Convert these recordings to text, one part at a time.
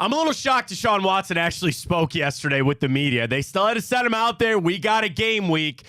I'm a little shocked Deshaun Watson actually spoke yesterday with the media. They still had to set him out there. We got a game week.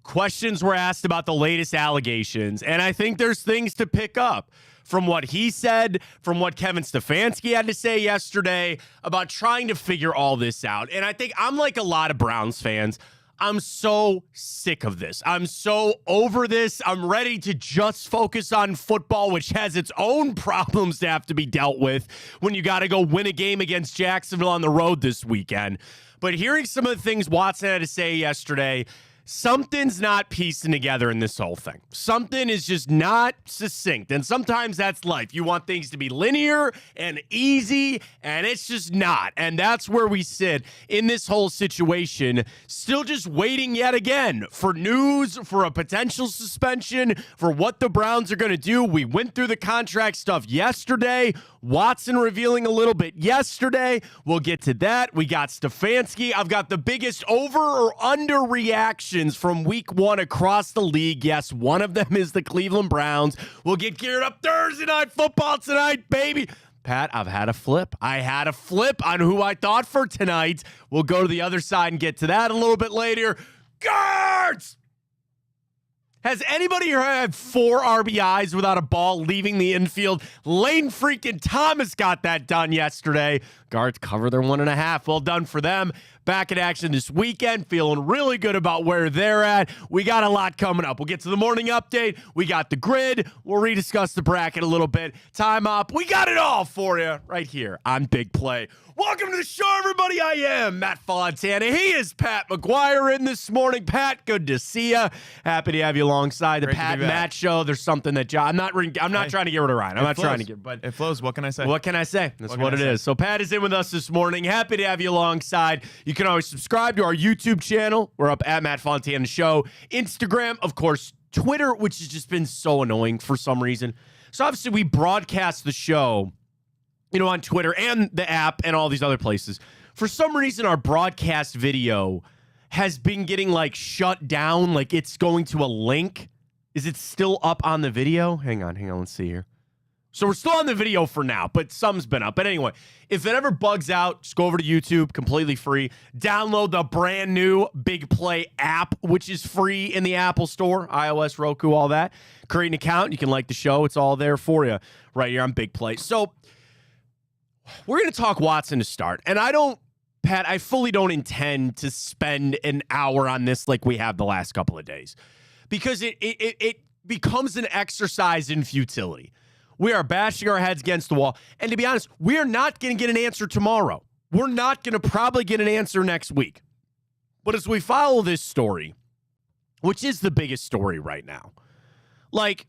Questions were asked about the latest allegations, and I think there's things to pick up from what he said, from what Kevin Stefanski had to say yesterday about trying to figure all this out. And I think I'm like a lot of Browns fans. I'm so sick of this. I'm so over this. I'm ready to just focus on football, which has its own problems to have to be dealt with when you got to go win a game against Jacksonville on the road this weekend. But hearing some of the things Watson had to say yesterday, something's not piecing together in this whole thing. Something is just not succinct. And sometimes that's life. You want things to be linear and easy, and it's just not. And that's where we sit in this whole situation, still just waiting yet again for news, for a potential suspension, for what the Browns are going to do. We went through the contract stuff yesterday. Watson revealing a little bit yesterday. We'll get to that. We got Stefanski. I've got the biggest over or under reactions from week one across the league. Yes, one of them is the Cleveland Browns. We'll get geared up Thursday Night Football tonight, baby. Pat, I've had a flip. I had a flip on who I thought for tonight. We'll go to the other side and get to that a little bit later. Guards! Has anybody here had 4 RBIs without a ball leaving the infield? Lane freaking Thomas got that done yesterday. Guards cover their 1.5. Well done for them. Back in action this weekend. Feeling really good about where they're at. We got a lot coming up. We'll get to the morning update. We got the grid. We'll rediscuss the bracket a little bit. Time up. We got it all for you right here on Big Play. Welcome to the show, everybody. I am Matt Fontana. He is Pat McGuire in this morning. Pat, good to see you. Happy to have you alongside the Pat and Matt show. There's something that I'm not trying to get rid of Ryan. I'm not trying to get, but it flows. What can I say? What can I say? That's what it is. So Pat is in with us this morning. Happy to have you alongside. You can always subscribe to our YouTube channel. We're up at Matt Fontana Show. Instagram, of course, Twitter, which has just been so annoying for some reason. So obviously we broadcast the show, on Twitter and the app and all these other places. For some reason, our broadcast video has been getting shut down. It's going to a link. Is it still up on the video? Hang on. Let's see here. So we're still on the video for now, but some's been up. But anyway, if it ever bugs out, just go over to YouTube, completely free. Download the brand new Big Play app, which is free in the Apple Store, iOS, Roku, all that. Create an account. You can like the show. It's all there for you right here on Big Play. So we're going to talk Watson to start. And Pat, I fully don't intend to spend an hour on this like we have the last couple of days, because it becomes an exercise in futility. We are bashing our heads against the wall. And to be honest, we are not going to get an answer tomorrow. We're not going to probably get an answer next week. But as we follow this story, which is the biggest story right now, what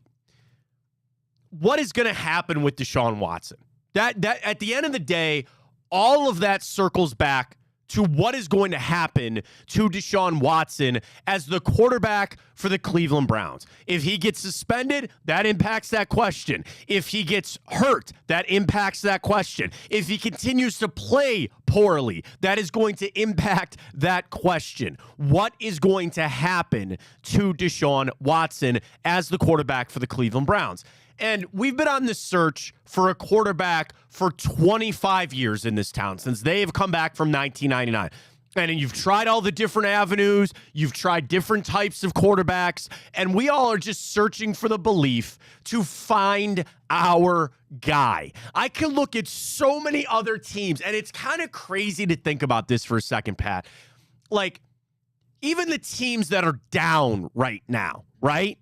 is going to happen with Deshaun Watson? That at the end of the day, all of that circles back to what is going to happen to Deshaun Watson as the quarterback for the Cleveland Browns. If he gets suspended, that impacts that question. If he gets hurt, that impacts that question. If he continues to play poorly, that is going to impact that question. What is going to happen to Deshaun Watson as the quarterback for the Cleveland Browns? And we've been on this search for a quarterback for 25 years in this town, since they have come back from 1999. And you've tried all the different avenues. You've tried different types of quarterbacks. And we all are just searching for the belief to find our guy. I can look at so many other teams, and it's kind of crazy to think about this for a second, Pat. Even the teams that are down right now, right?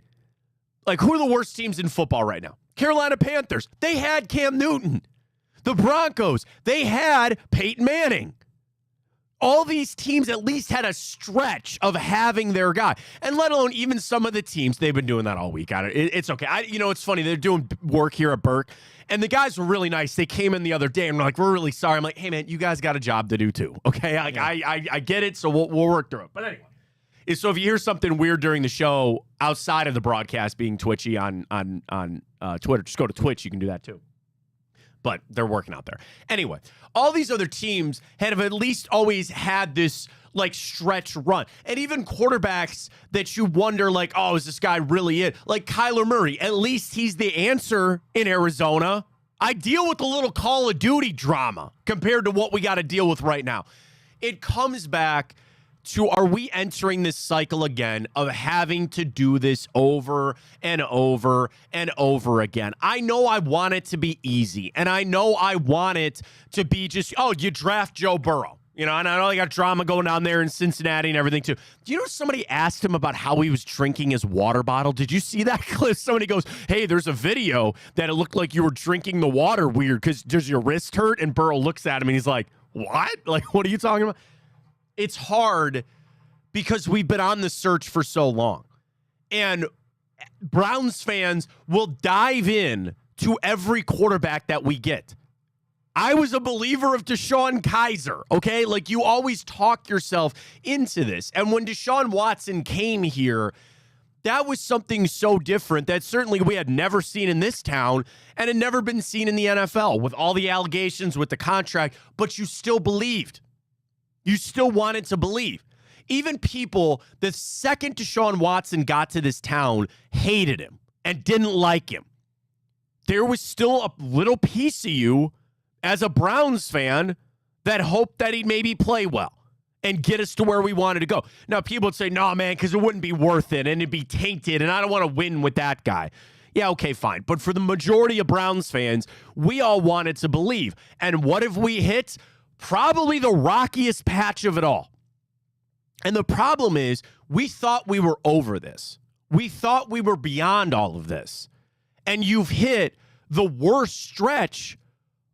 Who are the worst teams in football right now? Carolina Panthers. They had Cam Newton. The Broncos. They had Peyton Manning. All these teams at least had a stretch of having their guy. And let alone even some of the teams, they've been doing that all week. It's okay. It's funny. They're doing work here at Burke, and the guys were really nice. They came in the other day and were like, we're really sorry. I'm like, hey, man, you guys got a job to do too. Okay? I get it, so we'll work through it. But anyway. So if you hear something weird during the show outside of the broadcast being twitchy on Twitter, just go to Twitch. You can do that too. But they're working out there. Anyway, all these other teams have at least always had this stretch run. And even quarterbacks that you wonder is this guy really it? Like Kyler Murray. At least he's the answer in Arizona. I deal with a little Call of Duty drama compared to what we got to deal with right now. It comes back to, are we entering this cycle again of having to do this over and over and over again? I know I want it to be easy, and I know I want it to be just, oh, you draft Joe Burrow. You know, and I know they got drama going down there in Cincinnati and everything, too. Do you know somebody asked him about how he was drinking his water bottle? Did you see that clip? Somebody goes, hey, there's a video that it looked like you were drinking the water weird because does your wrist hurt? And Burrow looks at him and he's like, what? Like, what are you talking about? It's hard because we've been on the search for so long. And Browns fans will dive in to every quarterback that we get. I was a believer of Deshaun Kaiser, okay? Like, you always talk yourself into this. And when Deshaun Watson came here, that was something so different that certainly we had never seen in this town and had never been seen in the NFL with all the allegations, with the contract, but you still believed. You still wanted to believe. Even people, the second Deshaun Watson got to this town, hated him and didn't like him. There was still a little piece of you as a Browns fan that hoped that he'd maybe play well and get us to where we wanted to go. Now, people would say, no, man, because it wouldn't be worth it and it'd be tainted, and I don't want to win with that guy. Yeah, okay, fine. But for the majority of Browns fans, we all wanted to believe. And what have we hit? Probably the rockiest patch of it all. And the problem is, we thought we were over this. We thought we were beyond all of this. And you've hit the worst stretch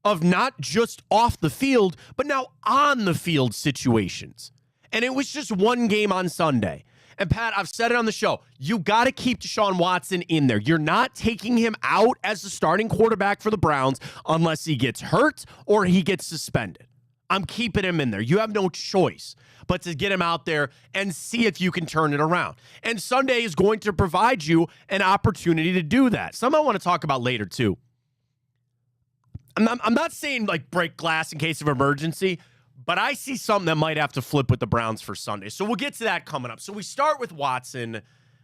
of not just off the field, but now on the field situations. And it was just one game on Sunday. And Pat, I've said it on the show, you got to keep Deshaun Watson in there. You're not taking him out as the starting quarterback for the Browns unless he gets hurt or he gets suspended. I'm keeping him in there. You have no choice but to get him out there and see if you can turn it around. And Sunday is going to provide you an opportunity to do that. Something I want to talk about later, too. I'm not saying, like, break glass in case of emergency, but I see something that might have to flip with the Browns for Sunday. So we'll get to that coming up. So we start with Watson,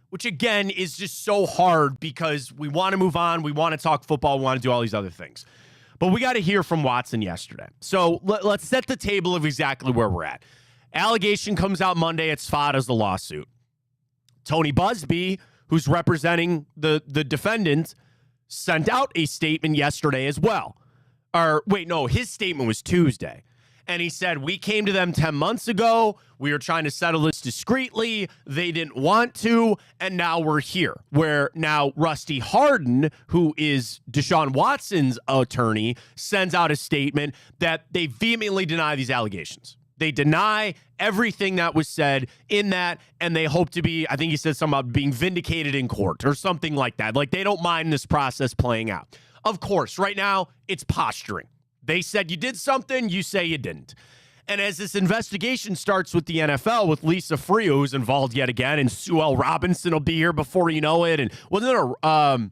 which, again, is just so hard because we want to move on. We want to talk football. We want to do all these other things. But we got to hear from Watson yesterday. So let's set the table of exactly where we're at. Allegation comes out Monday. It's filed as the lawsuit. Tony Busby, who's representing the defendant, sent out a statement yesterday as well. Or wait, no, his statement was Tuesday. And he said, we came to them 10 months ago. We were trying to settle this discreetly. They didn't want to. And now we're here. Where now Rusty Hardin, who is Deshaun Watson's attorney, sends out a statement that they vehemently deny these allegations. They deny everything that was said in that, and they hope to be, I think he said something about being vindicated in court or something like that. Like, they don't mind this process playing out. Of course, right now, it's posturing. They said you did something, you say you didn't. And as this investigation starts with the NFL, with Lisa Frio, who's involved yet again, and Sue L. Robinson will be here before you know it. And wasn't there what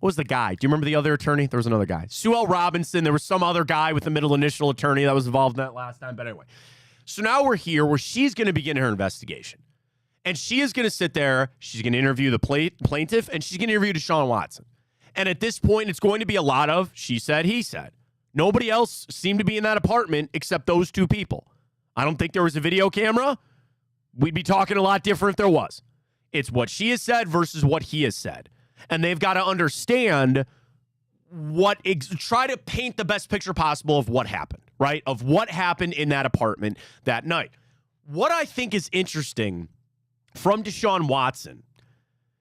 was the guy? Do you remember the other attorney? There was another guy. Sue L. Robinson. There was some other guy with the middle initial attorney that was involved in that last time. But anyway, so now we're here where she's going to begin her investigation. And she is going to sit there. She's going to interview the plaintiff, and she's going to interview Deshaun Watson. And at this point, it's going to be a lot of she said, he said. Nobody else seemed to be in that apartment except those two people. I don't think there was a video camera. We'd be talking a lot different if there was. It's what she has said versus what he has said. And they've got to understand try to paint the best picture possible of what happened, right? Of what happened in that apartment that night. What I think is interesting from Deshaun Watson.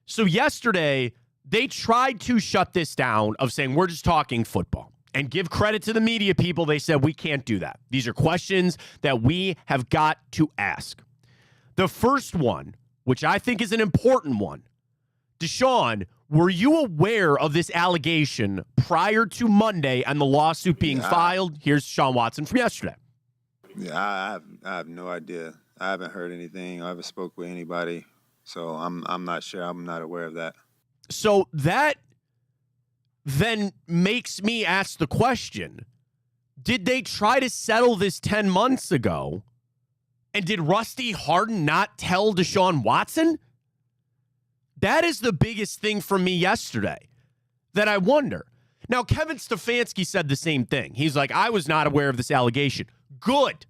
So yesterday, they tried to shut this down of saying, we're just talking football. And give credit to the media people. They said, we can't do that. These are questions that we have got to ask. The first one, which I think is an important one. Deshaun, were you aware of this allegation prior to Monday and the lawsuit being filed? Here's Deshaun Watson from yesterday. Yeah, I have no idea. I haven't heard anything. I haven't spoke with anybody. So I'm not sure. I'm not aware of that. So that then makes me ask the question, did they try to settle this 10 months ago? And did Rusty Hardin not tell Deshaun Watson? That is the biggest thing for me yesterday that I wonder. Now, Kevin Stefanski said the same thing. He's like, I was not aware of this allegation. Good.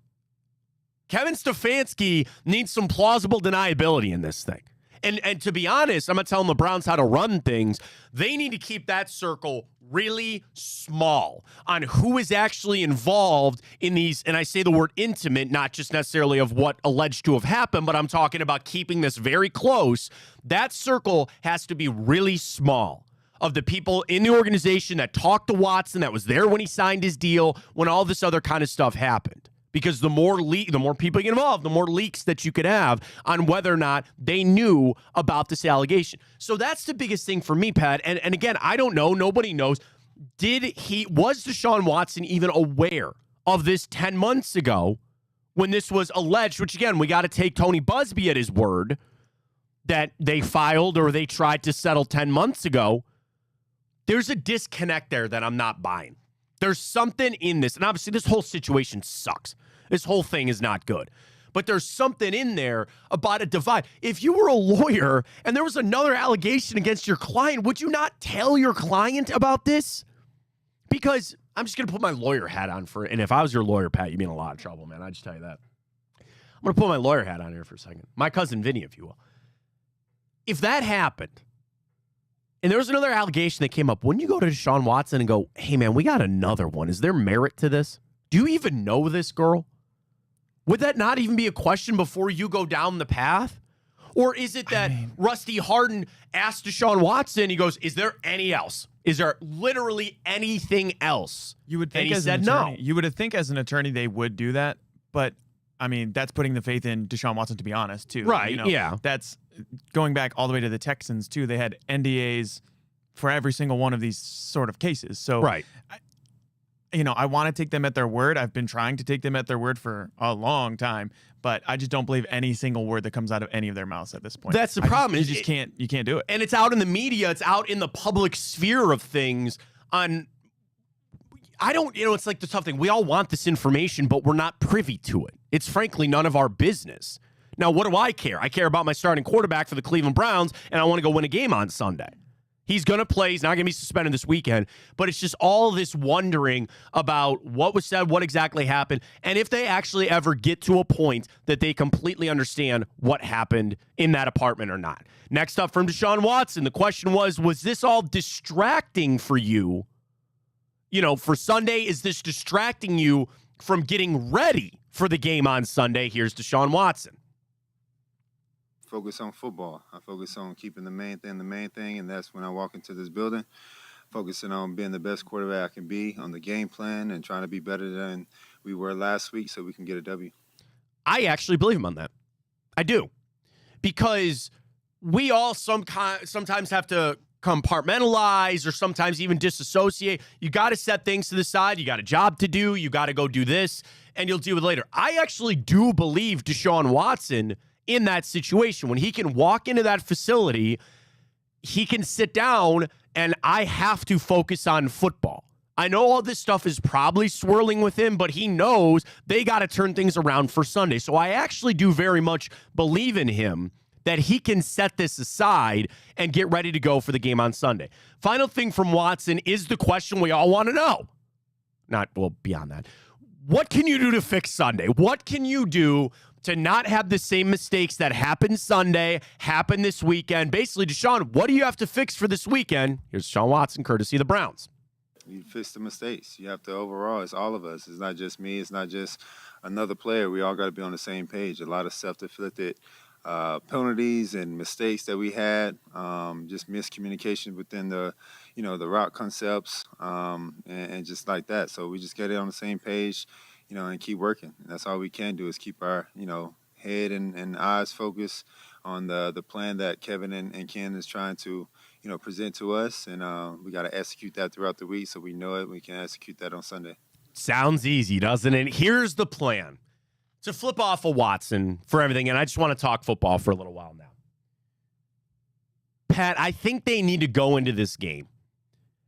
Kevin Stefanski needs some plausible deniability in this thing. And to be honest, I'm not telling the Browns how to run things. They need to keep that circle really small on who is actually involved in these, and I say the word intimate, not just necessarily of what alleged to have happened, but I'm talking about keeping this very close. That circle has to be really small of the people in the organization that talked to Watson, that was there when he signed his deal, when all this other kind of stuff happened. Because the more people get involved, the more leaks that you could have on whether or not they knew about this allegation. So that's the biggest thing for me, Pat. And again, I don't know. Nobody knows. Was Deshaun Watson even aware of this 10 months ago when this was alleged? Which, again, we got to take Tony Busby at his word that they filed or they tried to settle 10 months ago. There's a disconnect there that I'm not buying. There's something in this. And obviously, this whole situation sucks. This whole thing is not good. But there's something in there about a divide. If you were a lawyer and there was another allegation against your client, would you not tell your client about this? Because I'm just going to put my lawyer hat on for it. And if I was your lawyer, Pat, you'd be in a lot of trouble, man. I just tell you that. I'm going to put my lawyer hat on here for a second. My cousin Vinny, if you will. If that happened, and there was another allegation that came up, wouldn't you go to Deshaun Watson and go, hey, man, we got another one. Is there merit to this? Do you even know this girl? Would that not even be a question before you go down the path? Or is it that Rusty Hardin asked Deshaun Watson, he goes, is there any else? Is there literally anything else? You would think and he said no. You would think as an attorney they would do that, but I mean, that's putting the faith in Deshaun Watson, to be honest, too. Right, you know, yeah. That's going back all the way to the Texans, too. They had NDAs for every single one of these sort of cases. So, right. I want to take them at their word. I've been trying to take them at their word for a long time, but I just don't believe any single word that comes out of any of their mouths at this point. That's the problem. You can't do it. And it's out in the media. It's out in the public sphere of things it's like the tough thing. We all want this information, but we're not privy to it. It's frankly none of our business. Now, what do I care? I care about my starting quarterback for the Cleveland Browns, and I want to go win a game on Sunday. He's going to play. He's not going to be suspended this weekend. But it's just all this wondering about what was said, what exactly happened, and if they actually ever get to a point that they completely understand what happened in that apartment or not. Next up from Deshaun Watson, the question was this all distracting for you? For Sunday, is this distracting you from getting ready for the game on Sunday? Here's Deshaun Watson. Focus on football. I focus on keeping the main thing, and that's when I walk into this building, focusing on being the best quarterback I can be, on the game plan, and trying to be better than we were last week so we can get a W. I actually believe him on that. I do. Because we all sometimes have to compartmentalize or sometimes even disassociate. You got to set things to the side. You got a job to do. You got to go do this, and you'll deal with it later. I actually do believe Deshaun Watson in that situation. When he can walk into that facility, he can sit down, and I have to focus on football. I know all this stuff is probably swirling with him, but he knows they got to turn things around for Sunday. So I actually do very much believe in him that he can set this aside and get ready to go for the game on Sunday. Final thing from Watson is the question we all want to know. Beyond that. What can you do to fix Sunday? What can you do to not have the same mistakes that happened Sunday happen this weekend? Basically, Deshaun, what do you have to fix for this weekend? Here's Deshaun Watson, courtesy of the Browns. You fix the mistakes. You have to overall. It's all of us. It's not just me. It's not just another player. We all got to be on the same page. A lot of self-inflicted penalties and mistakes that we had, just miscommunication within the route concepts, and just like that. So we just get it on the same page, and keep working. And that's all we can do is keep our, head and eyes focused on the plan that Kevin and Ken is trying to, present to us. And we got to execute that throughout the week so we know it. We can execute that on Sunday. Sounds easy, doesn't it? Here's the plan. To flip off of Watson for everything, and I just want to talk football for a little while now. Pat, I think they need to go into this game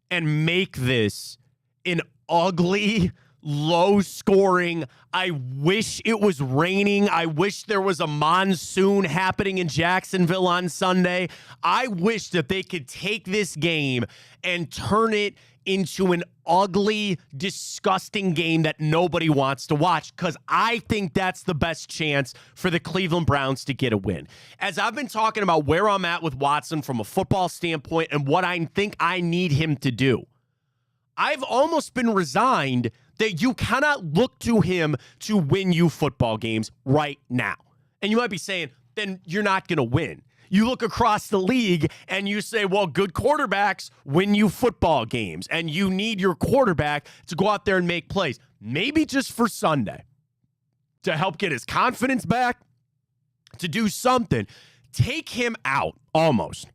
and make this an ugly, low scoring. I wish it was raining. I wish there was a monsoon happening in Jacksonville on Sunday. I wish that they could take this game and turn it into an ugly, disgusting game that nobody wants to watch, because I think that's the best chance for the Cleveland Browns to get a win. As I've been talking about where I'm at with Watson from a football standpoint and what I think I need him to do, I've almost been resigned that you cannot look to him to win you football games right now. And you might be saying, then you're not going to win. You look across the league and you say, well, good quarterbacks win you football games, and you need your quarterback to go out there and make plays. Maybe just for Sunday to help get his confidence back, to do something. Take him out almost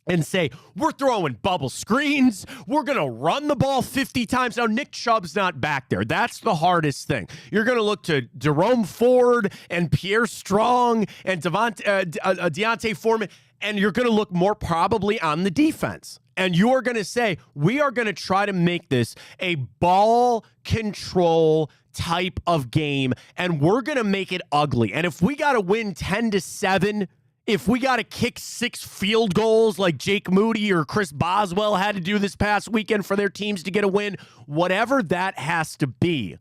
and say, we're throwing bubble screens. We're going to run the ball 50 times. Now, Nick Chubb's not back there. That's the hardest thing. You're going to look to Jerome Ford and Pierre Strong and Deontay Foreman, and you're going to look more probably on the defense. And you're going to say, we are going to try to make this a ball control type of game, and we're going to make it ugly. And if we got to win 10-7, if we got to kick 6 field goals like Jake Moody or Chris Boswell had to do this past weekend for their teams to get a win, whatever that has to be,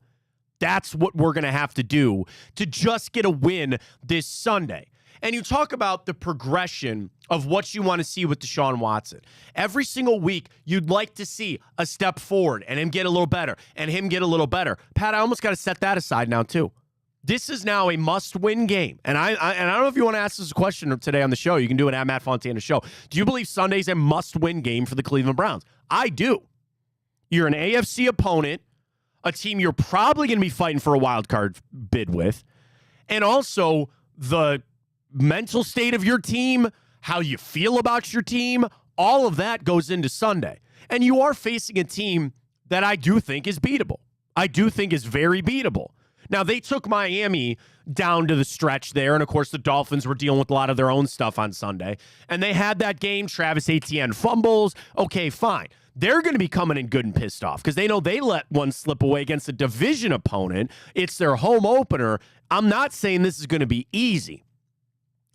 that's what we're going to have to do to just get a win this Sunday. And you talk about the progression of what you want to see with Deshaun Watson. Every single week, you'd like to see a step forward and him get a little better and him get a little better. Pat, I almost got to set that aside now, too. This is now a must-win game. And I don't know if you want to ask this question today on the show. You can do it at Matt Fontana Show. Do you believe Sunday's a must-win game for the Cleveland Browns? I do. You're an AFC opponent, a team you're probably going to be fighting for a wild card bid with, and also the mental state of your team, how you feel about your team, all of that goes into Sunday. And you are facing a team that I do think is beatable. I do think is very beatable. Now, they took Miami down to the stretch there, and of course, the Dolphins were dealing with a lot of their own stuff on Sunday, and they had that game. Travis Etienne fumbles. Okay, fine. They're going to be coming in good and pissed off because they know they let one slip away against a division opponent. It's their home opener. I'm not saying this is going to be easy,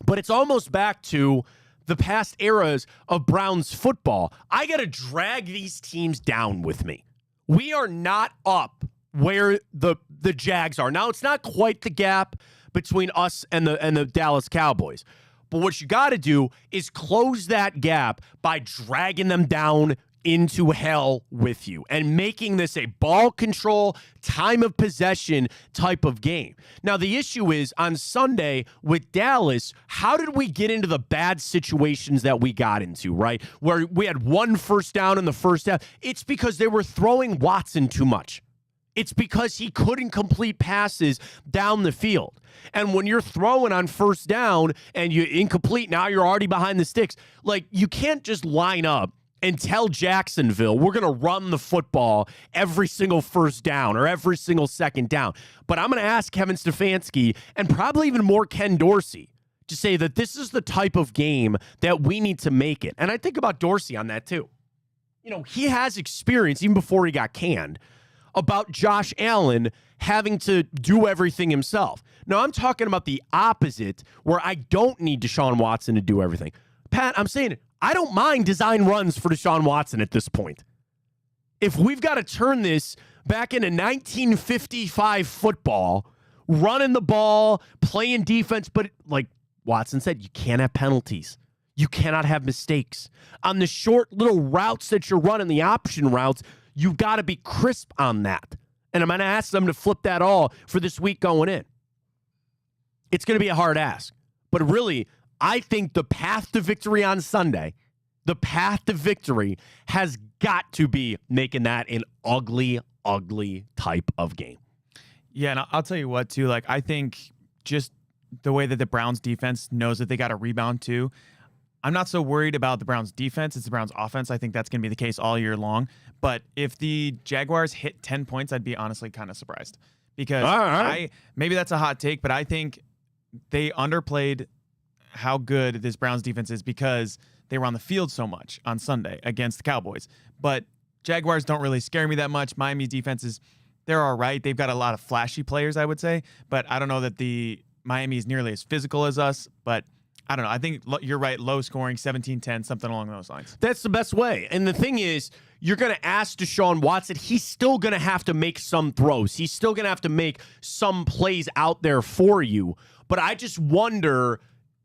but it's almost back to the past eras of Browns football. I got to drag these teams down with me. We are not up where the Jags are. Now, it's not quite the gap between us and the Dallas Cowboys. But what you got to do is close that gap by dragging them down into hell with you and making this a ball control, time of possession type of game. Now, the issue is on Sunday with Dallas, how did we get into the bad situations that we got into, right? Where we had 1 first down in the first half. It's because they were throwing Watson too much. It's because he couldn't complete passes down the field. And when you're throwing on first down and you're incomplete, now you're already behind the sticks. Like, you can't just line up and tell Jacksonville, we're going to run the football every single first down or every single second down. But I'm going to ask Kevin Stefanski and probably even more Ken Dorsey to say that this is the type of game that we need to make it. And I think about Dorsey on that too. You know, he has experience even before he got canned about Josh Allen having to do everything himself. Now, I'm talking about the opposite, where I don't need Deshaun Watson to do everything. Pat, I'm saying I don't mind design runs for Deshaun Watson at this point. If we've got to turn this back into 1955 football, running the ball, playing defense, but like Watson said, you can't have penalties. You cannot have mistakes. On the short little routes that you're running, the option routes, you've got to be crisp on that. And I'm going to ask them to flip that all for this week going in. It's going to be a hard ask. But really, I think the path to victory on Sunday, the path to victory has got to be making that an ugly, ugly type of game. Yeah, and I'll tell you what, too. Like, I think just the way that the Browns defense knows that they got to rebound, too. I'm not so worried about the Browns defense. It's the Browns offense. I think that's going to be the case all year long. But if the Jaguars hit 10 points, I'd be honestly kind of surprised. Because maybe that's a hot take, but I think they underplayed how good this Browns defense is because they were on the field so much on Sunday against the Cowboys. But Jaguars don't really scare me that much. Miami's defense is they're all right. They've got a lot of flashy players, I would say, but I don't know that the Miami is nearly as physical as us, but I don't know. I think you're right. Low scoring, 17-10, something along those lines. That's the best way. And the thing is, you're going to ask Deshaun Watson, he's still going to have to make some throws. He's still going to have to make some plays out there for you. But I just wonder,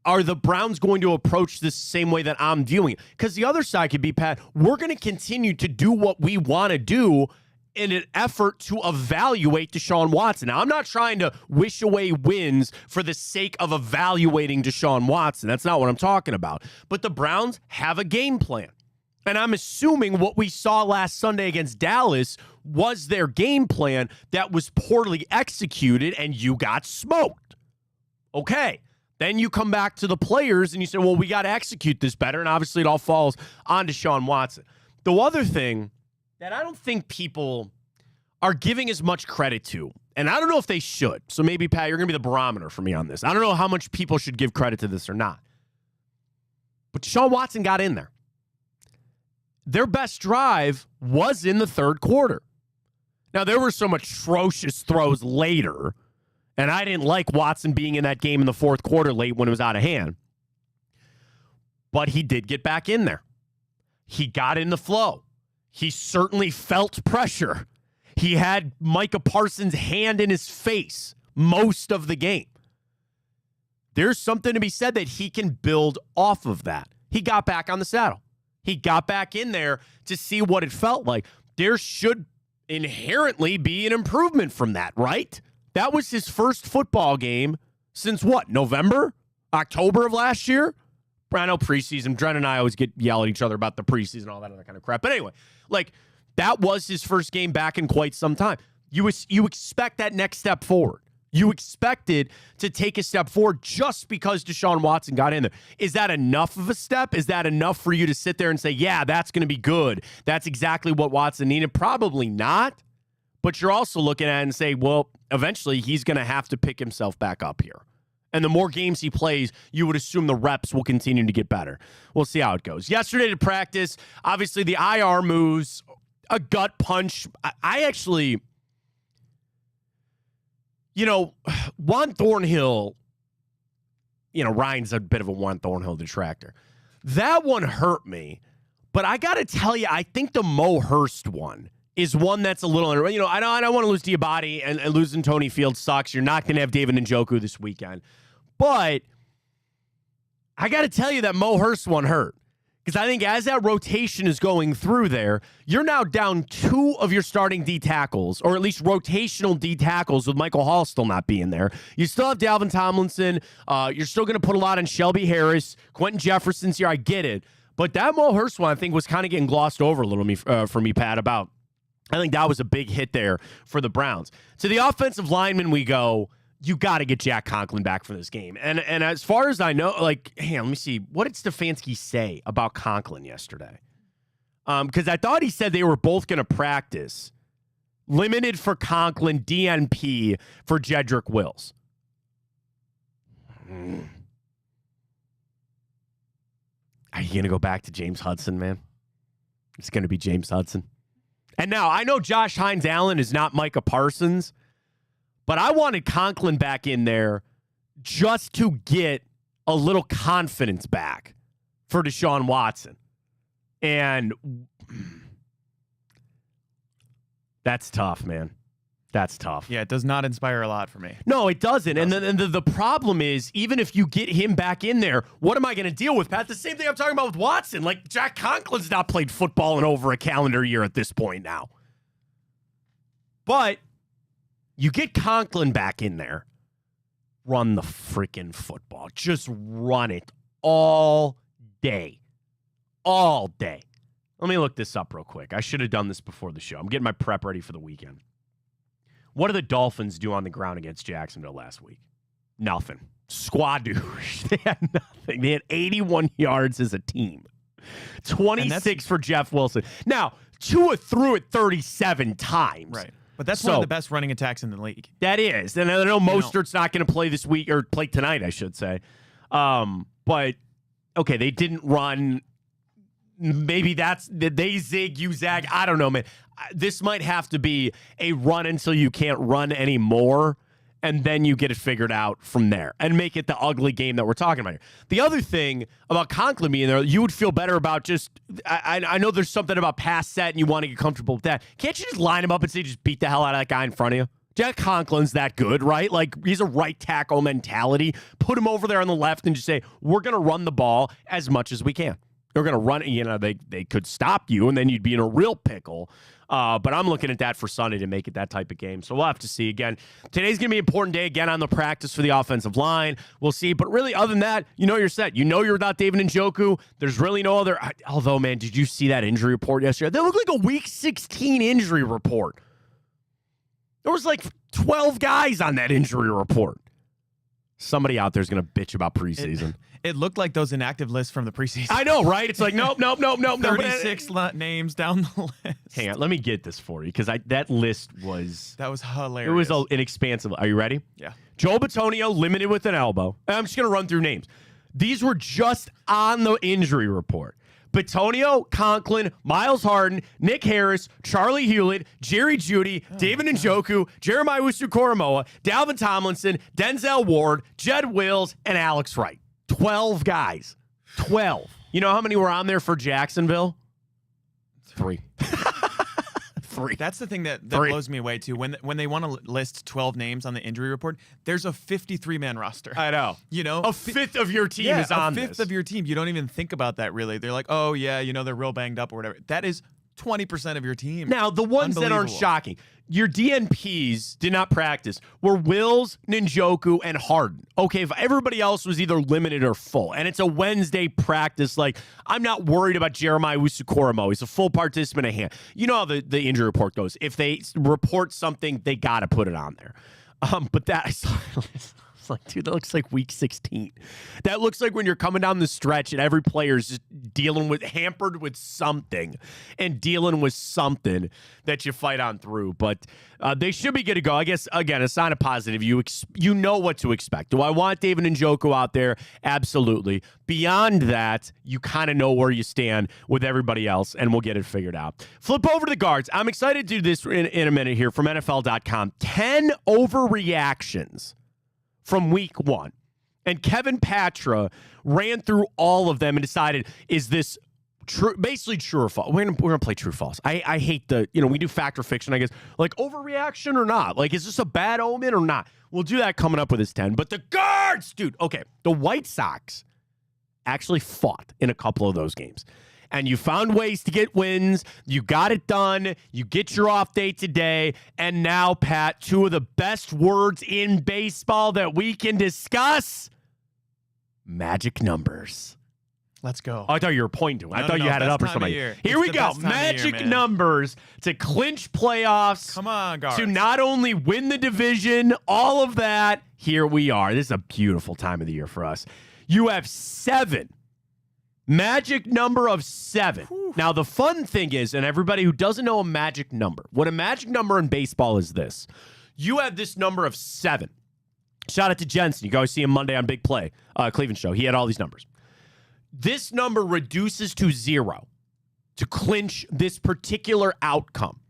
are the Browns going to approach this same way that I'm viewing it? Because the other side could be, Pat, we're going to continue to do what we want to do in an effort to evaluate Deshaun Watson. Now, I'm not trying to wish away wins for the sake of evaluating Deshaun Watson. That's not what I'm talking about. But the Browns have a game plan. And I'm assuming what we saw last Sunday against Dallas was their game plan that was poorly executed, and you got smoked. Okay. Then you come back to the players and you say, well, we got to execute this better. And obviously it all falls on Deshaun Watson. The other thing that I don't think people are giving as much credit to, and I don't know if they should. So maybe, Pat, you're going to be the barometer for me on this. I don't know how much people should give credit to this or not. But Deshaun Watson got in there. Their best drive was in the third quarter. Now, there were some atrocious throws later, and I didn't like Watson being in that game in the fourth quarter late when it was out of hand. But he did get back in there. He got in the flow. He certainly felt pressure. He had Micah Parsons' hand in his face most of the game. There's something to be said that he can build off of that. He got back on the saddle. He got back in there to see what it felt like. There should inherently be an improvement from that, right? That was his first football game since what, November? October of last year? I know preseason. Dren and I always yell at each other about the preseason and all that other kind of crap. But anyway, like, that was his first game back in quite some time. You expect that next step forward. You expected to take a step forward just because Deshaun Watson got in there. Is that enough of a step? Is that enough for you to sit there and say, yeah, that's going to be good? That's exactly what Watson needed? Probably not. But you're also looking at it and say, well, eventually he's going to have to pick himself back up here. And the more games he plays, you would assume the reps will continue to get better. We'll see how it goes. Yesterday to practice, obviously the IR moves, a gut punch. I actually, Juan Thornhill, Ryan's a bit of a Juan Thornhill detractor. That one hurt me. But I got to tell you, I think the Mo Hurst one is one that's a little, I don't want to lose Diabate, and losing Tony Fields sucks. You're not going to have David Njoku this weekend. But I got to tell you that Mo Hurst one hurt. Because I think as that rotation is going through there, you're now down 2 of your starting D tackles, or at least rotational D tackles with Michael Hall still not being there. You still have Dalvin Tomlinson. You're still going to put a lot on Shelby Harris. Quentin Jefferson's here. I get it. But that Mo Hurst one, I think, was kind of getting glossed over a little for me, Pat, about I think that was a big hit there for the Browns. To the offensive lineman we go, you got to get Jack Conklin back for this game. And as far as I know, let me see. What did Stefanski say about Conklin yesterday? Because I thought he said they were both going to practice. Limited for Conklin, DNP for Jedrick Wills. Are you going to go back to James Hudson, man? It's going to be James Hudson. And now, I know Josh Hines-Allen is not Micah Parsons, but I wanted Conklin back in there just to get a little confidence back for Deshaun Watson. And that's tough, man. That's tough. Yeah, it does not inspire a lot for me. No, it doesn't. And the problem is, even if you get him back in there, what am I going to deal with, Pat? The same thing I'm talking about with Watson. Like, Jack Conklin's not played football in over a calendar year at this point now. But you get Conklin back in there, run the freaking football. Just run it all day. All day. Let me look this up real quick. I should have done this before the show. I'm getting my prep ready for the weekend. What did the Dolphins do on the ground against Jacksonville last week? Nothing. Squadoosh. They had nothing. They had 81 yards as a team. 26 for Jeff Wilson. Now, Tua threw it 37 times. Right. But that's one of the best running attacks in the league. That is. And I know Mostert's not going to play this week, or play tonight, I should say. But, okay, they didn't run maybe they zig, you zag. I don't know, man. This might have to be a run until you can't run anymore, and then you get it figured out from there and make it the ugly game that we're talking about here. The other thing about Conklin being there, you would feel better about just, I know there's something about pass set and you want to get comfortable with that. Can't you just line him up and say, just beat the hell out of that guy in front of you? Jack Conklin's that good, right? Like, he's a right tackle mentality. Put him over there on the left and just say, we're going to run the ball as much as we can. They're going to run, they could stop you, and then you'd be in a real pickle. But I'm looking at that for Sunday to make it that type of game. So we'll have to see. Again, today's going to be an important day again on the practice for the offensive line. We'll see. But really, other than that, you're set. You're without David Njoku. There's really no other. Although, man, did you see that injury report yesterday? That looked like a Week 16 injury report. There was like 12 guys on that injury report. Somebody out there is going to bitch about preseason. It looked like those inactive lists from the preseason. I know, right? It's like, nope. 36 names down the list. Hang on, let me get this for you, because that list was... That was hilarious. It was an expansive... Are you ready? Yeah. Joel Bitonio, limited with an elbow. I'm just going to run through names. These were just on the injury report. Bitonio, Conklin, Miles Harden, Nick Harris, Charlie Hewlett, Jerry Jeudy, David Njoku, Jeremiah Owusu-Koramoah, Dalvin Tomlinson, Denzel Ward, Jed Wills, and Alex Wright. 12 guys. 12. You know how many were on there for Jacksonville? 3. 3. That's the thing that blows me away, too. When they want to list 12 names on the injury report, there's a 53-man roster. I know. A fifth of your team is on this. A fifth of your team. You don't even think about that, really. They're like, oh, yeah, they're real banged up or whatever. That is 20% of your team. Now, the ones that aren't shocking, your DNPs did not practice were Wills, Njoku, and Harden. Okay, if everybody else was either limited or full, and it's a Wednesday practice, like, I'm not worried about Jeremiah Owusu-Koramoah. He's a full participant at hand. You know how the injury report goes. If they report something, they got to put it on there. But that, I saw like, dude, that looks like Week 16. That looks like when you're coming down the stretch and every player's just hampered with something and dealing with something that you fight on through. But they should be good to go. I guess, again, a sign of positive. You know what to expect. Do I want David Njoku out there? Absolutely. Beyond that, you kind of know where you stand with everybody else, and we'll get it figured out. Flip over to the guards. I'm excited to do this in a minute here from NFL.com. 10 overreactions from week 1. And Kevin Patra ran through all of them and decided, is this true, basically true or false? We're gonna play true false. I hate we do fact or fiction, I guess. Like, overreaction or not? Like, is this a bad omen or not? We'll do that coming up with his 10. But the guards, dude, okay, the White Sox actually fought in a couple of those games. And you found ways to get wins. You got it done. You get your off day today. And now, Pat, 2 of the best words in baseball that we can discuss. Magic numbers. Let's go. Oh, I thought you were pointing to it. I thought you had it up or something. Here we go. Magic numbers to clinch playoffs. Come on, guards. To not only win the division, all of that. Here we are. This is a beautiful time of the year for us. You have 7. Magic number of 7. Whew. Now, the fun thing is, and everybody who doesn't know a magic number, what a magic number in baseball is this. You have this number of 7. Shout out to Jensen. You guys see him Monday on Big Play, Cleveland show. He had all these numbers. This number reduces to 0 to clinch this particular outcome.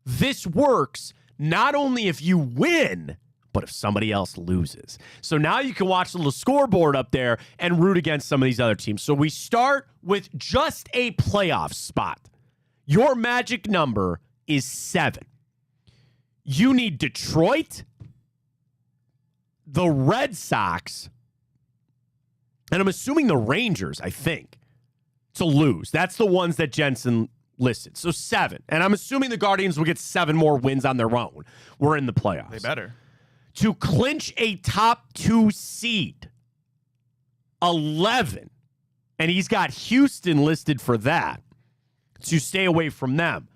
This works not only if you win, but if somebody else loses. So now you can watch the little scoreboard up there and root against some of these other teams. So we start with just a playoff spot. Your magic number is 7. You need Detroit, the Red Sox, and I'm assuming the Rangers, I think, to lose. That's the ones that Jensen listed. So 7. And I'm assuming the Guardians will get 7 more wins on their own. We're in the playoffs. They better. To clinch a top 2 seed, 11. And he's got Houston listed for that, to stay away from them.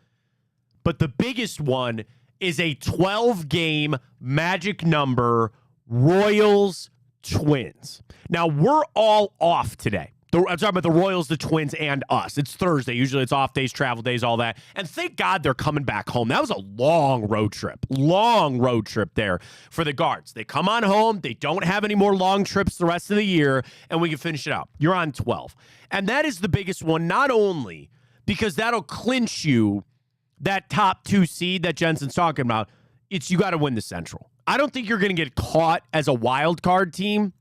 But the biggest one is a 12-game magic number, Royals Twins. Now, we're all off today. I'm talking about the Royals, the Twins, and us. It's Thursday. Usually it's off days, travel days, all that. And thank God they're coming back home. That was a long road trip there for the Guards. They come on home. They don't have any more long trips the rest of the year, and we can finish it out. You're on 12. And that is the biggest one, not only because that'll clinch you that top 2 seed that Jensen's talking about. It's you got to win the Central. I don't think you're going to get caught as a wild card team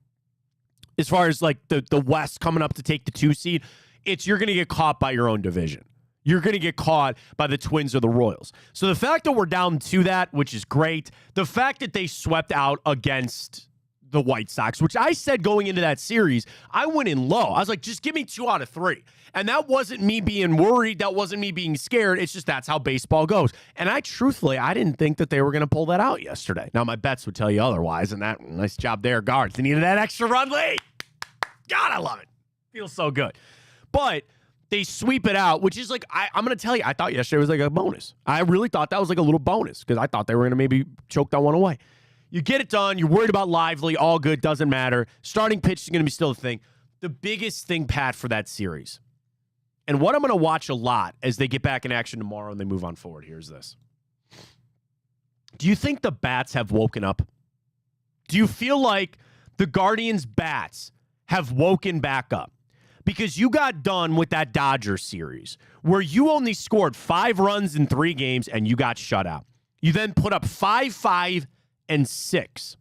as far as like the West coming up to take the 2 seed. It's you're going to get caught by your own division. You're going to get caught by the Twins or the Royals. So the fact that we're down to that, which is great, the fact that they swept out against the White Sox, which I said going into that series, I went in low. I was like, just give me 2 out of 3. And that wasn't me being worried. That wasn't me being scared. It's just that's how baseball goes. And I didn't think that they were going to pull that out yesterday. Now, my bets would tell you otherwise, and that nice job there, Guards. They needed that extra run late. God, I love it. Feels so good. But they sweep it out, which is like, I'm going to tell you, I thought yesterday was like a bonus. I really thought that was like a little bonus because I thought they were going to maybe choke that one away. You get it done. You're worried about Lively. All good. Doesn't matter. Starting pitch is going to be still a thing. The biggest thing, Pat, for that series, and what I'm going to watch a lot as they get back in action tomorrow and they move on forward, here's this. Do you think the bats have woken up? Do you feel like the Guardians' bats have woken back up? Because you got done with that Dodgers series where you only scored 5 runs in 3 games and you got shut out. You then put up 5, 5, and 6,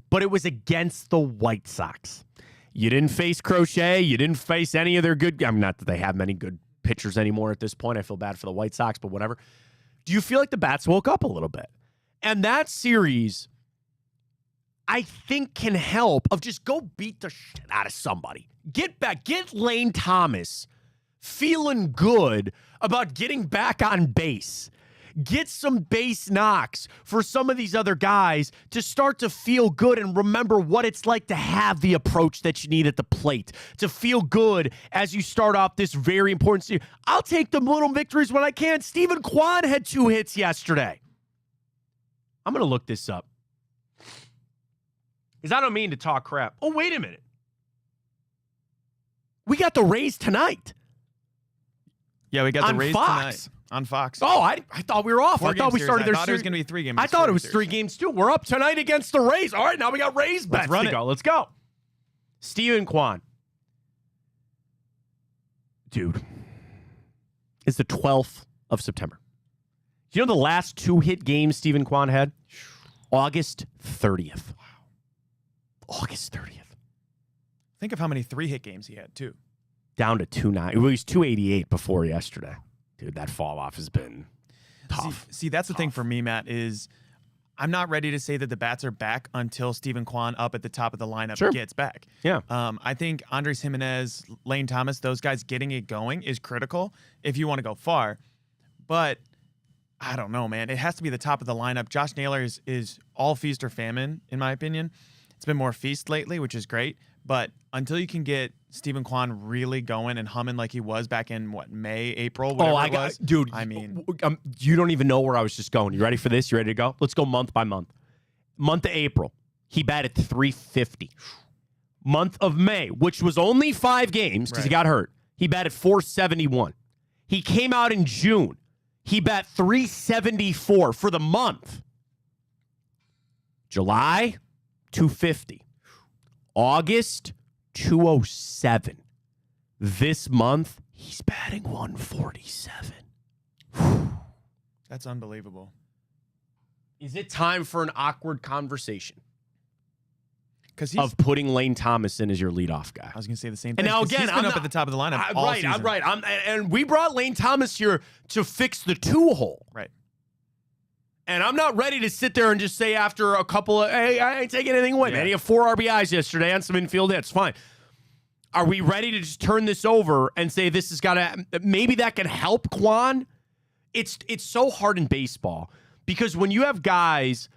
but it was against the White Sox. You didn't face Crochet. You didn't face any of their good. I mean, not that they have many good pitchers anymore at this point. I feel bad for the White Sox, but whatever. Do you feel like the bats woke up a little bit? And that series, I think, can help of just go beat the shit out of somebody. Get back. Get Lane Thomas feeling good about getting back on base. Get some base knocks for some of these other guys to start to feel good and remember what it's like to have the approach that you need at the plate, to feel good as you start off this very important series. I'll take the little victories when I can. Stephen Kwan had 2 hits yesterday. I'm going to look this up because I don't mean to talk crap. Oh, wait a minute. We got the Rays tonight. Yeah, we got the Rays Fox. tonight. On Fox. Oh, I thought we were off. I thought we started their series. I thought it was going to be 3 games. I thought it was 3 games too. We're up tonight against the Rays. All right, now we got Rays bets to go. Let's go. Stephen Kwan. Dude. It's the 12th of September. Do you know the last 2-hit games Stephen Kwan had? August 30th. Wow. August 30th. Think of how many 3-hit games he had, too. Down to 2.9. It was 288 before yesterday. Dude, that fall off has been tough. See, that's the thing for me, Matt, is I'm not ready to say that the bats are back until Stephen Kwan up at the top of the lineup gets back. Yeah. I think Andres Jimenez, Lane Thomas, those guys getting it going is critical if you want to go far. But I don't know, man. It has to be the top of the lineup. Josh Naylor is all feast or famine, in my opinion. It's been more feast lately, which is great. But until you can get Stephen Kwan really going and humming like he was back in, May, April, whatever it was. Dude, I mean, you don't even know where I was just going. You ready for this? You ready to go? Let's go month by month. Month of April, he batted .350. Month of May, which was only 5 games because he got hurt, he batted .471. He came out in June. He bat .374 for the month. July, .250. August, .207. This month, he's batting .147. That's unbelievable. Is it time for an awkward conversation? Because of putting Lane Thomas in as your leadoff guy. I was going to say the same thing. And now again, he's been up at the top of the lineup all season. I'm right. And we brought Lane Thomas here to fix the 2-hole. Right. And I'm not ready to sit there and just say after a couple of, hey, I ain't taking anything away, man. He had 4 RBIs yesterday and some infield hits. Fine. Are we ready to just turn this over and say this has got to, maybe that can help Kwan? It's so hard in baseball because when you have guys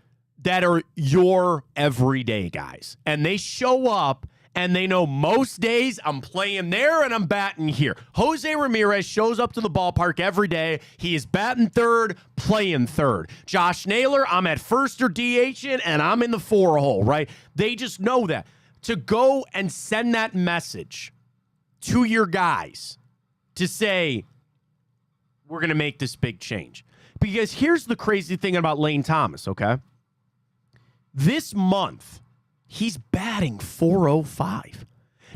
that are your everyday guys and they show up and they know most days I'm playing there and I'm batting here. Jose Ramirez shows up to the ballpark every day. He is batting third, playing third. Josh Naylor, I'm at first or DHing and I'm in the 4-hole, right? They just know that. To go and send that message to your guys to say, we're going to make this big change? Because here's the crazy thing about Lane Thomas, okay? This month, he's batting .405.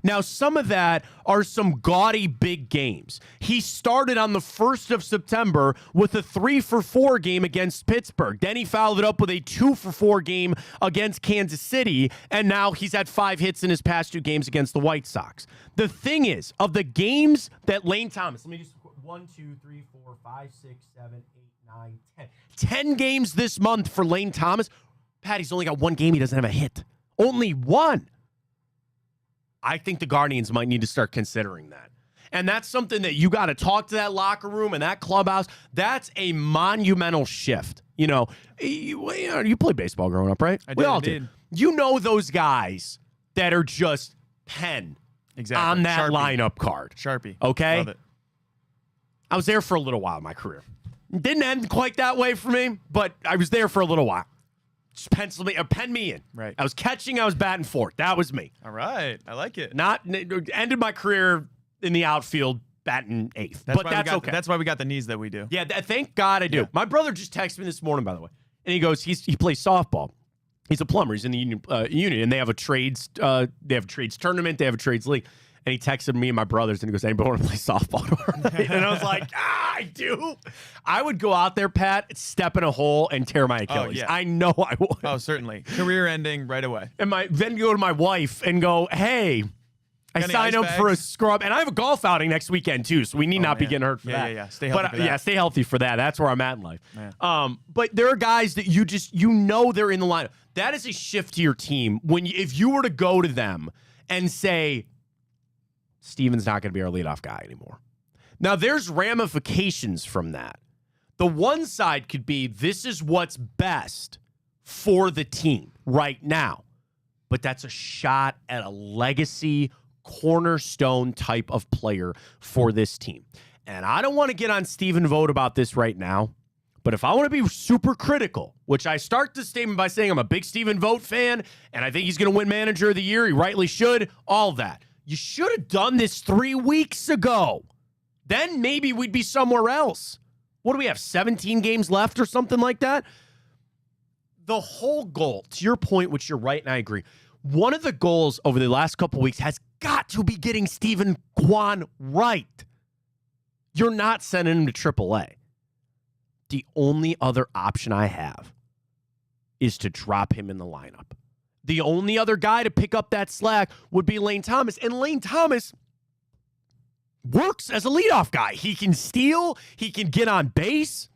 Now, some of that are some gaudy big games. He started on the 1st of September with a 3-for-4 game against Pittsburgh. Then he followed it up with a 2-for-4 game against Kansas City, and now he's had 5 hits in his past 2 games against the White Sox. The thing is, of the games that Lane Thomas, let me just 1, 2, 3, 4, 5, 6, 7, 8, 9, 10. 10 games this month for Lane Thomas. Patty's only got 1 game he doesn't have a hit. Only 1. I think the Guardians might need to start considering that. And that's something that you got to talk to that locker room and that clubhouse. That's a monumental shift. You know, you played baseball growing up, right? We all did. You know those guys that are just pen on that lineup card. Sharpie. Okay? Love it. I was there for a little while in my career. Didn't end quite that way for me, but I was there for a little while. Just pen me in. Right. I was catching, I was batting fourth. That was me. All right. I like it. Ended my career in the outfield batting 8th. But that's okay. That's why we got the knees that we do. Yeah, thank God I do. Yeah. My brother just texted me this morning, by the way. And he goes, he plays softball. He's a plumber. He's in the union, and they have a trades tournament. They have a trades league. And he texted me and my brothers, and he goes, anybody want to play softball tomorrow night? And I was like, I do. I would go out there, Pat, step in a hole, and tear my Achilles. Oh, yeah. I know I would. Oh, certainly. Career ending right away. And then go to my wife and go, hey, I signed up for a scrub. And I have a golf outing next weekend, too, so we need not be getting hurt for that. Yeah. Stay healthy for that. Yeah, stay healthy for that. That's where I'm at in life. But there are guys that you know they're in the lineup. That is a shift to your team. If you were to go to them and say, Steven's not going to be our leadoff guy anymore. Now, there's ramifications from that. The one side could be, this is what's best for the team right now. But that's a shot at a legacy cornerstone type of player for this team. And I don't want to get on Steven Vogt about this right now, but if I want to be super critical, which I start this statement by saying I'm a big Steven Vogt fan, and I think he's going to win Manager of the Year, he rightly should, all that. You should have done this 3 weeks ago. Then maybe we'd be somewhere else. What do we have, 17 games left or something like that? The whole goal, to your point, which you're right, and I agree, one of the goals over the last couple of weeks has got to be getting Steven Kwan right. You're not sending him to AAA. The only other option I have is to drop him in the lineup. The only other guy to pick up that slack would be Lane Thomas. And Lane Thomas works as a leadoff guy. He can steal. He can get on base.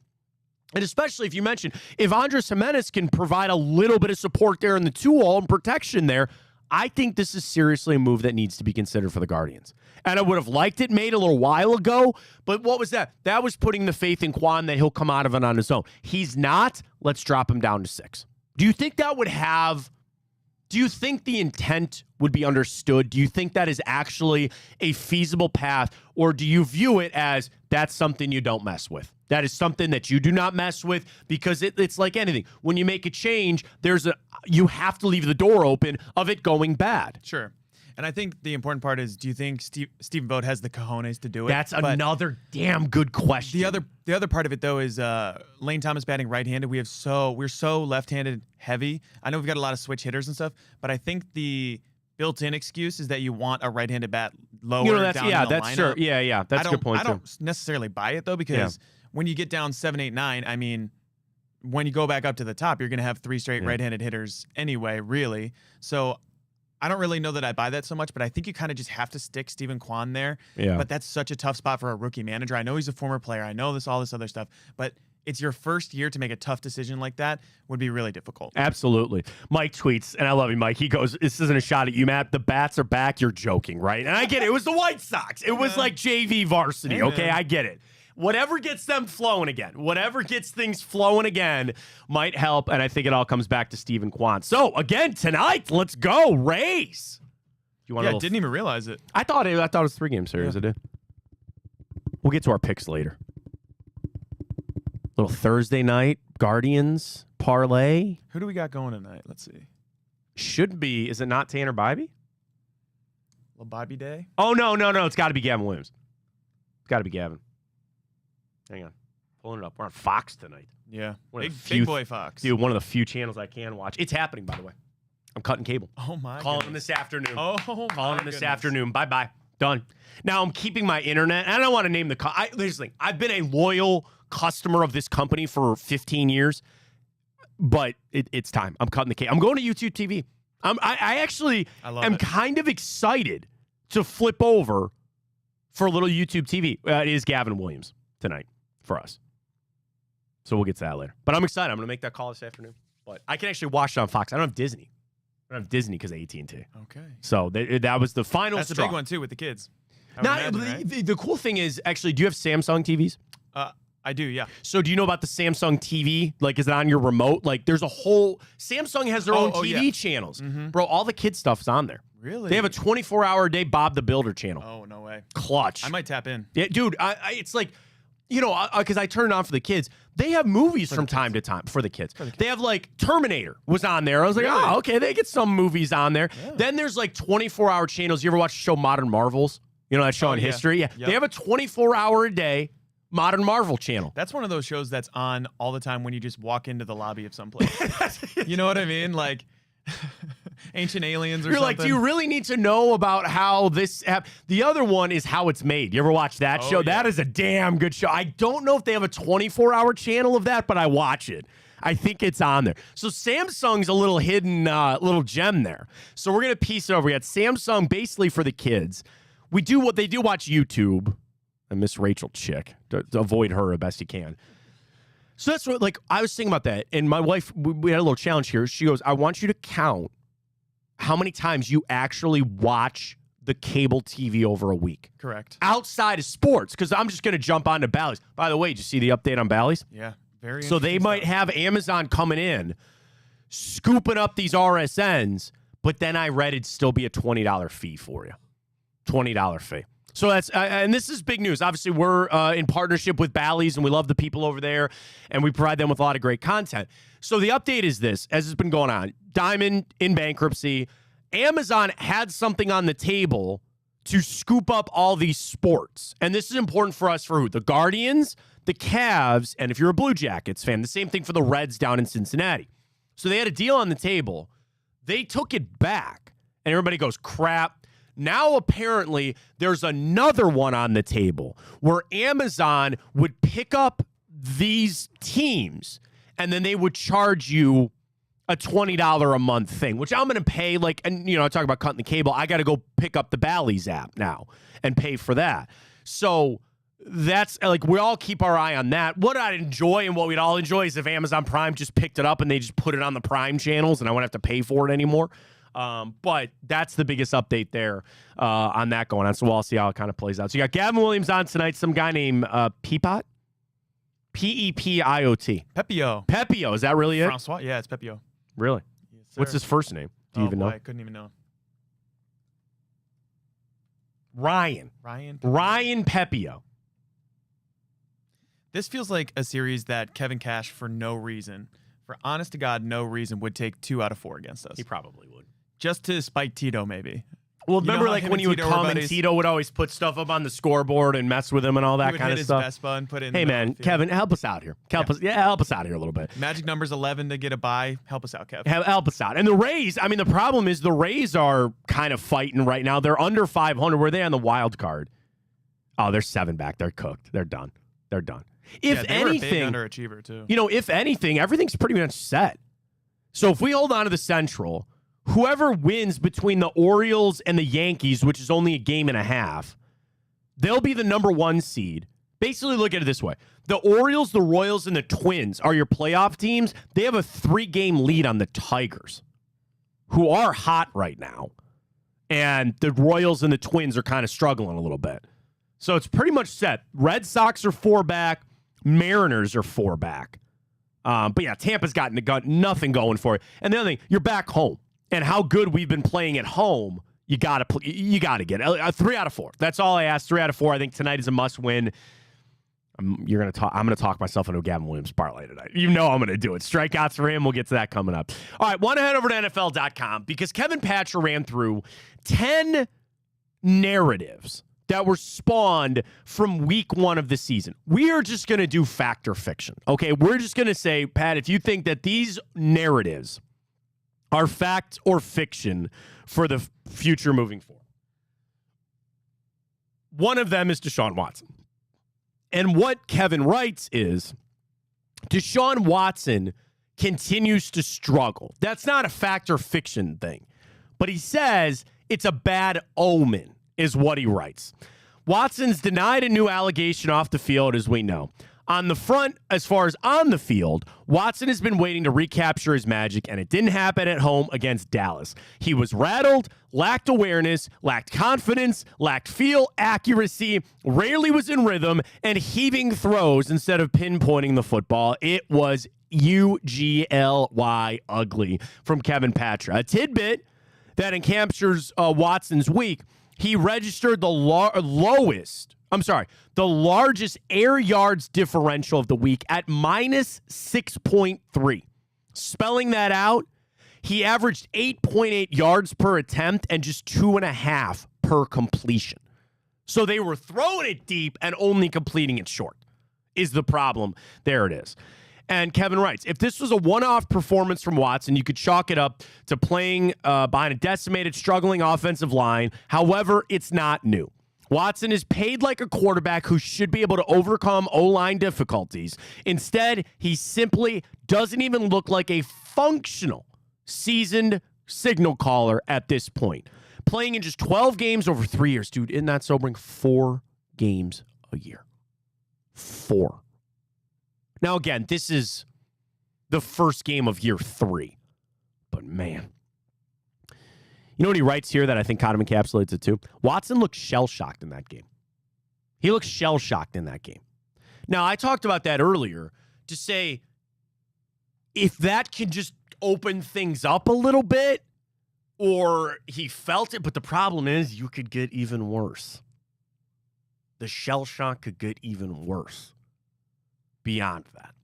And especially if you mentioned, if Andres Jimenez can provide a little bit of support there in the 2-hole and protection there, I think this is seriously a move that needs to be considered for the Guardians. And I would have liked it made a little while ago, but what was that? That was putting the faith in Kwan that he'll come out of it on his own. He's not. Let's drop him down to 6. Do you think that would have... Do you think the intent would be understood? Do you think that is actually a feasible path? Or do you view it as that's something you don't mess with? That is something that you do not mess with because it's like anything. When you make a change, you have to leave the door open of it going bad. Sure. And I think the important part is, do you think Steven Vogt has the cojones to do it? That's another damn good question. The other part of it, though, is Lane Thomas batting right-handed. We're so left-handed heavy. I know we've got a lot of switch hitters and stuff, but I think the built-in excuse is that you want a right-handed bat lower down in the lineup. True. Yeah, that's a good point, I don't necessarily buy it, though, because when you get down 7, 8, 9, I mean, when you go back up to the top, you're going to have 3 straight right-handed hitters anyway, really. So I don't really know that I buy that so much, but I think you kind of just have to stick Steven Kwan there. Yeah. But that's such a tough spot for a rookie manager. I know he's a former player. I know all this other stuff, but it's your first year to make a tough decision like that would be really difficult. Absolutely. Mike tweets, and I love you, Mike. He goes, this isn't a shot at you, Matt. The bats are back. You're joking, right? And I get it. It was the White Sox. It was like JV varsity. Okay, I get it. Whatever gets them flowing again, whatever gets things flowing again might help, and I think it all comes back to Steven Kwan. So, again, tonight, let's go. Rays. Didn't even realize it. I thought it was a 3-game series. I did. We'll get to our picks later. Little Thursday night Guardians parlay. Who do we got going tonight? Let's see. Should be. Is it not Tanner Bybee? Bobby Day? Oh, no. It's got to be Gavin Williams. It's got to be Gavin. Hang on. Pulling it up. We're on Fox tonight. Yeah. Big boy Fox. Dude, one of the few channels I can watch. It's happening, by the way. I'm cutting cable. Oh, my Calling goodness. him this afternoon. Oh, Calling him this afternoon. Bye-bye. Done. Now I'm keeping my internet. I don't want to name the here's the thing. I've been a loyal customer of this company for 15 years, but it's time. I'm cutting the cable. I'm going to YouTube TV. I actually am kind of excited to flip over for a little YouTube TV. It is Gavin Williams tonight for us. So we'll get to that later. But I'm excited. I'm going to make that call this afternoon. But I can actually watch it on Fox. I don't have Disney. I don't have Disney because of AT&T. Okay. So that was the final That's straw. a big one, too, with the kids. The cool thing is, actually, do you have Samsung TVs? I do, yeah. So do you know about the Samsung TV? Like, is it on your remote? Like, there's a whole... Samsung has their own TV channels. Mm-hmm. Bro, all the kids' stuff is on there. Really? They have a 24-hour-a-day Bob the Builder channel. Oh, no way. Clutch. I might tap in. Yeah, dude, it's like... You know, because I turn it on for the kids. They have movies from time to time for the kids. They have, like, Terminator was on there. I was like, oh, okay, they get some movies on there. Yeah. Then there's, like, 24-hour channels. You ever watch the show Modern Marvels? You know that show on history? Yeah. Yep. They have a 24-hour-a-day Modern Marvel channel. That's one of those shows that's on all the time when you just walk into the lobby of some place. You know what I mean? Like... Ancient Aliens or You're something. like, do you really need to know about how this the other one is How It's Made. You ever watch that show? Yeah. That is a damn good show. I don't know if they have a 24-hour channel of that, but I watch it. I think it's on there. So Samsung's a little hidden little gem there. So we're going to piece it over. We got Samsung basically for the kids. They do watch YouTube. And Miss Rachel Chick. To avoid her as best you can. So that's what, like, I was thinking about that. And my wife, we had a little challenge here. She goes, I want you to count how many times you actually watch the cable TV over a week. Correct. Outside of sports, because I'm just going to jump onto Bally's. By the way, did you see the update on Bally's? Yeah, very So they might have Amazon coming in, scooping up these RSNs, but then I read it'd still be a $20 fee for you. $20 fee. So that's, and this is big news. Obviously, we're in partnership with Bally's, and we love the people over there, and we provide them with a lot of great content. So the update is this, as it's been going on. Diamond in bankruptcy. Amazon had something on the table to scoop up all these sports. And this is important for us for who? The Guardians, the Cavs, and if you're a Blue Jackets fan, the same thing for the Reds down in Cincinnati. So they had a deal on the table. They took it back, and everybody goes, crap. Now, apparently, there's another one on the table where Amazon would pick up these teams and then they would charge you a $20 a month thing, which I'm going to pay. Like, and, you know, I talk about cutting the cable. I got to go pick up the Bally's app now and pay for that. So that's like, we all keep our eye on that. What I'd enjoy and what we'd all enjoy is if Amazon Prime just picked it up and they just put it on the Prime channels and I wouldn't have to pay for it anymore. But that's the biggest update there on that going on. So we'll see how it kind of plays out. So you got Gavin Williams on tonight, some guy named Peapot. Pepiot. Pepio. Is that really it? Francois? Yeah, it's Pepio. Really? Yes, What's his first name? Do you even know? I couldn't even know. Ryan Pepio. This feels like a series that Kevin Cash, for honest to God, no reason, would take 2 out of 4 against us. He probably would. Just to spite Tito, maybe. Well, remember, like, when he would come and Tito would always put stuff up on the scoreboard and mess with him and all that kind of stuff. Vespa and put in. Hey, man, Kevin, help us out here. Help us out here a little bit. Magic number's 11 to get a bye. Help us out, Kev. Help us out. And the Rays, I mean, the problem is the Rays are kind of fighting right now. They're under 500. Were they on the wild card? Oh, they're 7 back. They're cooked. They're done. If they anything, were a big underachiever too. You know, if anything, everything's pretty much set. So if we hold on to the Central, whoever wins between the Orioles and the Yankees, which is only a game and a half, they'll be the number 1 seed. Basically, look at it this way. The Orioles, the Royals, and the Twins are your playoff teams. They have a 3-game lead on the Tigers, who are hot right now. And the Royals and the Twins are kind of struggling a little bit. So it's pretty much set. Red Sox are 4 back. Mariners are 4 back. But yeah, Tampa's got nothing going for it. And the other thing, you're back home. And how good we've been playing at home, you gotta get a 3 out of 4. That's all I ask. 3 out of 4. I think tonight is a must win. I'm gonna talk myself into a Gavin Williams parlay tonight. You know I'm gonna do it. Strikeouts for him. We'll get to that coming up. All right, want to head over to NFL.com because Kevin Patcher ran through 10 narratives that were spawned from week 1 of the season. We are just going to do fact or fiction. Okay, we're just going to say, Pat, if you think that these narratives are fact or fiction for the future moving forward. One of them is Deshaun Watson. And what Kevin writes is Deshaun Watson continues to struggle. That's not a fact or fiction thing. But he says it's a bad omen, is what he writes. Watson's denied a new allegation off the field, as we know. On the front, as far as on the field, Watson has been waiting to recapture his magic, and it didn't happen at home against Dallas. He was rattled, lacked awareness, lacked confidence, lacked feel accuracy, rarely was in rhythm, and heaving throws instead of pinpointing the football. It was UGLY ugly from Kevin Patra. A tidbit that encaptures Watson's week, he registered the largest air yards differential of the week at minus 6.3. Spelling that out, he averaged 8.8 yards per attempt and just 2.5 per completion. So they were throwing it deep and only completing it short is the problem. There it is. And Kevin writes, if this was a one-off performance from Watson, you could chalk it up to playing behind a decimated, struggling offensive line. However, it's not new. Watson is paid like a quarterback who should be able to overcome O-line difficulties. Instead, he simply doesn't even look like a functional, seasoned signal caller at this point. Playing in just 12 games over 3 years. Dude, isn't that sobering? 4 games a year. 4. Now, again, this is the first game of year 3. But, man. You know what he writes here that I think kind of encapsulates it, too? Watson looked shell-shocked in that game. He looked shell-shocked in that game. Now, I talked about that earlier to say if that can just open things up a little bit, or he felt it, but the problem is you could get even worse. The shell shock could get even worse beyond that.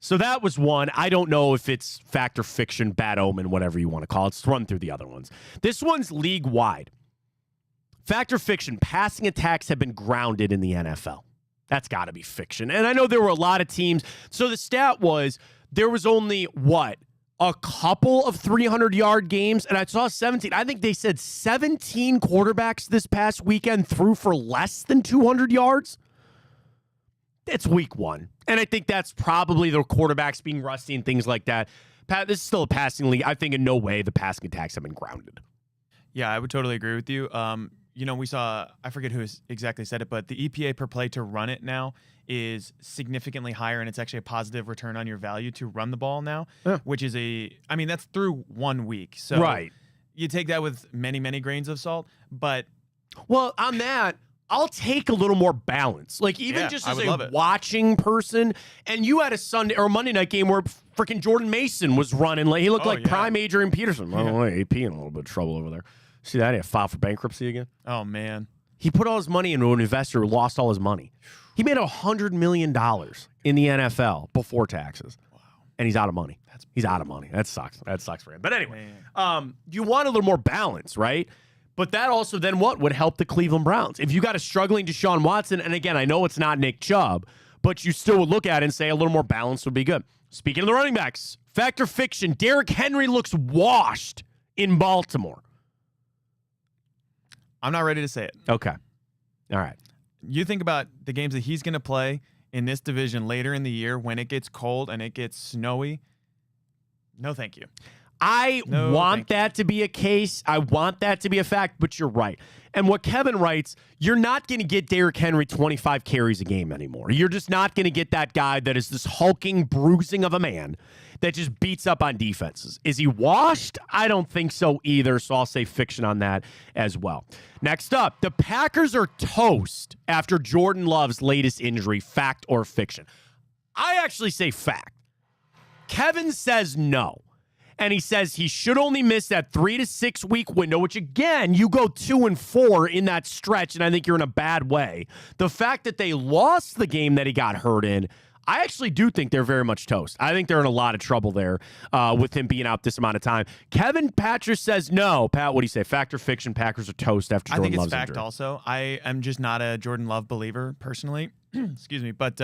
So that was one. I don't know if it's fact or fiction, bad omen, whatever you want to call it. Let's run through the other ones. This one's league-wide. Fact or fiction, passing attacks have been grounded in the NFL. That's got to be fiction. And I know there were a lot of teams. So the stat was there was only, a couple of 300-yard games, and I saw 17. I think they said 17 quarterbacks this past weekend threw for less than 200 yards. It's week 1. And I think that's probably the quarterbacks being rusty and things like that. Pat, this is still a passing league. I think in no way the passing attacks have been grounded. Yeah, I would totally agree with you. We saw, I forget who exactly said it, but the EPA per play to run it now is significantly higher, and it's actually a positive return on your value to run the ball now, which is that's through 1 week. So right. You take that with many, many grains of salt, but... Well, on that, I'll take a little more balance. Like, even just as a watching person, and you had a Sunday or Monday night game where freaking Jordan Mason was running. Like, he looked like prime Adrian Peterson. Oh, AP in a little bit of trouble over there. See that? He filed for bankruptcy again. Oh, man. He put all his money into an investor who lost all his money. He made $100 million in the NFL before taxes. Wow. And he's out of money. He's out of money. That sucks. That sucks for him. But anyway, you want a little more balance, right? But that also then would help the Cleveland Browns. If you got a struggling Deshaun Watson, and again, I know it's not Nick Chubb, but you still would look at it and say a little more balance would be good. Speaking of the running backs, fact or fiction, Derrick Henry looks washed in Baltimore. I'm not ready to say it. Okay. All right. You think about the games that he's going to play in this division later in the year when it gets cold and it gets snowy. No, thank you. I want that to be a case. I want that to be a fact, but you're right. And what Kevin writes, you're not going to get Derrick Henry 25 carries a game anymore. You're just not going to get that guy that is this hulking, bruising of a man that just beats up on defenses. Is he washed? I don't think so either, so I'll say fiction on that as well. Next up, the Packers are toast after Jordan Love's latest injury, fact or fiction? I actually say fact. Kevin says no. And he says he should only miss that 3 to 6 week window, which again, you go 2-4 in that stretch, and I think you're in a bad way. The fact that they lost the game that he got hurt in, I actually do think they're very much toast. I think they're in a lot of trouble there with him being out this amount of time. Kevin Patrick says no. Pat, what do you say? Fact or fiction? Packers are toast after Jordan Love's injury. I think it's fact also. I am just not a Jordan Love believer personally. Excuse me. But,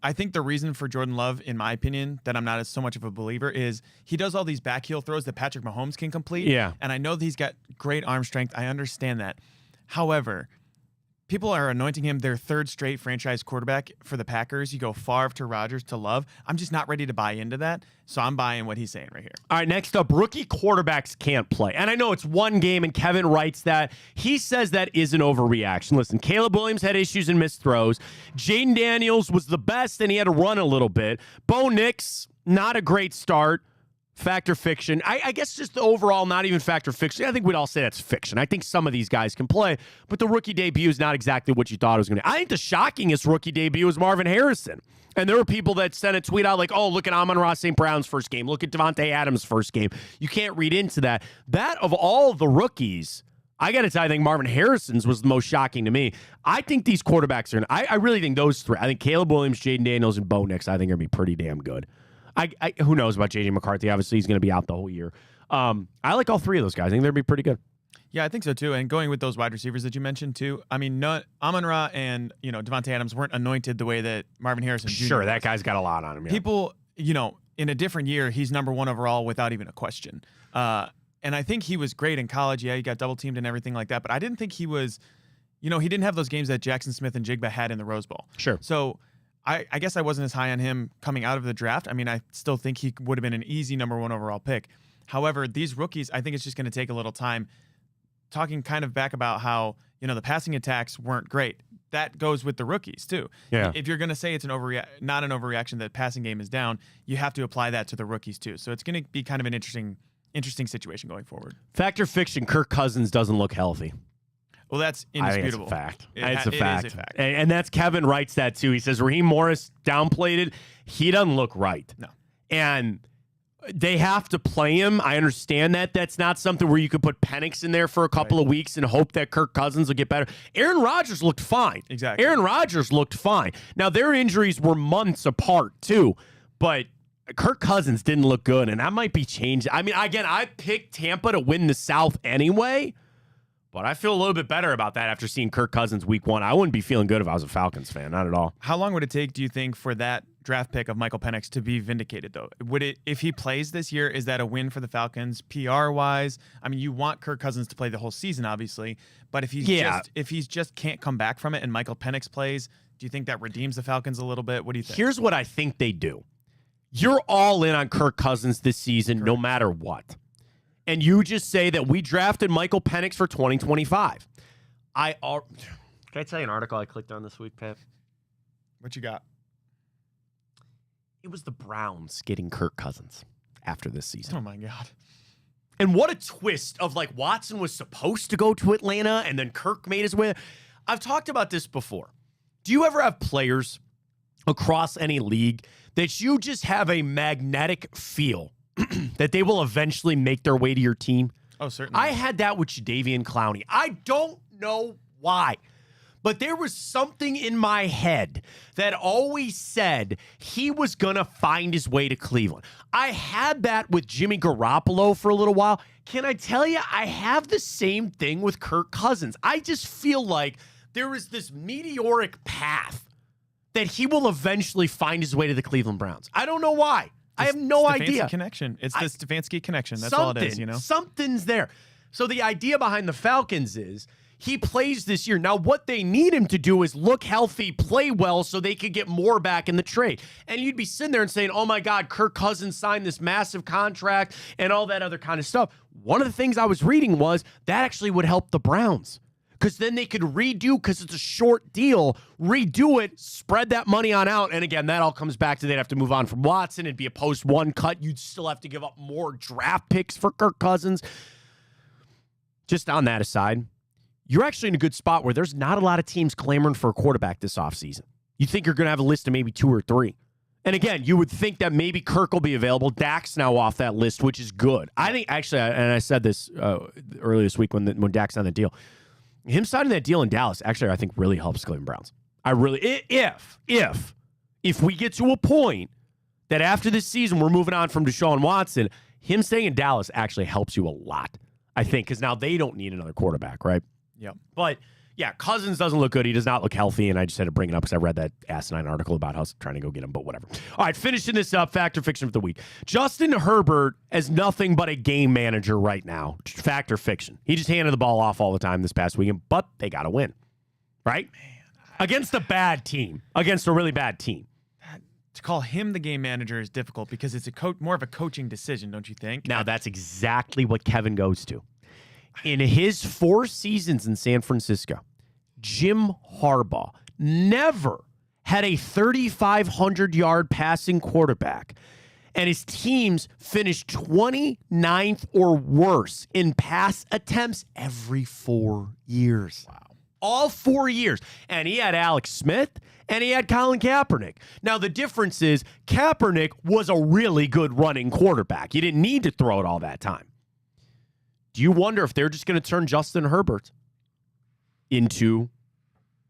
I think the reason for Jordan Love, in my opinion, that I'm not so much of a believer is he does all these backheel throws that Patrick Mahomes can complete. Yeah. And I know that he's got great arm strength. I understand that. However, people are anointing him their third straight franchise quarterback for the Packers. You go Favre to Rodgers to Love. I'm just not ready to buy into that. So I'm buying what he's saying right here. All right, next up, rookie quarterbacks can't play. And I know it's one game, and Kevin writes that. He says that is an overreaction. Listen, Caleb Williams had issues and missed throws. Jaden Daniels was the best, and he had to run a little bit. Bo Nix, not a great start. Fact or fiction? I guess just the overall, not even fact or fiction. I think we'd all say that's fiction. I think some of these guys can play, but the rookie debut is not exactly what you thought it was going to be. I think the shockingest rookie debut was Marvin Harrison. And there were people that sent a tweet out like, oh, look at Amon-Ra St. Brown's first game. Look at Devontae Adams' first game. You can't read into that. That of all the rookies, I got to tell you, I think Marvin Harrison's was the most shocking to me. I think these quarterbacks are, I really think those three, I think Caleb Williams, Jaden Daniels, and Bo Nix, I think are going to be pretty damn good. Who knows about J.J. McCarthy? Obviously, he's going to be out the whole year. I like all three of those guys. I think they'll be pretty good. Yeah, I think so too. And going with those wide receivers that you mentioned too, I mean, Amon-Ra and Devontae Adams weren't anointed the way that Marvin Harrison Jr. Sure, was. that guy's got a lot on him. Yeah. People, in a different year, he's number one overall without even a question. And I think he was great in college. Yeah, he got double teamed and everything like that. But I didn't think he was, he didn't have those games that Jackson Smith and Jigba had in the Rose Bowl. Sure. So I guess I wasn't as high on him coming out of the draft. I mean, I still think he would have been an easy number one overall pick. However, these rookies, I think it's just going to take a little time. Talking kind of back about how, the passing attacks weren't great. That goes with the rookies too. Yeah. If you're going to say it's not an overreaction that passing game is down, you have to apply that to the rookies too. So it's going to be kind of an interesting situation going forward. Fact or fiction, Kirk Cousins doesn't look healthy. Well, that's indisputable. It's a fact. It's a fact. And that's Kevin writes that too. He says Raheem Morris downplayed it. He doesn't look right. No. And they have to play him. I understand that. That's not something where you could put Penix in there for a couple of weeks and hope that Kirk Cousins will get better. Aaron Rodgers looked fine. Exactly. Aaron Rodgers looked fine. Now, their injuries were months apart too, but Kirk Cousins didn't look good, and that might be changed. I mean, again, I picked Tampa to win the South anyway, but I feel a little bit better about that after seeing Kirk Cousins week one. I wouldn't be feeling good if I was a Falcons fan. Not at all. How long would it take, do you think, for that draft pick of Michael Penix to be vindicated, though? Would it, if he plays this year, is that a win for the Falcons PR-wise? I mean, you want Kirk Cousins to play the whole season, obviously, but if he's just can't come back from it and Michael Penix plays, do you think that redeems the Falcons a little bit? What do you think? Here's what I think they do. You're all in on Kirk Cousins this season, no matter what. And you just say that we drafted Michael Penix for 2025. Can I tell you an article I clicked on this week, Pat? What you got? It was the Browns getting Kirk Cousins after this season. Oh, my God. And what a twist of, like, Watson was supposed to go to Atlanta, and then Kirk made his way. I've talked about this before. Do you ever have players across any league that you just have a magnetic feel that they will eventually make their way to your team? Oh, certainly. I had that with Jadeveon Clowney. I don't know why, but there was something in my head that always said he was going to find his way to Cleveland. I had that with Jimmy Garoppolo for a little while. Can I tell you, I have the same thing with Kirk Cousins. I just feel like there is this meteoric path that he will eventually find his way to the Cleveland Browns. I don't know why. I have no idea. Connection. It's the Stefanski connection. That's all it is, Something's there. So the idea behind the Falcons is he plays this year. Now, what they need him to do is look healthy, play well, so they could get more back in the trade. And you'd be sitting there and saying, oh, my God, Kirk Cousins signed this massive contract and all that other kind of stuff. One of the things I was reading was that actually would help the Browns, because then they could redo, because it's a short deal, redo it, spread that money on out. And again, that all comes back to they'd have to move on from Watson. It'd be a post-1 cut. You'd still have to give up more draft picks for Kirk Cousins. Just on that aside, you're actually in a good spot where there's not a lot of teams clamoring for a quarterback this offseason. You think you're going to have a list of maybe 2 or 3. And again, you would think that maybe Kirk will be available. Dak's now off that list, which is good. I think, actually, and I said this earlier this week when Dak's on the deal, him signing that deal in Dallas actually, I think, really helps Cleveland Browns. I really, if if we get to a point that after this season we're moving on from Deshaun Watson, him staying in Dallas actually helps you a lot, I think, because now they don't need another quarterback, right? Yep. But, yeah, Cousins doesn't look good. He does not look healthy, and I just had to bring it up because I read that asinine article about how trying to go get him, but whatever. All right, finishing this up, fact or fiction of the week. Justin Herbert is nothing but a game manager right now. Fact or fiction. He just handed the ball off all the time this past weekend, but they got to win, right? Against a bad team, against a really bad team. To call him the game manager is difficult because it's more of a coaching decision, don't you think? Now, that's exactly what Kevin goes to. In his 4 seasons in San Francisco, Jim Harbaugh never had a 3,500-yard passing quarterback, and his teams finished 29th or worse in pass attempts every 4 years. Wow. All 4 years. And he had Alex Smith, and he had Colin Kaepernick. Now, the difference is Kaepernick was a really good running quarterback. You didn't need to throw it all that time. Do you wonder if they're just going to turn Justin Herbert into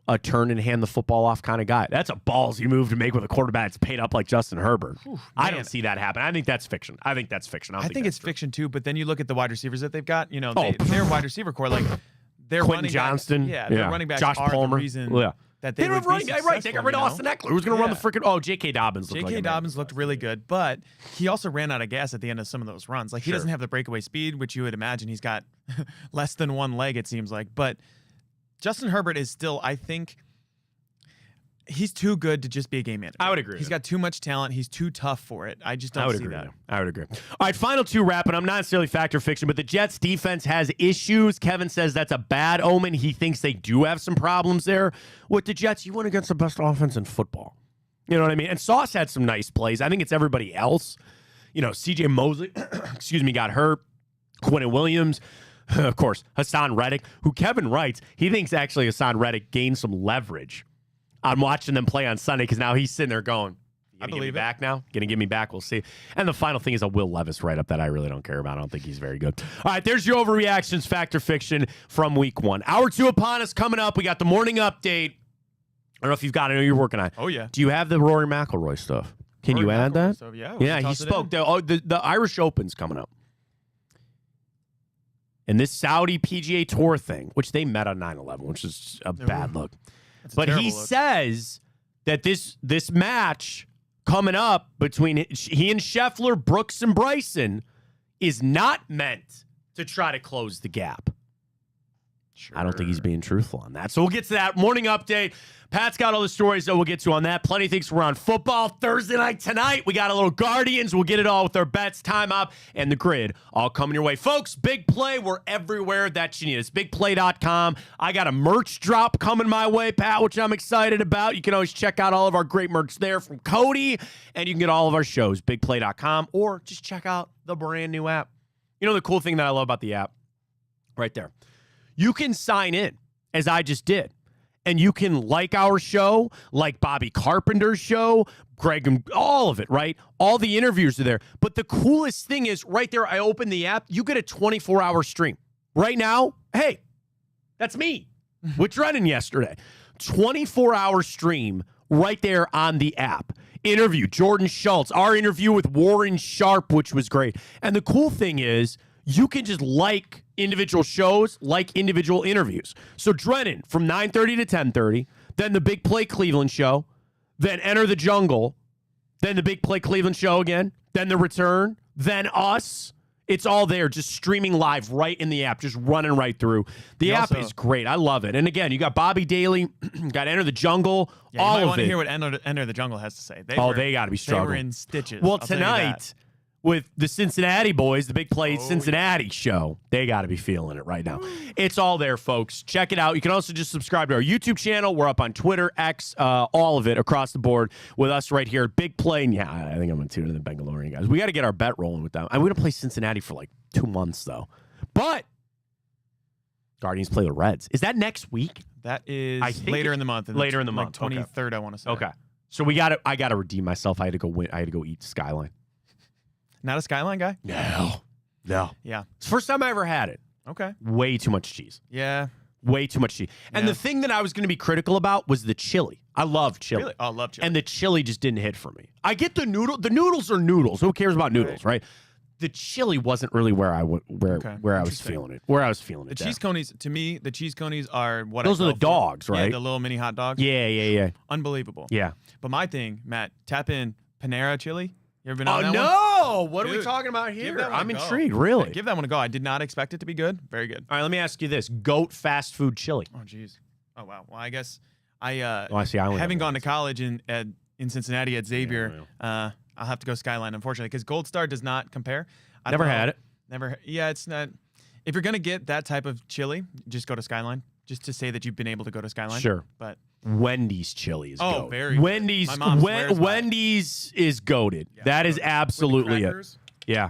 a turn and hand the football off kind of guy? That's a ballsy move to make with a quarterback that's paid up like Justin Herbert. I don't see that happen. I think that's fiction. I think it's fiction too, but then you look at the wide receivers that they've got. You know, their wide receiver core, like their Quentin running Johnston. Their running backs Josh are Palmer. the reason that they they don't would have be running. Right, they got rid of Austin Eckler. Who's going to run the freaking... J.K. Dobbins looked J.K. Dobbins looked really good, but he also ran out of gas at the end of some of those runs. Like, he doesn't have the breakaway speed, which you would imagine. He's got less than one leg, it seems like. But Justin Herbert is still, I think... He's too good to just be a game manager. I would agree. He's got too much talent. He's too tough for it. I just don't see that. I would agree. All right, final 2 wrapping. I'm not necessarily fact or fiction, but the Jets defense has issues. Kevin says that's a bad omen. He thinks they do have some problems there. With the Jets, you went against the best offense in football. You know what I mean? And Sauce had some nice plays. I think it's everybody else. You know, C.J. Mosley, got hurt. Quentin Williams. Of course, Hassan Reddick, who Kevin writes, he thinks actually Hassan Reddick gained some leverage. I'm watching them play on Sunday because now he's sitting there going, I believe me back now? Going to give me back? We'll see. And the final thing is a Will Levis write-up that I really don't care about. I don't think he's very good. All right, there's your overreactions, fact or fiction from week 1. Hour 2 upon us coming up. We got the morning update. I don't know if you've got it. I know you're working on it. Oh, yeah. Do you have the Rory McIlroy stuff? Can you add that? Stuff, yeah. Yeah, he spoke. The Irish Open's coming up. And this Saudi PGA Tour thing, which they met on 9/11, which is a bad look. But he says that this match coming up between he and Scheffler, Brooks, and Bryson is not meant to try to close the gap. Sure. I don't think he's being truthful on that. So we'll get to that morning update. Pat's got all the stories that we'll get to on that. Plenty of things. We're on football Thursday night tonight. We got a little Guardians. We'll get it all with our bets, time up, and the grid all coming your way. Folks, Big Play. We're everywhere that you need. It's bigplay.com. I got a merch drop coming my way, Pat, which I'm excited about. You can always check out all of our great merch there from Cody, and you can get all of our shows, bigplay.com, or just check out the brand new app. You know the cool thing that I love about the app? Right there. You can sign in, as I just did. And you can like our show, like Bobby Carpenter's show, Greg, and all of it, right? All the interviews are there. But the coolest thing is right there, I open the app, you get a 24-hour stream. Right now, hey, that's me with Drennan yesterday. 24-hour stream right there on the app. Interview, Jordan Schultz, our interview with Warren Sharp, which was great. And the cool thing is, you can just like individual shows, like individual interviews. So Drennan from 9:30 to 10:30, then the Big Play Cleveland show, then Enter the Jungle, then the Big Play Cleveland show again, then The Return, then us. It's all there, just streaming live right in the app, just running right through. The app is great. I love it. And again, you got Bobby Daly, got Enter the Jungle, yeah, all of it. You might want to hear what Enter the Jungle has to say. They got to be struggling. They were in stitches. Well, tonight, with the Cincinnati boys, the Big Play Cincinnati show, they got to be feeling it right now. It's all there, folks. Check it out. You can also just subscribe to our YouTube channel. We're up on Twitter, X, all of it across the board with us right here at Big Play. And yeah, I think I'm going to tune in the Bengalorian guys. We got to get our bet rolling with them. I'm going to play Cincinnati for like 2 months, though. But Guardians play the Reds. Is that next week? That is later in the month. Later in the month. 23rd, I want to say. Okay. So I got to redeem myself. I had to go win. I had to go eat Skyline. Not a Skyline guy? No. Yeah. It's the first time I ever had it. Okay. Way too much cheese. Yeah. Way too much cheese. And the thing that I was going to be critical about was the chili. I love chili. Really? Oh, I love chili. And the chili just didn't hit for me. I get the noodle. The noodles are noodles. Who cares about noodles, right? The chili wasn't really where I was feeling it. Where I was feeling it. The cheese conies, to me, the cheese conies are what those I are the go for. dogs, right? Yeah, the little mini hot dogs. Yeah. Unbelievable. Yeah. But my thing, Matt, tap in Panera chili. You ever been on that no! one? What are we Dude, talking about give here? that one a I'm go. intrigued, really. Yeah, give that one a go. I did not expect it to be good. Very good. All right, let me ask you this. GOAT fast food chili. Oh, jeez. Oh, wow. Well, I guess I I see. I only having have gone one. to college in Cincinnati at Xavier, I'll have to go Skyline, unfortunately, because Gold Star does not compare. I Never don't know. had it. Never. Yeah, it's not. If you're going to get that type of chili, just go to Skyline, just to say that you've been able to go to Skyline. Sure. But Wendy's chili is GOAT. very good. Wendy's My mom swears by it. Wendy's is goated. Yeah, that is with the absolutely it. crackers, Yeah.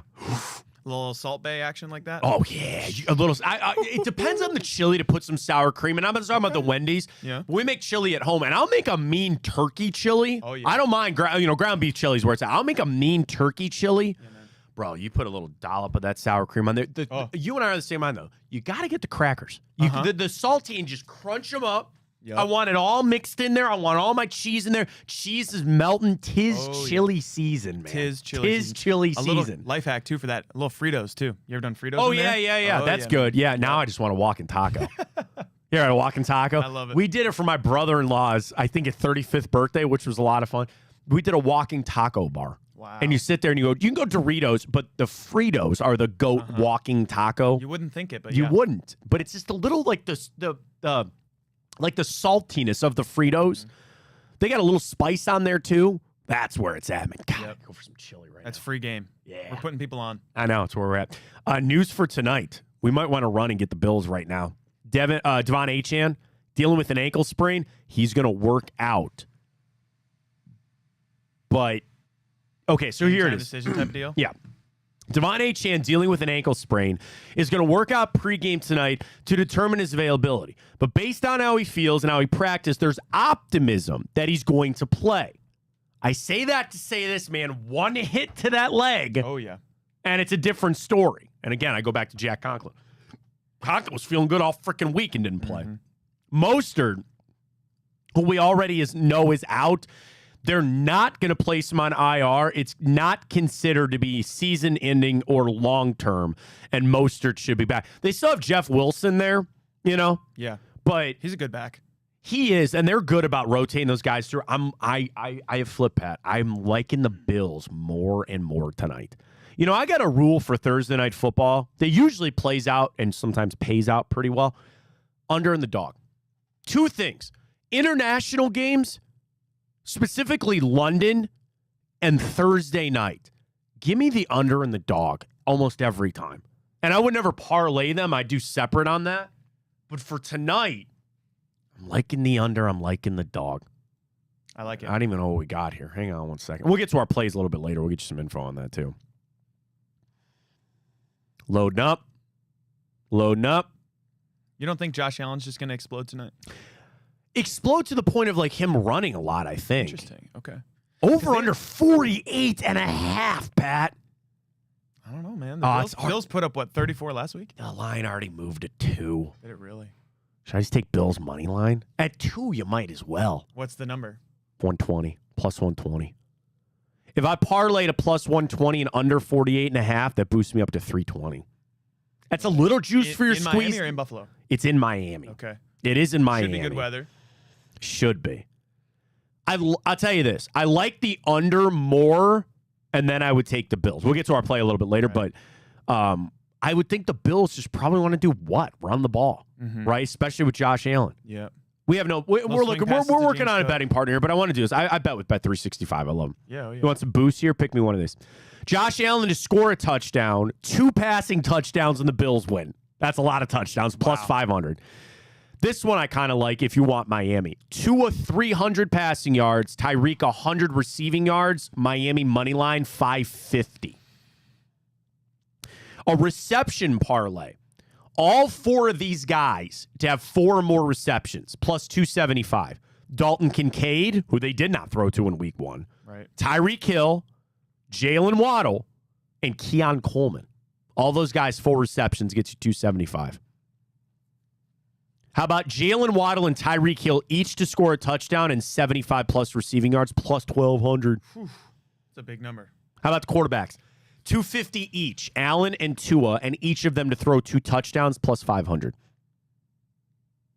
a little Salt Bay action like that. Oh yeah, a little. It depends on the chili to put some sour cream. And I'm talking about the Wendy's. Yeah. We make chili at home, and I'll make a mean turkey chili. Oh, yeah. I don't mind. Ground beef chili is where it's at. I'll make a mean turkey chili. Yeah, man. Bro, you put a little dollop of that sour cream on there. You and I are the same mind though. You got to get the crackers. The saltine, just crunch them up. Yep. I want it all mixed in there. I want all my cheese in there. Cheese is melting. Tis chili season, man. Tis chili season. A little life hack too for that. A little Fritos too. You ever done Fritos? Oh in yeah, there? yeah. Oh, That's yeah, good. Yeah. Now I just want a walking taco. You're at a walking taco. I love it. We did it for my brother-in-law's, I think, 35th birthday, which was a lot of fun. We did a walking taco bar. Wow. And you sit there and you go, you can go Doritos, but the Fritos are the GOAT walking taco. You wouldn't think it, but You yeah. wouldn't. But it's just a little like the saltiness of the Fritos. They got a little spice on there too. That's where it's at, man. God, go for some chili right That's now. free game. Yeah. We're putting people on. I know. It's where we're at. News for tonight. We might want to run and get the Bills right now. Devon Achane dealing with an ankle sprain. He's going to work out. But, okay, so here it is. Decision type of deal. Yeah. Devon Achane, dealing with an ankle sprain, is going to work out pregame tonight to determine his availability. But based on how he feels and how he practiced, there's optimism that he's going to play. I say that to say this, man, one hit to that leg, Oh yeah. and it's a different story. And again, I go back to Jack Conklin. Conklin was feeling good all freaking week and didn't play. Mostert, who we already know is out, they're not going to place him on IR. It's not considered to be season-ending or long-term, and Mostert should be back. They still have Jeff Wilson there, Yeah. but He's a good back. he is, and they're good about rotating those guys through. I have flipped, Pat. I'm liking the Bills more and more tonight. I got a rule for Thursday Night Football that usually plays out and sometimes pays out pretty well. Under and the dog. Two things. International games, specifically London and Thursday night. Give me the under and the dog almost every time. And I would never parlay them. I do separate on that. But for tonight, I'm liking the under. I'm liking the dog. I like it. I don't even know what we got here. Hang on one second. We'll get to our plays a little bit later. We'll get you some info on that too. Loading up. You don't think Josh Allen's just going to explode tonight? Explode to the point of like him running a lot, I think. Interesting. Okay. Over under 48.5, Pat. I don't know, man. The Bills put up, 34 last week? The line already moved to 2. Did it really? Should I just take Bills' money line? At 2, you might as well. What's the number? 120, plus 120. If I parlay to plus 120 and under 48.5, that boosts me up to 320. That's a little juice for your in squeeze. Miami or in Buffalo? It's in Miami. Okay. It is in Miami. Should be good weather. Should be. I'll tell you this. I like the under more, and then I would take the Bills. We'll get to our play a little bit later, but I would think the Bills just probably want to do what? Run the ball, right? Especially with Josh Allen. Yeah. We have no. We're working on a betting partner here, but I want to do this. I bet with Bet365. I love them. Yeah. Oh, yeah. You want some boost here? Pick me one of these. Josh Allen to score a touchdown, 2 passing touchdowns, and the Bills win. That's a lot of touchdowns, plus 500. This one I kind of like if you want Miami. Tua 300 passing yards, Tyreek 100 receiving yards, Miami money line 550. A reception parlay. All 4 of these guys to have 4 or more receptions, plus 275. Dalton Kincaid, who they did not throw to in week 1. Right. Tyreek Hill, Jalen Waddle, and Keon Coleman. All those guys, 4 receptions, gets you 275. How about Jalen Waddle and Tyreek Hill each to score a touchdown and 75-plus receiving yards, plus 1,200? It's a big number. How about the quarterbacks? 250 each, Allen and Tua, and each of them to throw 2 touchdowns, plus 500.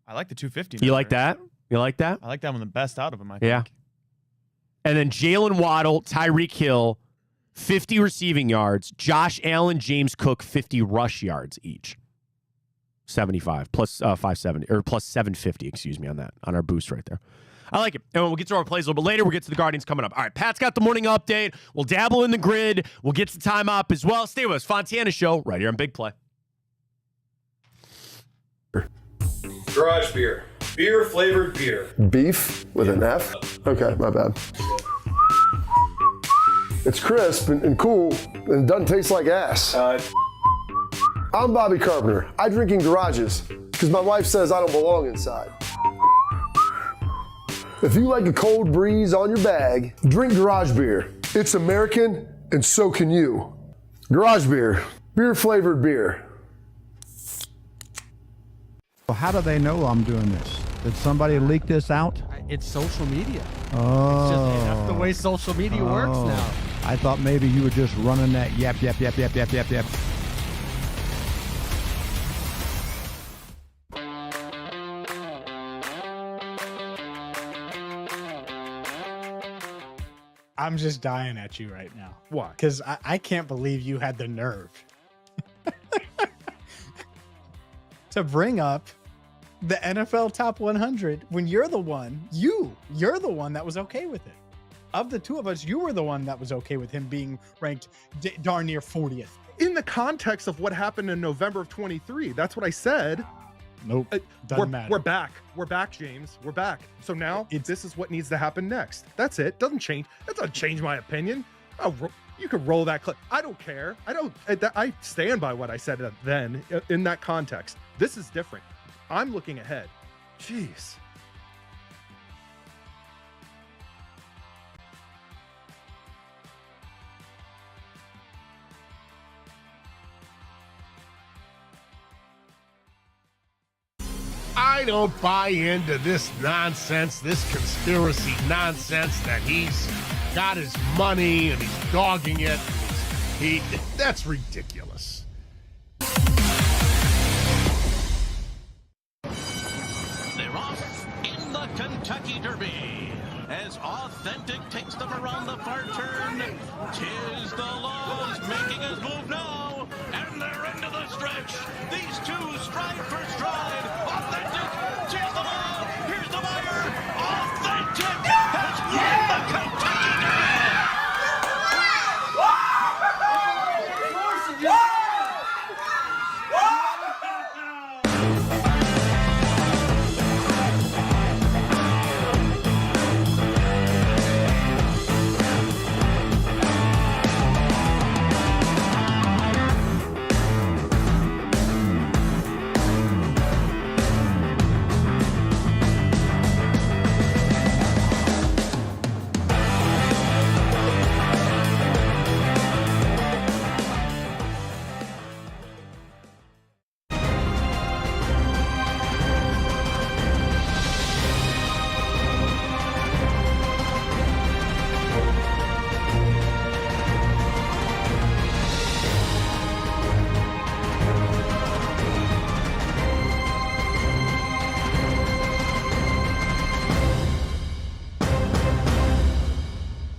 I like the 250 You number. like that? You like that? I like that one the best out of them, I think. Yeah. And then Jalen Waddle, Tyreek Hill, 50 receiving yards. Josh Allen, James Cook, 50 rush yards each. 75 plus 570 or plus 750, excuse me, on that, on our boost right there. I like it. And we'll get to our plays a little bit later. We'll get to the Guardians coming up. All right, Pat's got the morning update. We'll dabble in the grid. We'll get to time up as well. Stay with us. Fontana Show right here on Big Play. Garage beer. Beer flavored beer. Beef with an F? Okay, my bad. It's crisp and cool and it doesn't taste like ass. I'm Bobby Carpenter. I drink in garages because my wife says I don't belong inside. If you like a cold breeze on your bag, drink garage beer. It's American and so can you. Garage beer. Beer flavored beer. Well, how do they know I'm doing this? Did somebody leak this out? It's social media. Oh. It's just, that's the way social media works now. I thought maybe you were just running that yap. I'm just dying at you right now. Why? Because I can't believe you had the nerve to bring up the NFL Top 100 when you're the one that was okay with it. Of the two of us, you were the one that was okay with him being ranked darn near 40th. In the context of what happened in November of 23. That's what I said. Nope. Doesn't matter. We're back. We're back, James. We're back. So now this is what needs to happen next. That's it. Doesn't change. That doesn't change my opinion. You can roll that clip. I don't care. I stand by what I said then in that context. This is different. I'm looking ahead. Jeez. I don't buy into this nonsense, this conspiracy nonsense that he's got his money and he's dogging it. That's ridiculous. They're off in the Kentucky Derby as Authentic takes them around the far turn. Tis the Laws making his move now, and they're into the stretch. These two stride for stride. Authentic, tis the Law. Here's the buyer. Authentic has won the Kentucky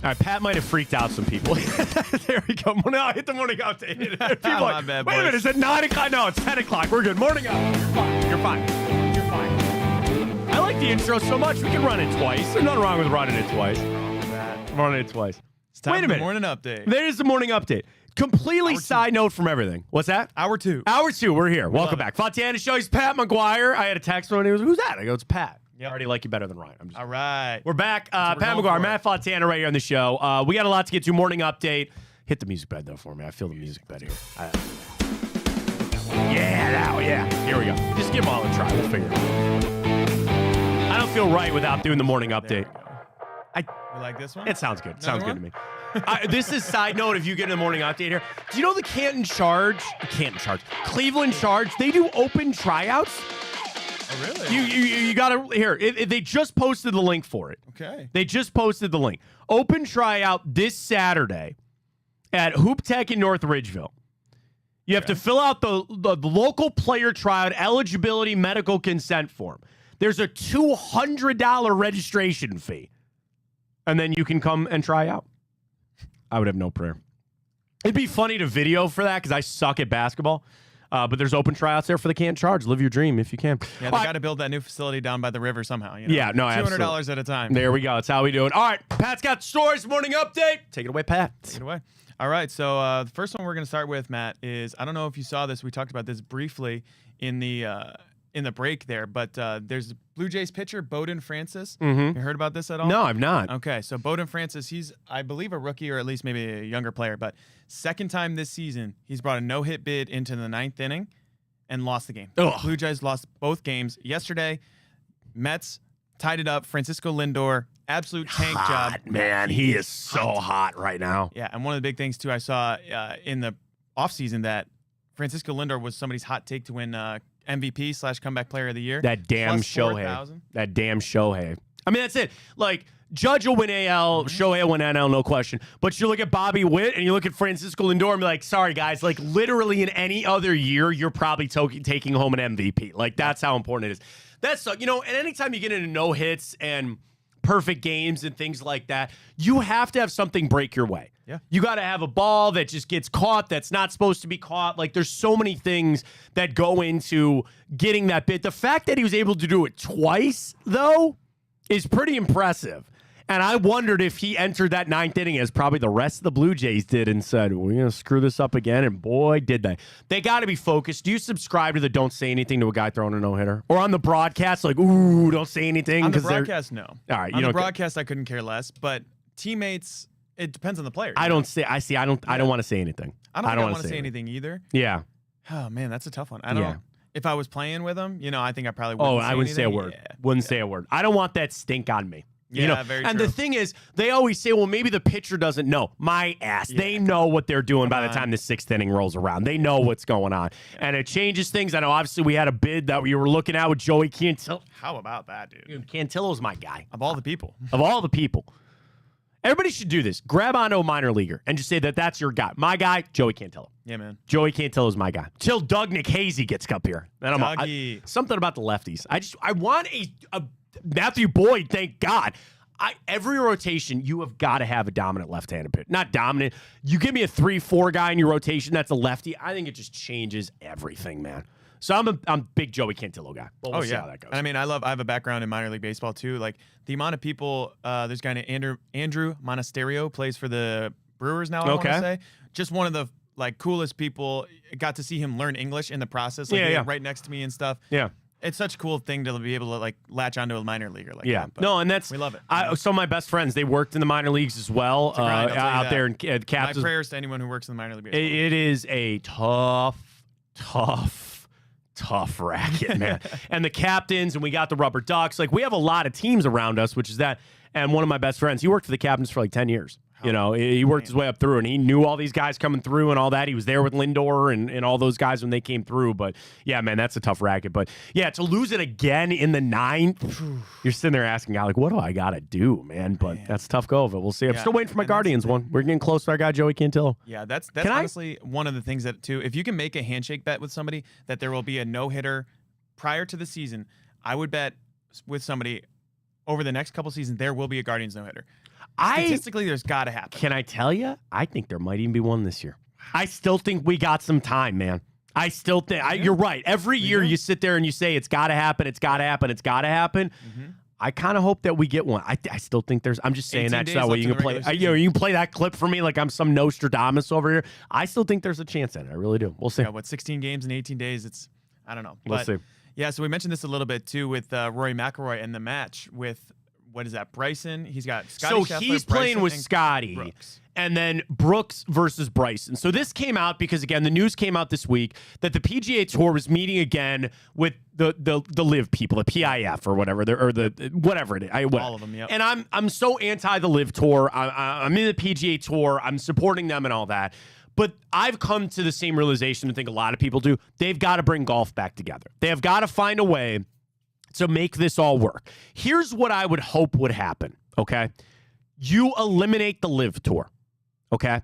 All right, Pat might have freaked out some people. There we go. No, hit the morning update. People My like, bad, wait a boys. minute, is it 9 o'clock? No, it's 10 o'clock. We're good. Morning update. You're fine. You're fine. I like the intro so much, we can run it twice. There's nothing wrong with running it twice. Running it twice. It's time Wait a for the minute. morning update. There's the morning update. Completely side note from everything. What's that? Hour 2. Hour 2. We're here. Welcome love back. Fontana Show. He's Pat McGuire. I had a text from him. He was, who's that? I go, it's Pat. I already like you better than Ryan. I'm just All right. We're back. we're Pat going McGuire, for Matt Fontana right here on the show. We got a lot to get to. Morning update. Hit the music bed, though, for me. I feel the music bed here. Yeah. Here we go. Just give them all a try. We'll figure it out. I don't feel right without doing the morning update. You like this one? It sounds good. Another Sounds good one? to me. This is side note if you get in the morning update here. Do you know the Cleveland Charge, they do open tryouts Oh, really? You got to here. They just posted the link for it. Okay. They just posted the link. Open tryout this Saturday at Hoop Tech in North Ridgeville. You have to fill out the local player tryout eligibility medical consent form. There's a $200 registration fee. And then you can come and try out. I would have no prayer. It'd be funny to video for that because I suck at basketball. But there's open tryouts there for the Can't Charge. Live your dream if you can. Yeah, they got to build that new facility down by the river somehow. You know? Yeah, no, $200 at a time. There we go. That's how we do it. All right, Pat's got stories. Morning update. Take it away, Pat. Take it away. All right, so the first one we're going to start with, Matt, is I don't know if you saw this. We talked about this briefly in the break there, but there's Blue Jays pitcher Bowden Francis. Mm-hmm. You heard about this at all? No, I've not. Okay, so Bowden Francis, he's, I believe, a rookie or at least maybe a younger player, but second time this season, he's brought a no-hit bid into the ninth inning and lost the game. Ugh. Blue Jays lost both games. Yesterday, Mets tied it up. Francisco Lindor, absolute tank job. Man, he is so hot right now. Yeah, and one of the big things, too, I saw in the offseason that Francisco Lindor was somebody's hot take to win MVP / comeback player of the year. That damn Plus Shohei. 4,000. That damn Shohei. I mean, that's it. Like, Judge will win AL, Shohei will win NL, no question. But you look at Bobby Witt and you look at Francisco Lindor and be like, sorry, guys, like literally in any other year, you're probably taking home an MVP. Like, that's how important it is. That's, and anytime you get into no hits and perfect games and things like that, you have to have something break your way. Yeah. You got to have a ball that just gets caught that's not supposed to be caught. Like, there's so many things that go into getting that bit. The fact that he was able to do it twice, though, is pretty impressive. And I wondered if he entered that ninth inning as probably the rest of the Blue Jays did and said, we're going to screw this up again. And boy, did they. They got to be focused. Do you subscribe to the don't say anything to a guy throwing a no-hitter? Or on the broadcast, like, ooh, don't say anything? On the broadcast, no. All right, on the broadcast, I couldn't care less. But teammates, it depends on the player. I don't want to say anything. I don't want to say anything either. Yeah. Oh, man, that's a tough one. I don't. Yeah. If I was playing with him, I think I probably wouldn't say I wouldn't say a word. Yeah. Wouldn't say a word. I don't want that stink on me. Yeah, very and true. the thing is, they always say, well, maybe the pitcher doesn't know. My ass. Yeah. They know what they're doing by the time the sixth inning rolls around. They know what's going on. Yeah. And it changes things. I know, obviously, we had a bid that we were looking at with Joey Cantillo. How about that, dude? Cantillo's my guy. Of all the people. Of all the people. Everybody should do this. Grab onto a minor leaguer and just say that that's your guy. My guy, Joey Cantillo. Yeah, man. Joey Cantillo's my guy. Till Doug Nikhazy gets up here. Then something about the lefties. I want a Matthew Boyd, thank God. Every rotation, you have got to have a dominant left-handed pitcher. Not dominant. You give me a 3-4 guy in your rotation that's a lefty, I think it just changes everything, man. So I'm a big Joey Cantillo guy. But we'll see how that goes. And I mean, I have a background in minor league baseball too. Like the amount of people, there's a guy named Andrew Monasterio plays for the Brewers now. I want to say, just one of the coolest people. Got to see him learn English in the process. Right next to me and stuff. Yeah. It's such a cool thing to be able to latch onto a minor leaguer like that. But no, and we love it. Some of my best friends, they worked in the minor leagues as well out there in Captains. My prayers to anyone who works in the minor league baseball. It is a tough racket, man. And the captains, and we got the Rubber Ducks. Like, we have a lot of teams around us, which is that. And one of my best friends, he worked for the Captains for 10 years. He worked his way up through, and he knew all these guys coming through and all that. He was there with Lindor and all those guys when they came through. But, yeah, man, that's a tough racket. But, yeah, to lose it again in the ninth, you're sitting there asking, what do I got to do, man? But that's a tough go of it. We'll see. I'm still waiting for my Guardians one. We're getting close to our guy, Joey Cantillo. Yeah, that's honestly one of the things that, too, if you can make a handshake bet with somebody that there will be a no-hitter prior to the season, I would bet with somebody over the next couple seasons there will be a Guardians no-hitter. Statistically, there's got to happen. Can I tell you? I think there might even be one this year. I still think we got some time, man. I still think you're right. Every year you sit there and you say it's got to happen, it's got to happen, it's got to happen. Mm-hmm. I kind of hope that we get one. I still think there's. I'm just saying that so that way you can play. You can play that clip for me like I'm some Nostradamus over here. I still think there's a chance in it. I really do. We'll see. 16 games in 18 days? I don't know. We'll see. Yeah, so we mentioned this a little bit too with Rory McIlroy and the match with. What is that? Bryson. He's got Scotty Scheffler, he's playing Bryson, with Scotty, Brooks. And then Brooks versus Bryson. So this came out because again the news came out this week that the PGA Tour was meeting again with the LIV people, the PIF or whatever, whatever it is. All of them, yeah. And I'm so anti the LIV Tour. I'm in the PGA Tour. I'm supporting them and all that. But I've come to the same realization I think a lot of people do. They've got to bring golf back together. They have got to find a way to make this all work. Here's what I would hope would happen, okay? You eliminate the Live Tour, okay?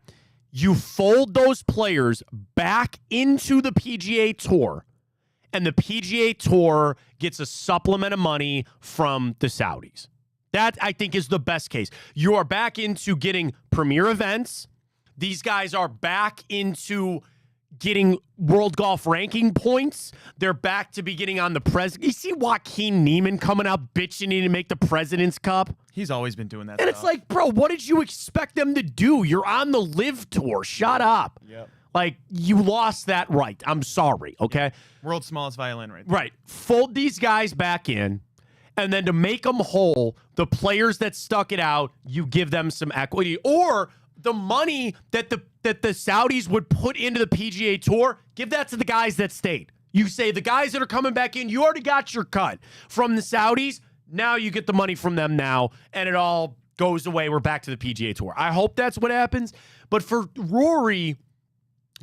You fold those players back into the PGA Tour, and the PGA Tour gets a supplement of money from the Saudis. That, I think, is the best case. You are back into getting premier events. These guys are back into getting world golf ranking points. They're back to be getting on the president. You see Joaquin Neiman coming out bitching to make the President's Cup? He's always been doing that And stuff. it's like, bro, what did you expect them to do? You're on the Live Tour. Shut up. Yep. Like, you lost that right. I'm sorry, okay? World's smallest violin right there. Right. Fold these guys back in, and then to make them whole, the players that stuck it out, you give them some equity. Or the money that the Saudis would put into the PGA Tour, give that to the guys that stayed. You say, the guys that are coming back in, you already got your cut from the Saudis. Now you get the money from them now, and it all goes away. We're back to the PGA Tour. I hope that's what happens. But for Rory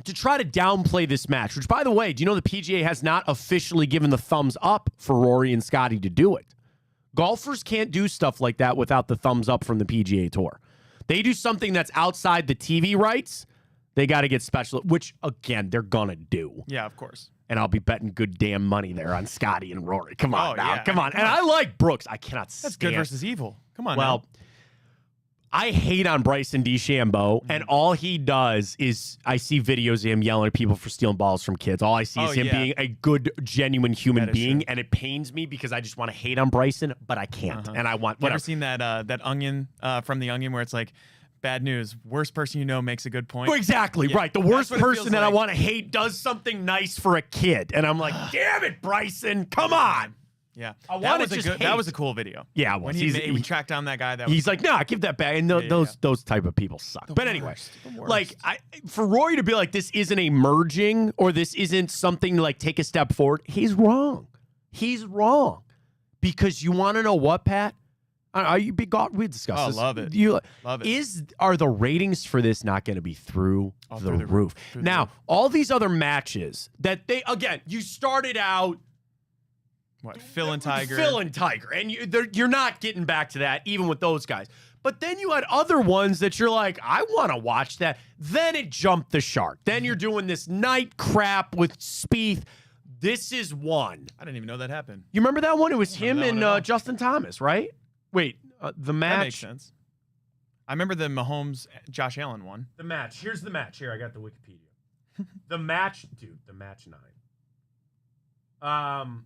to try to downplay this match, which, by the way, do you know the PGA has not officially given the thumbs up for Rory and Scotty to do it? Golfers can't do stuff like that without the thumbs up from the PGA Tour. They do something that's outside the TV rights, they got to get special, which, again, they're going to do. Yeah, of course. And I'll be betting good damn money there on Scotty and Rory. Come on now. Yeah. Come on. And I like Brooks. I cannot stand. That's good versus evil. Come on Well, now. I hate on Bryson DeChambeau, and all he does is I see videos of him yelling at people for stealing balls from kids. All I see is him being a good, genuine human being, and it pains me because I just want to hate on Bryson, but I can't. And I want. You ever seen that Onion from The Onion where it's like, bad news, worst person you know makes a good point? Exactly, Yeah, right. The worst that's what it person feels that I like. want to hate does something nice for a kid, and I'm like, damn it, Bryson, come on. Yeah, I that wanna was just a good. hate. That was a cool video. Yeah, it was. when He's- he tracked down that guy. That He's was, like, nah, give that back. And those type of people suck. But anyway, like for Rory to be like, this isn't a merging or this isn't something to like take a step forward, he's wrong. He's wrong. Because you want to know what, Pat? Are you big golf? We discussed this. love it. Love it. Are the ratings for this not going to be through the roof? Now, all these other matches that you started out. What, Phil and Tiger? Phil and Tiger. And you're not getting back to that, even with those guys. But then you had other ones that you're like, I want to watch that. Then it jumped the shark. Then you're doing this night crap with Spieth. This is one. I didn't even know that happened. You remember that one? It was him and Justin Thomas, right? Wait, the match. That makes sense. I remember the Mahomes Josh Allen one. The match. Here's the match. Here, I got the Wikipedia. The match, dude, the match 9.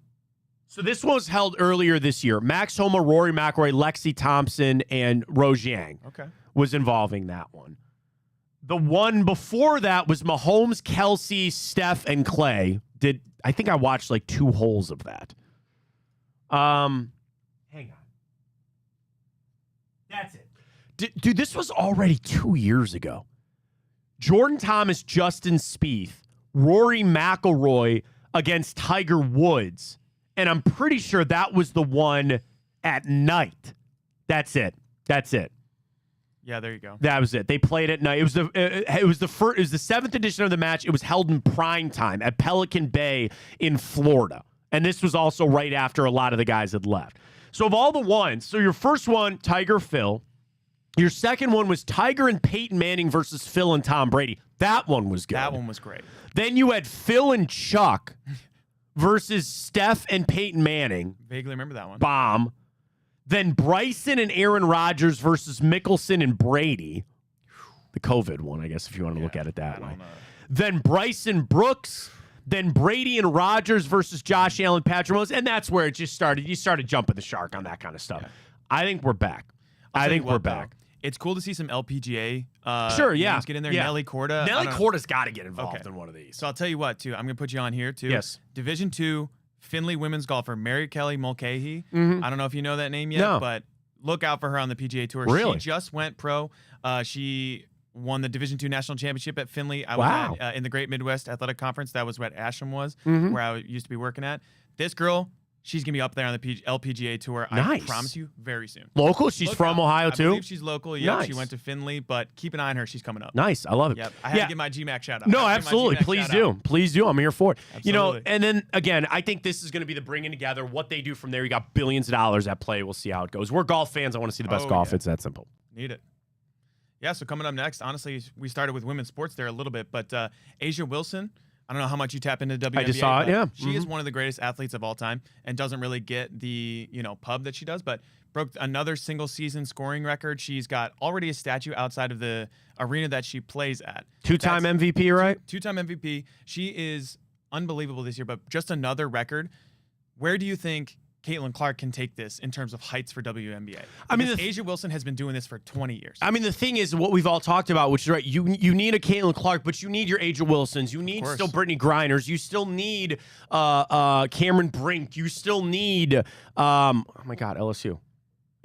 So this was held earlier this year. Max Homa, Rory McIlroy, Lexi Thompson, and Rose Yang was involving that one. The one before that was Mahomes, Kelsey, Steph, and Clay. I think I watched like 2 holes of that. Hang on. That's it. Dude, this was already 2 years ago. Jordan Thomas, Justin Spieth, Rory McIlroy against Tiger Woods. And I'm pretty sure that was the one at night. That's it. Yeah, there you go. That was it. They played at night. It was the 7th edition of the match. It was held in prime time at Pelican Bay in Florida. And this was also right after a lot of the guys had left. So of all the ones, so your first one, Tiger, Phil. Your second one was Tiger and Peyton Manning versus Phil and Tom Brady. That one was good. That one was great. Then you had Phil and Chuck versus Steph and Peyton Manning. Vaguely remember that one. Bomb. Then Bryson and Aaron Rodgers versus Mickelson and Brady. The COVID one, I guess, if you want to look at it that way. Then Bryson Brooks. Then Brady and Rodgers versus Josh Allen, Patrick Mahomes. And that's where it just started. You started jumping the shark on that kind of stuff. Yeah. I think we're back. I think we're back. It's cool to see some LPGA names get in there. Yeah. Nelly Korda. Nelly Korda's got to get involved in one of these. So I'll tell you what, too. I'm going to put you on here, too. Yes. Division 2 Finley women's golfer Mary Kelly Mulcahy. I don't know if you know that name yet, but look out for her on the PGA Tour. Really? She just went pro. She won the Division 2 national championship at Finley. I was at, in the Great Midwest Athletic Conference. That was what Asham was, where I used to be working at. This girl, She's going to be up there on the LPGA Tour. Nice. I promise you, very soon. Local? She's from Ohio, too? I believe she's local. Yeah, Nice. she went to Findlay, but keep an eye on her. She's coming up. Nice. I love it. Yep. I had to give my GMAC shout out. No, absolutely. Please do. Please do. I'm here for it. Absolutely. You know, and then, again, I think this is going to be the bringing together. What they do from there, you got billions of dollars at play. We'll see how it goes. We're golf fans. I want to see the best golf. Yeah. It's that simple. Need it. Yeah, so coming up next, honestly, we started with women's sports there a little bit, but Asia Wilson, I don't know how much you tap into WNBA. I just saw it, yeah. She is one of the greatest athletes of all time and doesn't really get the, pub that she does, but broke another single season scoring record. She's got already a statue outside of the arena that she plays at. Two-time MVP, right? Two-time MVP. She is unbelievable this year, but just another record. Where do you think Caitlin Clark can take this in terms of heights for WNBA? I mean, Asia Wilson has been doing this for 20 years. I mean, the thing is, what we've all talked about, which is right, you need a Caitlin Clark, but you need your Asia Wilsons. You need still Brittany Greiners. You still need Cameron Brink. You still need, oh my God, LSU.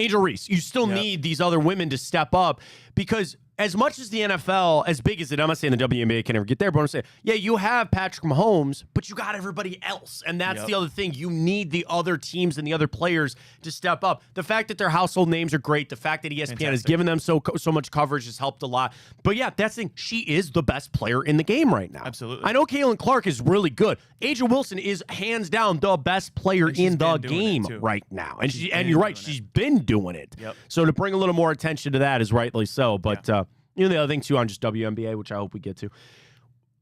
Angel Reese. You still need these other women to step up because as much as the NFL, as big as it, I'm not saying the WNBA can never get there, but I'm saying, yeah, you have Patrick Mahomes, but you got everybody else. And that's the other thing. You need the other teams and the other players to step up. The fact that their household names are great, the fact that ESPN has given them so much coverage has helped a lot. But yeah, that's the thing. She is the best player in the game right now. Absolutely. I know Caitlin Clark is really good. Asia Wilson is hands down the best player in the game right now. And you're right, she's been doing it. Yep. So to bring a little more attention to that is rightly so. But the other thing too on just WNBA, which I hope we get to,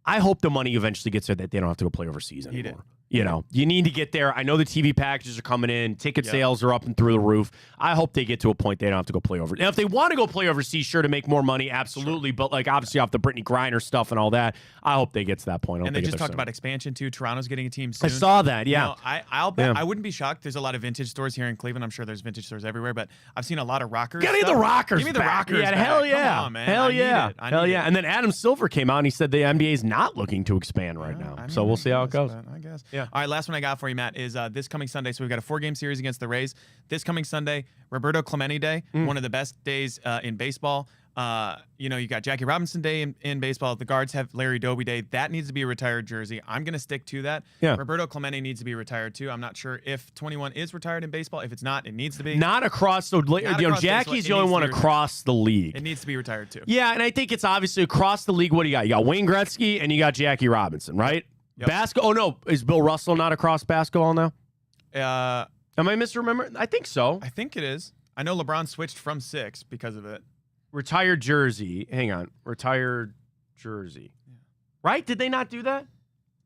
I hope the money eventually gets there that they don't have to go play overseas anymore. You know, you need to get there. I know the TV packages are coming in. Ticket sales are up and through the roof. I hope they get to a point they don't have to go play over. Now, if they want to go play overseas, sure, to make more money, absolutely. But like obviously off the Brittany Griner stuff and all that, I hope they get to that point. And they just talked about expansion too. Toronto's getting a team soon. I saw that. Yeah, I'll bet. I wouldn't be shocked. There's a lot of vintage stores here in Cleveland. I'm sure there's vintage stores everywhere, but I've seen a lot of rockers. Give me the rockers. Give me the rockers. Yeah, back. hell yeah. Come on, man. Hell yeah. Hell yeah. And then Adam Silver came out and he said the NBA is not looking to expand right now. So we'll see how it goes. I guess. Yeah. All right. Last one I got for you, Matt, is this coming Sunday. So we've got a 4-game series against the Rays. This coming Sunday, Roberto Clemente Day, one of the best days in baseball. You got Jackie Robinson Day in baseball. The Guards have Larry Doby Day. That needs to be a retired jersey. I'm going to stick to that. Yeah. Roberto Clemente needs to be retired too. I'm not sure if 21 is retired in baseball. If it's not, it needs to be. Not across the Jackie's the only one across the league. It needs to be retired too. Yeah, and I think it's obviously across the league. What do you got? You got Wayne Gretzky and you got Jackie Robinson, right? Yep. Basketball. Oh no, is Bill Russell not across basketball now? Am I misremembering? I think so. I think it is. I know LeBron switched from 6 because of it. Retired jersey. Hang on. Retired jersey. Yeah. Right? Did they not do that?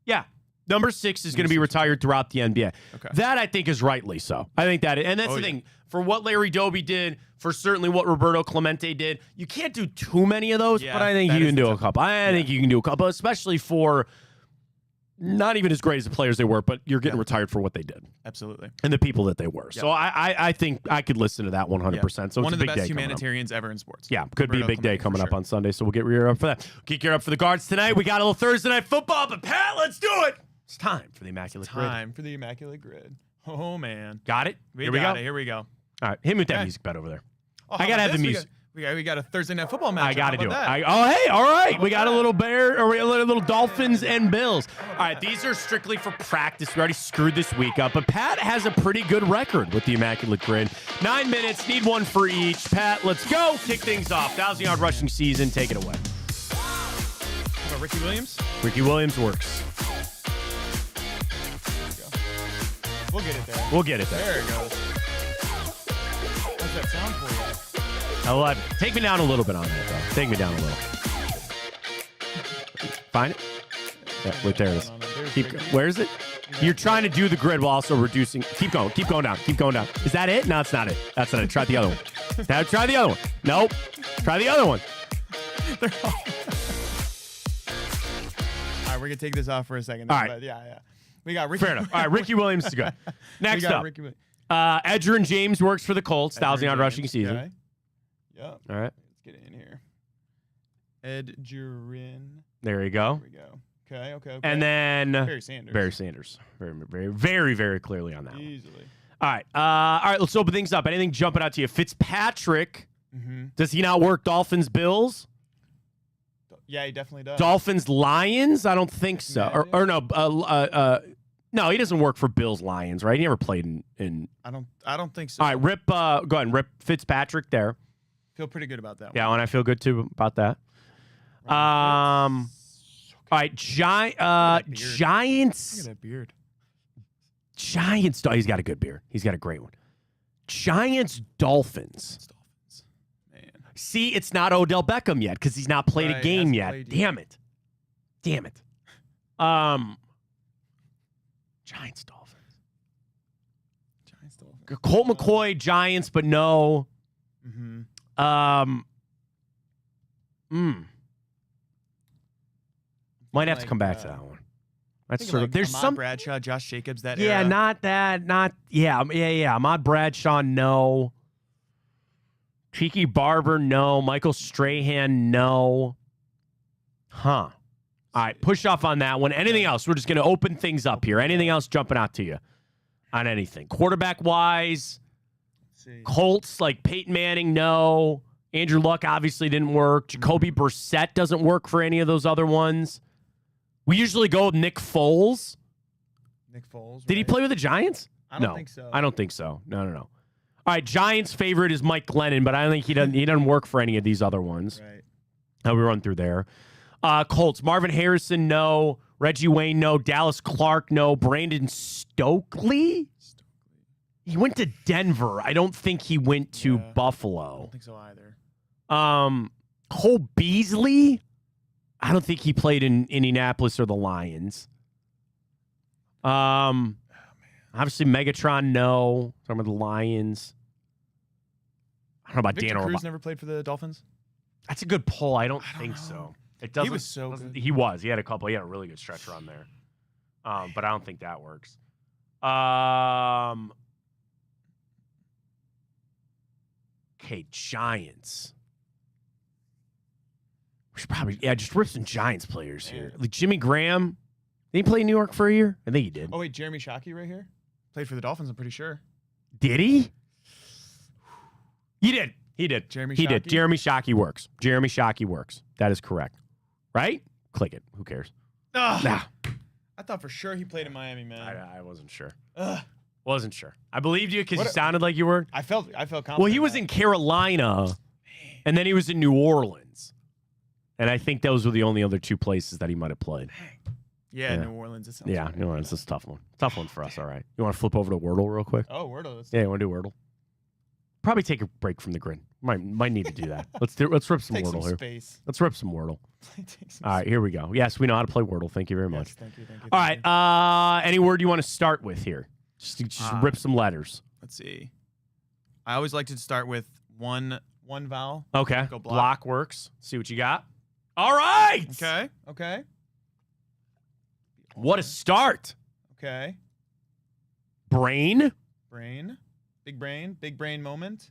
Yeah. Number 6 is going to be retired throughout the NBA. Okay. That I think is rightly so. I think that, and that's the thing. For what Larry Doby did, for certainly what Roberto Clemente did, you can't do too many of those, but I think you can do a couple. I think you can do a couple, especially for not even as great as the players they were, but you're getting retired for what they did. Absolutely. And the people that they were. Yep. So I think I could listen to that 100%. So one it's of a the big best day humanitarians ever in sports. Yeah, could be a big day coming up on Sunday, so we'll get geared up for that. Get geared up for the Guards tonight. We got a little Thursday night football, but Pat, let's do it. It's time for the Immaculate Grid. Time for the Immaculate Grid. Oh, man. Got it? Here we go. Here we go. All right, hit me with that music bed over there. Oh, I got to have the music. We got a Thursday night football match. I got to do it. Hey, all right. We got a little little Dolphins and Bills. All right, these are strictly for practice. We already screwed this week up, but Pat has a pretty good record with the Immaculate Grid. 9 minutes, need one for each. Pat, let's go. Kick things off. 1,000-yard rushing season. Take it away. How about Ricky Williams? Ricky Williams works. We'll get it there. We'll get it there. There it goes. How's that sound for you? I love it. Take me down a little bit on that, though. Take me down a little. Find it? Yeah, right there it is. Where is it? You're trying to do the grid while also reducing. Keep going. Keep going down. Keep going down. Is that it? No, it's not it. That's not it. Try the other one. Try the other one. Nope. Try the other one. All right, we're going to take this off for a second. All right. Yeah. We got Ricky. Fair enough. All right, Ricky Williams is good. Next up. Edgerrin James works for the Colts. 1,000-yard rushing season. Okay. Yep. All right. Let's get it in here. Edgerrin. There you go. There we go. Okay. And then Barry Sanders. Very, very clearly on that one. Easily. All right, let's open things up. Anything jumping out to you? Fitzpatrick. Mm-hmm. Does he not work Dolphins Bills? Yeah, he definitely does. Dolphins Lions? I don't think so. Yeah, or no, No, he doesn't work for Bills Lions, right? He never played in I don't think so. All right, rip. Go ahead and rip Fitzpatrick there. Feel pretty good about that. Yeah, and I feel good too about that. All right, Giants. Look at that beard. Giants. Oh, he's got a good beard. He's got a great one. Giants, Dolphins. Man. See, it's not Odell Beckham yet because he's not played a game yet. Damn it. Giants, Dolphins. Colt McCoy, Giants, but no. Might have to come back to that one. That's sort of there's some Bradshaw, Josh Jacobs. That yeah, era. not that, not yeah. Ahmad Bradshaw, no. Cheeky Barber, no. Michael Strahan, no. Huh. All right, push off on that one. Anything else? We're just going to open things up here. Anything else jumping out to you on anything? Quarterback-wise, Colts, like Peyton Manning, no. Andrew Luck obviously didn't work. Jacoby Brissett doesn't work for any of those other ones. We usually go with Nick Foles. Did he play with the Giants? I don't think so. I don't think so. No. All right, Giants' favorite is Mike Glennon, but I don't think he doesn't work for any of these other ones. Right. How we run through there. Colts, Marvin Harrison, no. Reggie Wayne, no. Dallas Clark, no. Brandon Stokely? He went to Denver. I don't think he went to Buffalo. I don't think so either. Cole Beasley? I don't think he played in Indianapolis or the Lions. Obviously Megatron, no. Some of the Lions. I don't know about Victor Dan Cruz Orban. never played for the Dolphins? That's a good pull. I don't think so. It doesn't. He was so good. He was. He had a couple. He had a really good stretch run there. But I don't think that works. Okay, Giants. We should probably just rip some Giants players here. Like Jimmy Graham. Did he play in New York for a year? I think he did. Oh wait, Jeremy Shockey right here played for the Dolphins. I'm pretty sure. Did he? He did. He did. He did. Jeremy Shockey works. Jeremy Shockey works. That is correct. Right? Click it. Who cares? Nah. I thought for sure he played in Miami, man. I wasn't sure. Wasn't sure. I believed you because you sounded like you were. I felt confident. Well, he was in Carolina, and then he was in New Orleans. And I think those were the only other two places that he might have played. Yeah, New Orleans. It sounds right. New Orleans is a tough one. Tough one for us, all right. You want to flip over to Wordle real quick? Oh, Wordle. Yeah, you want to do Wordle? Probably take a break from the grid. Might need to do that. Let's rip some Wordle here. Space. Let's rip some Wordle. All right, here we go. Yes, we know how to play Wordle. Thank you very much. Thank you. All right, any word you want to start with here? Just rip some letters. Let's see. I always like to start with one vowel. Okay. Go block works. See what you got. All right. Okay. What a start. Okay. Brain. Big brain moment.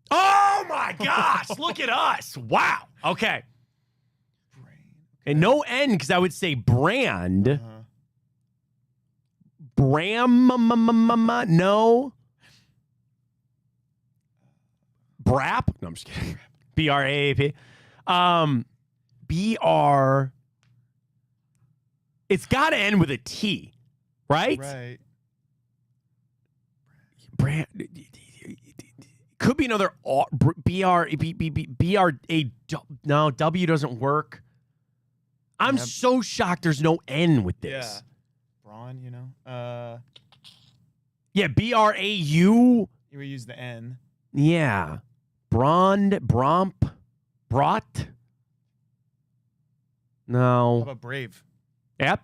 Oh my gosh. Look at us. Wow. Okay. And no N because I would say brand. Bram. No. Brap. No, I'm just kidding. BRAAP. BR. It's got to end with a T, right? Right. Brand. Could be another No, W doesn't work. I'm so shocked there's no N with this. Yeah. Braun, you know. Yeah, BRAU. You would use the N. Yeah. Bromp. Brought. No. How about brave? Yep.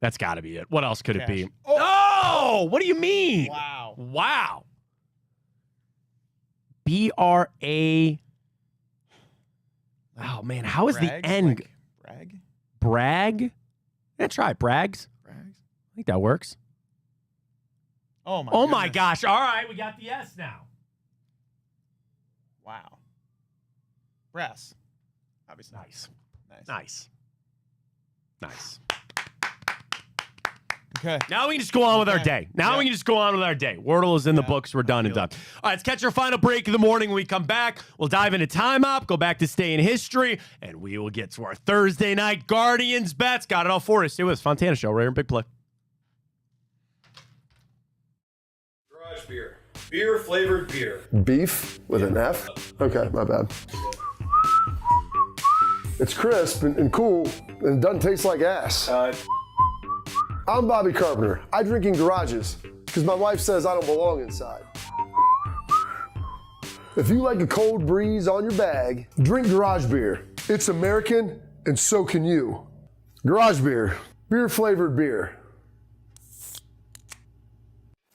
That's got to be it. What else could it be? Oh, what do you mean? Wow. BRA. Oh man, how is the N? Like brag. Brag. Yeah, try Brags. I think that works. Oh my gosh! All right, we got the S now. Wow. Brass. Obviously. Nice. Okay. Now we can just go on with our day. We can just go on with our day. Wordle is in the books. We're done and done. All right, let's catch our final break of the morning. When we come back, we'll dive into timeout, go back to Stay in History, and we will get to our Thursday night Guardians bets. Got it all for us. Stay with us. Fontana Show right here in Big Play. Garage beer. Beer flavored beer. Beef with an F? Okay, my bad. It's crisp and cool and doesn't taste like ass. I'm Bobby Carpenter. I drink in garages because my wife says I don't belong inside. If you like a cold breeze on your bag, drink garage beer. It's American and so can you. Garage beer. Beer flavored beer.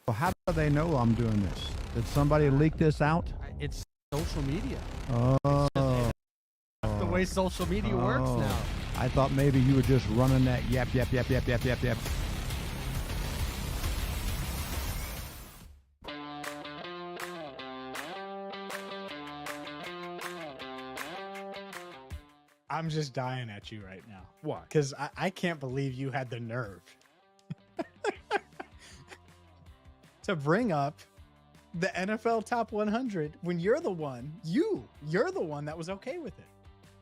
Well, how do they know I'm doing this? Did somebody leak this out? It's social media. Oh. That's the way social media works now. I thought maybe you were just running that yap. I'm just dying at you right now. Why? Because I can't believe you had the nerve to bring up the NFL top 100 when you're the one that was okay with it.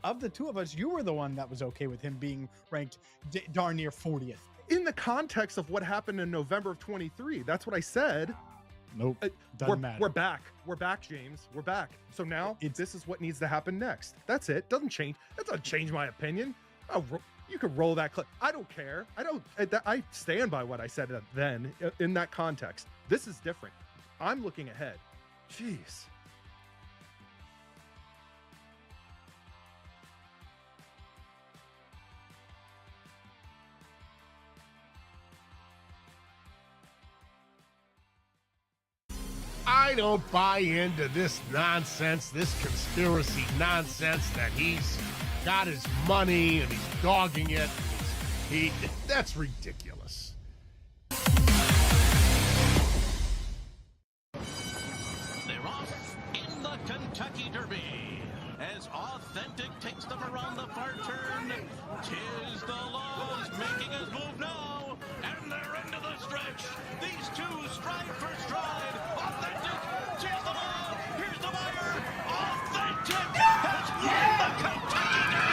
Of the two of us, you were the one that was okay with him being ranked darn near 40th. In the context of what happened in November of 23, that's what I said. Nope. Doesn't matter. We're back. We're back, James. We're back. So now this is what needs to happen next. That's it. Doesn't change. That doesn't change my opinion. You could roll that clip. I don't care. I stand by what I said then in that context. This is different. I'm looking ahead. Jeez. I don't buy into this nonsense, this conspiracy nonsense that he's got his money and he's dogging it. That's ridiculous. They're off in the Kentucky Derby as Authentic takes them around the far turn. Tis the Laws making his move now, and they're into the stretch. These two stride for stride. Authentic, tis the Law. Here's the wire. Authentic has won the Kentucky Derby.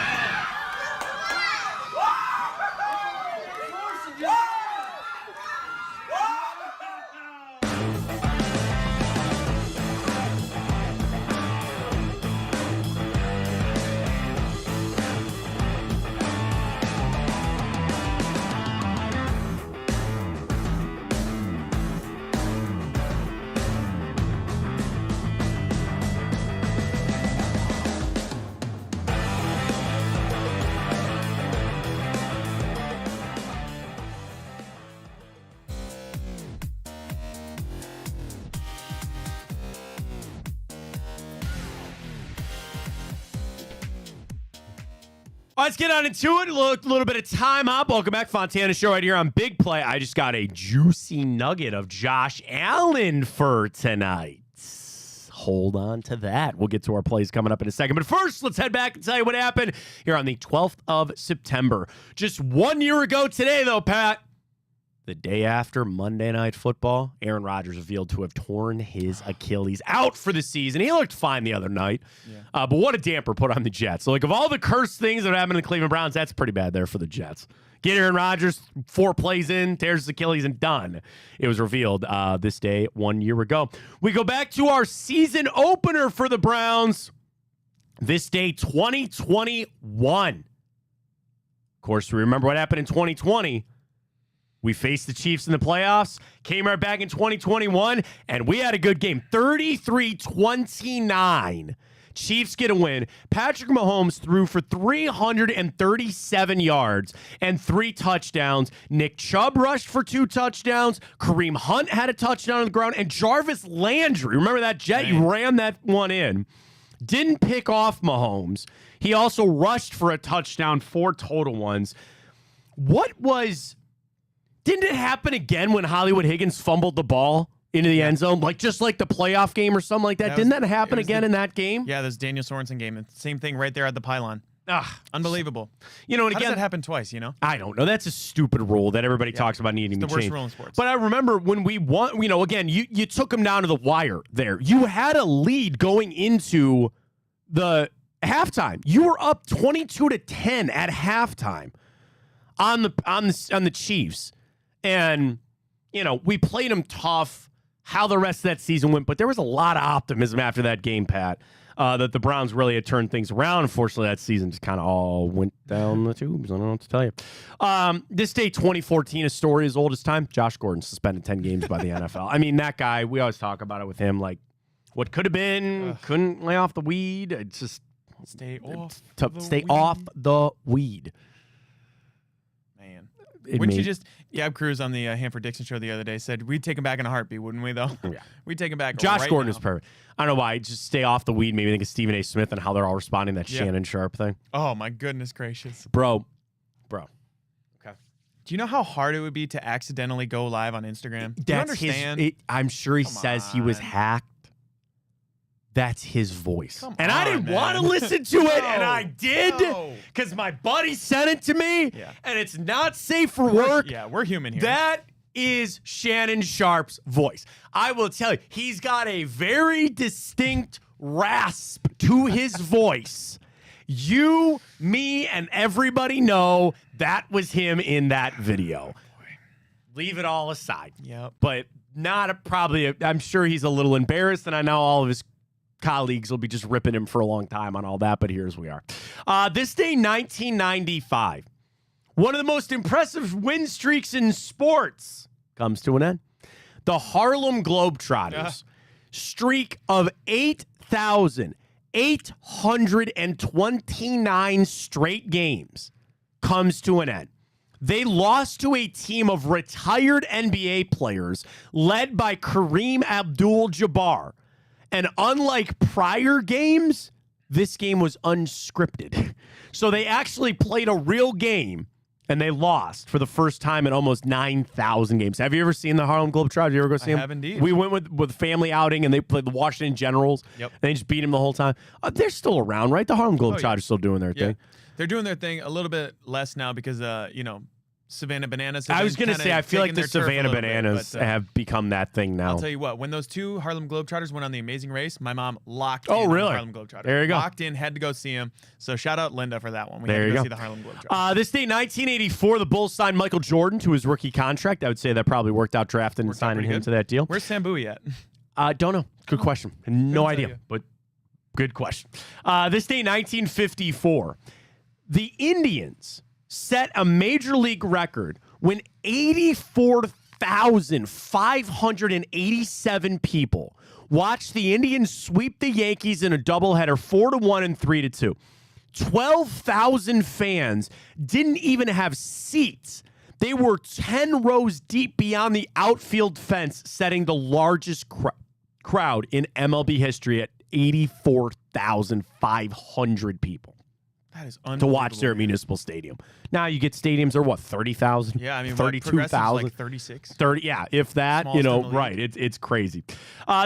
Let's get on into it. A little bit of time up. Welcome back, Fontana Show right here on Big Play. I just got a juicy nugget of Josh Allen for tonight. Hold on to that. We'll get to our plays coming up in a second. But first, let's head back and tell you what happened here on the 12th of September. Just 1 year ago today, though, Pat, the day after Monday Night Football, Aaron Rodgers revealed to have torn his Achilles out for the season. He looked fine the other night, but what a damper put on the Jets. So, like, of all the cursed things that happened to the Cleveland Browns, that's pretty bad there for the Jets. Get Aaron Rodgers, 4 plays in, tears his Achilles, and done. It was revealed this day 1 year ago. We go back to our season opener for the Browns. This day, 2021. Of course, we remember what happened in 2020. We faced the Chiefs in the playoffs, came right back in 2021, and we had a good game. 33-29. Chiefs get a win. Patrick Mahomes threw for 337 yards and 3 touchdowns. Nick Chubb rushed for 2 touchdowns. Kareem Hunt had a touchdown on the ground. And Jarvis Landry, remember that Jet? You ran that one in. Didn't pick off Mahomes. He also rushed for a touchdown, 4 total ones. Didn't it happen again when Hollywood Higgins fumbled the ball into the end zone? Just like the playoff game or something like that? Didn't that happen again in that game? Yeah, this Daniel Sorensen game. Same thing right there at the pylon. Unbelievable. And How again, does that happen twice, I don't know. That's a stupid rule that everybody talks about needing to the change. worst rule in sports. But I remember when we won, again, you took them down to the wire there. You had a lead going into the halftime. You were up 22-10 at halftime on the Chiefs. And, we played them tough. how the rest of that season went, but there was a lot of optimism after that game, Pat, that the Browns really had turned things around. Unfortunately, that season just kind of all went down the tubes. I don't know what to tell you. This day, 2014, a story as old as time. Josh Gordon suspended 10 games by the NFL. I mean, that guy, we always talk about it with him, like what could have been, couldn't lay off the weed. It's just stay off the weed. Man. Wouldn't you just, Yab Cruz on the Hanford Dixon show the other day said, we'd take him back in a heartbeat, wouldn't we, though? Yeah. We'd take him back Josh right Gordon now. is perfect. I don't know why. Just stay off the weed. Maybe think of Stephen A. Smith and how they're all responding to that Shannon Sharp thing. Oh, my goodness gracious. Bro. Okay. Do you know how hard it would be to accidentally go live on Instagram? Do you understand? I'm sure he says he was hacked. That's his voice. I didn't want to listen to it, and I did because my buddy sent it to me, and it's not safe for work. We're human here. That is Shannon Sharp's voice. I will tell you, he's got a very distinct rasp to his voice. You, me, and everybody know that was him in that video. Leave it all aside. Yep. But I'm sure he's a little embarrassed, and I know all of his colleagues will be just ripping him for a long time on all that, but here's we are. This day, 1995, one of the most impressive win streaks in sports comes to an end. The Harlem Globetrotters streak of 8,829 straight games comes to an end. They lost to a team of retired NBA players led by Kareem Abdul-Jabbar. And unlike prior games, this game was unscripted. So they actually played a real game, and they lost for the first time in almost 9,000 games. Have you ever seen the Harlem Globetrotters? Did you ever go see them? I have indeed. We went with family outing, and they played the Washington Generals. Yep. And they just beat them the whole time. They're still around, right? The Harlem Globetrotters still doing their thing. They're doing their thing a little bit less now because, Savannah Bananas. I was going to say, I feel like the Savannah Bananas have become that thing now. I'll tell you what, when those two Harlem Globetrotters went on the Amazing Race, my mom locked in really? on Harlem Globetrotters. There you go. Locked in, had to go see him. So shout out Linda for that one. We There had to you go go. see the Harlem Globetrotters. This day, 1984, the Bulls signed Michael Jordan to his rookie contract. I would say that probably worked out drafting and signing him to that deal. Where's Sambu at? Don't know. Good question. No idea, but good question. This day, 1954, the Indians set a major league record when 84,587 people watched the Indians sweep the Yankees in a doubleheader 4-1 and 3-2. 12,000 fans didn't even have seats. They were 10 rows deep beyond the outfield fence, setting the largest crowd in MLB history at 84,500 people. That is to watch their municipal stadium. Now you get stadiums are what, 30,000? Yeah, I mean, 32,000, like 36. 30. Yeah, if that, right? It's crazy.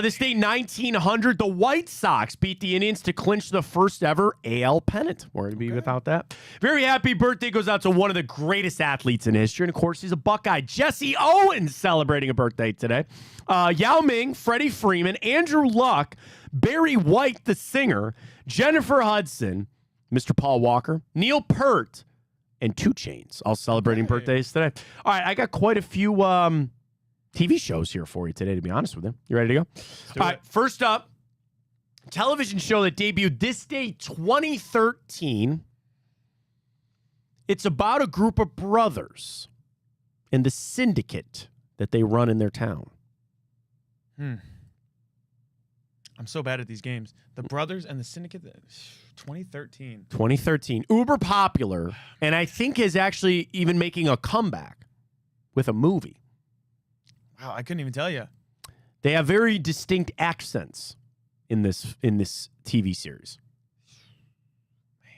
This day, 1900, the White Sox beat the Indians to clinch the first ever AL pennant. We're gonna be without that. Very happy birthday goes out to one of the greatest athletes in history, and of course, he's a Buckeye. Jesse Owens celebrating a birthday today. Yao Ming, Freddie Freeman, Andrew Luck, Barry White, the singer, Jennifer Hudson, Mr. Paul Walker, Neil Peart, and 2 Chainz, all celebrating birthdays today. All right, I got quite a few TV shows here for you today, to be honest with you. You ready to go? All right, first up, television show that debuted this day, 2013. It's about a group of brothers and the syndicate that they run in their town. I'm so bad at these games. The Brothers and the Syndicate, 2013. 2013. Uber popular, and I think is actually even making a comeback with a movie. Wow, I couldn't even tell you. They have very distinct accents in this TV series. Man.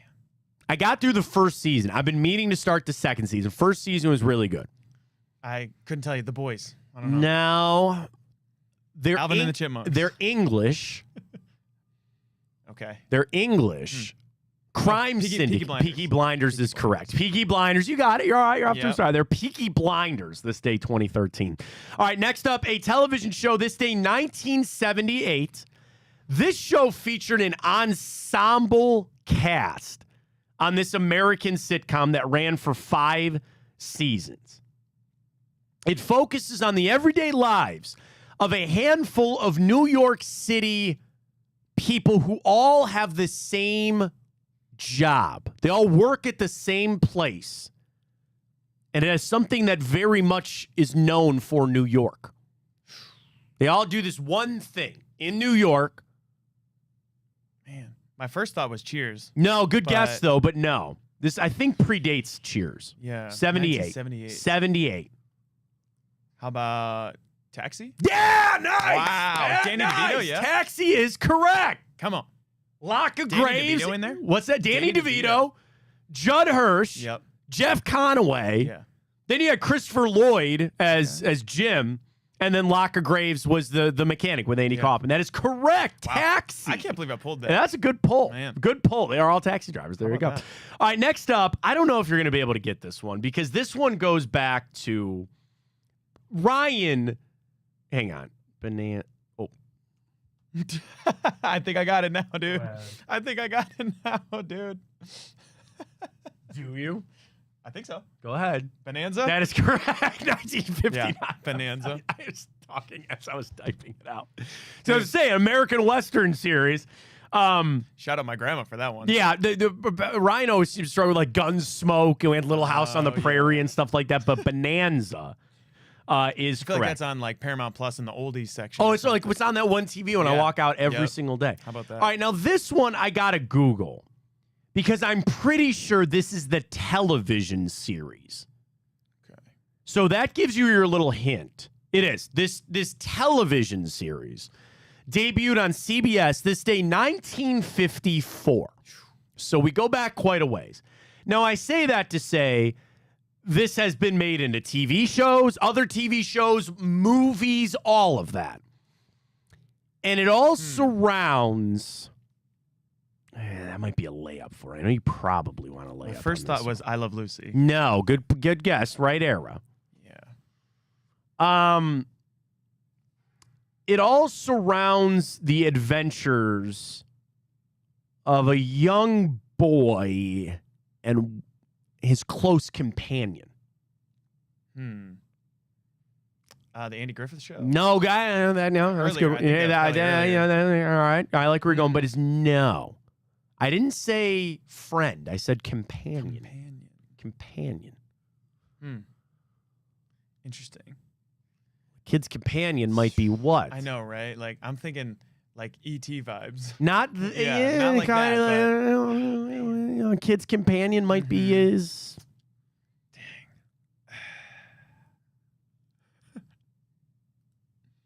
I got through the first season. I've been meaning to start the second season. First season was really good. I couldn't tell you. The Boys. I don't know. Now, they're Alvin and the Chipmunks. They're English. Okay. They're English. Crime Syndicate. Peaky Blinders is correct. Peaky Blinders. You got it. You're all right. You're off to a start. They're Peaky Blinders this day, 2013. All right, next up, a television show this day, 1978. This show featured an ensemble cast on this American sitcom that ran for 5 seasons. It focuses on the everyday lives of a handful of New York City people who all have the same job. They all work at the same place. And it has something that very much is known for New York. They all do this one thing in New York. Man, my first thought was Cheers. No, good guess, though, but no. This, I think, predates Cheers. Yeah. 78. 78. How about Taxi? Yeah, nice. Wow. Danny DeVito, yeah. Taxi is correct. Come on. Lock of Danny Graves. DeVito in there? What's that? Danny DeVito, Judd Hirsch, Yep. Jeff Conaway. Yeah. Then you had Christopher Lloyd as Jim, and then Locker Graves was the mechanic with Andy Kaufman. That is correct. Wow. Taxi. I can't believe I pulled that. And that's a good pull. Man. Good pull. They are all taxi drivers. There you go. that? All right, next up, I don't know if you're going to be able to get this one because this one goes back to Ryan. Hang on. Banana. Oh. I think I got it now, dude. I think I got it now, dude. Do you? I think so. Go ahead. Bonanza? That is correct. 1959. Yeah, Bonanza. I was talking as I was typing it out. So I was saying, American Western series. Shout out my grandma for that one. Yeah, the Ryan always seems to struggle with like Gunsmoke, and we had Little House on the Prairie and stuff like that. But Bonanza is I feel correct. like that's on like Paramount Plus in the oldies section. Oh, it's like what's on that one TV when I walk out every Yep. single day. How about that? All right, now this one I gotta Google because I'm pretty sure this is the television series. Okay. So that gives you your little hint. It is this television series debuted on CBS this day, 1954. So we go back quite a ways. Now I say that to say this has been made into TV shows, other TV shows, movies, all of that. And it all surrounds... that might be a layup for you. I know you probably want to lay My up. first on thought this was I Love Lucy. one. No, good guess. Right era. Yeah. It all surrounds the adventures of a young boy and his close companion. The Andy Griffith Show? No, guy. No, that's Earlier, good. I think that was probably All right. I like where you're going, but it's no. I didn't say friend. I said companion. Companion. Interesting. Kid's companion might be what? I know, right? Like I'm thinking like ET vibes. Not, not like kind that, of, kid's companion might be his.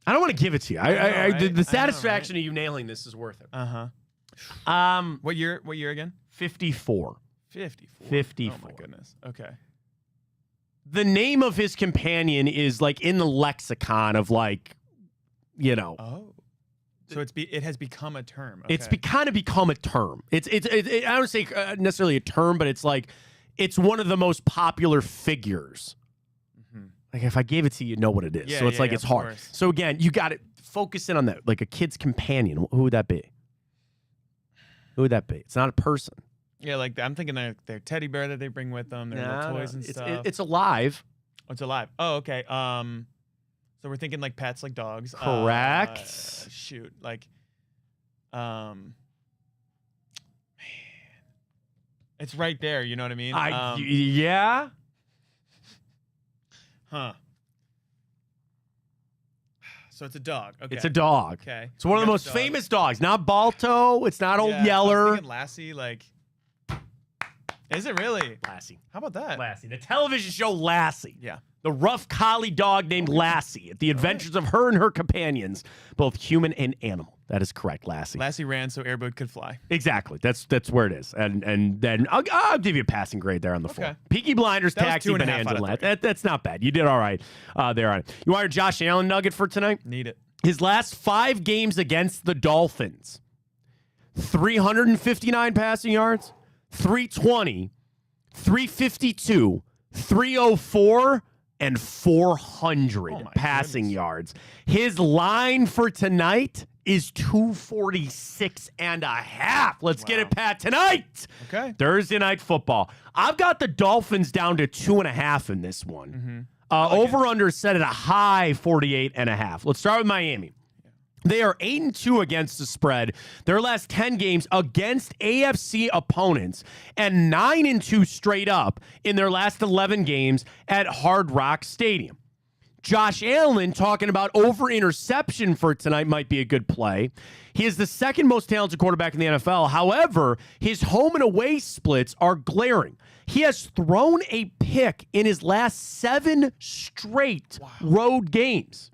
I don't want to give it to you. The satisfaction of you nailing this is worth it. What year again? 54. 54. 54. Oh my goodness. Okay. The name of his companion is like in the lexicon of like, Oh. So it has become a term. Okay. It's kind of become a term. It's I don't say necessarily a term, but it's like it's one of the most popular figures. Like if I gave it to you, you know what it is. Yeah, so it's like it's hard. course. So again, you got to focus in on that. Like a kid's companion. Who would that be? Who would that be? It's not a person. Yeah, like I'm thinking their teddy bear that they bring with them, their little toys and stuff. It's alive. Oh, it's alive. Oh, okay. So we're thinking like pets, like dogs. Correct. Shoot, like, man, it's right there. You know what I mean? Yeah. Huh. So it's a dog. Okay. It's a dog. Okay. It's one of the most famous dogs. Not Balto. It's not Old Yeller. I was thinking Lassie, like. Is it really? Lassie. How about that? Lassie. The television show Lassie. Yeah. The rough collie dog named Lassie. At the adventures of her and her companions, both human and animal. That is correct, Lassie. Lassie ran so Airbud could fly. Exactly. That's where it is. And then I'll give you a passing grade there on the floor. Peaky Blinders, That was Taxi, 2.5 Bonanza, out of and that. That's not bad. You did all right there on it. You want your Josh Allen nugget for tonight? Need it. His last 5 games against the Dolphins, 359 passing yards, 320, 352, 304, and 400 passing yards. His line for tonight is 246 and a half. Let's get it, Pat, tonight. Okay. Thursday night football. I've got the Dolphins down to 2.5 in this one. Over-under set at a high 48.5. Let's start with Miami. They are 8-2 against the spread. Their last 10 games against AFC opponents, and 9-2 straight up in their last 11 games at Hard Rock Stadium. Josh Allen talking about over-interception for tonight might be a good play. He is the second most talented quarterback in the NFL. However, his home and away splits are glaring. He has thrown a pick in his last 7 straight road games.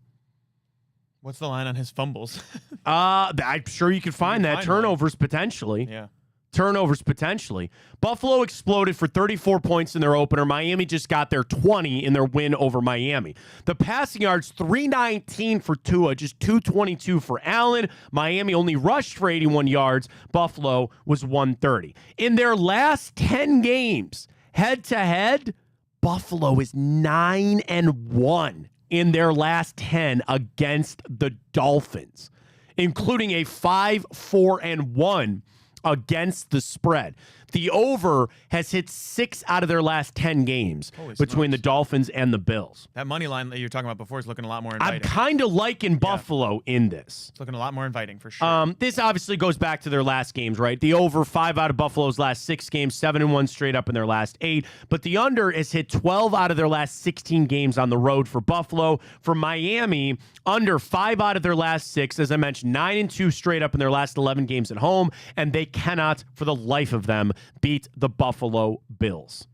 What's the line on his fumbles? I'm sure you can find that. Turnovers potentially. Yeah. Turnovers potentially. Buffalo exploded for 34 points in their opener. Miami just got their 20 in their win over Miami. The passing yards, 319 for Tua, just 222 for Allen. Miami only rushed for 81 yards. Buffalo was 130. In their last 10 games, head-to-head, Buffalo is 9-1 in their last 10 against the Dolphins, including a 5-4-1 against the spread. The over has hit 6 out of their last 10 games between the Dolphins and the Bills. That money line that you were talking about before is looking a lot more inviting. I'm kind of liking Buffalo in this. It's looking a lot more inviting for sure. This obviously goes back to their last games, right? The over 5 out of Buffalo's last 6 games, 7-1 straight up in their last 8. But the under has hit 12 out of their last 16 games on the road for Buffalo. For Miami, under 5 out of their last 6. As I mentioned, 9-2 straight up in their last 11 games at home. And they cannot, for the life of them, beat the Buffalo Bills.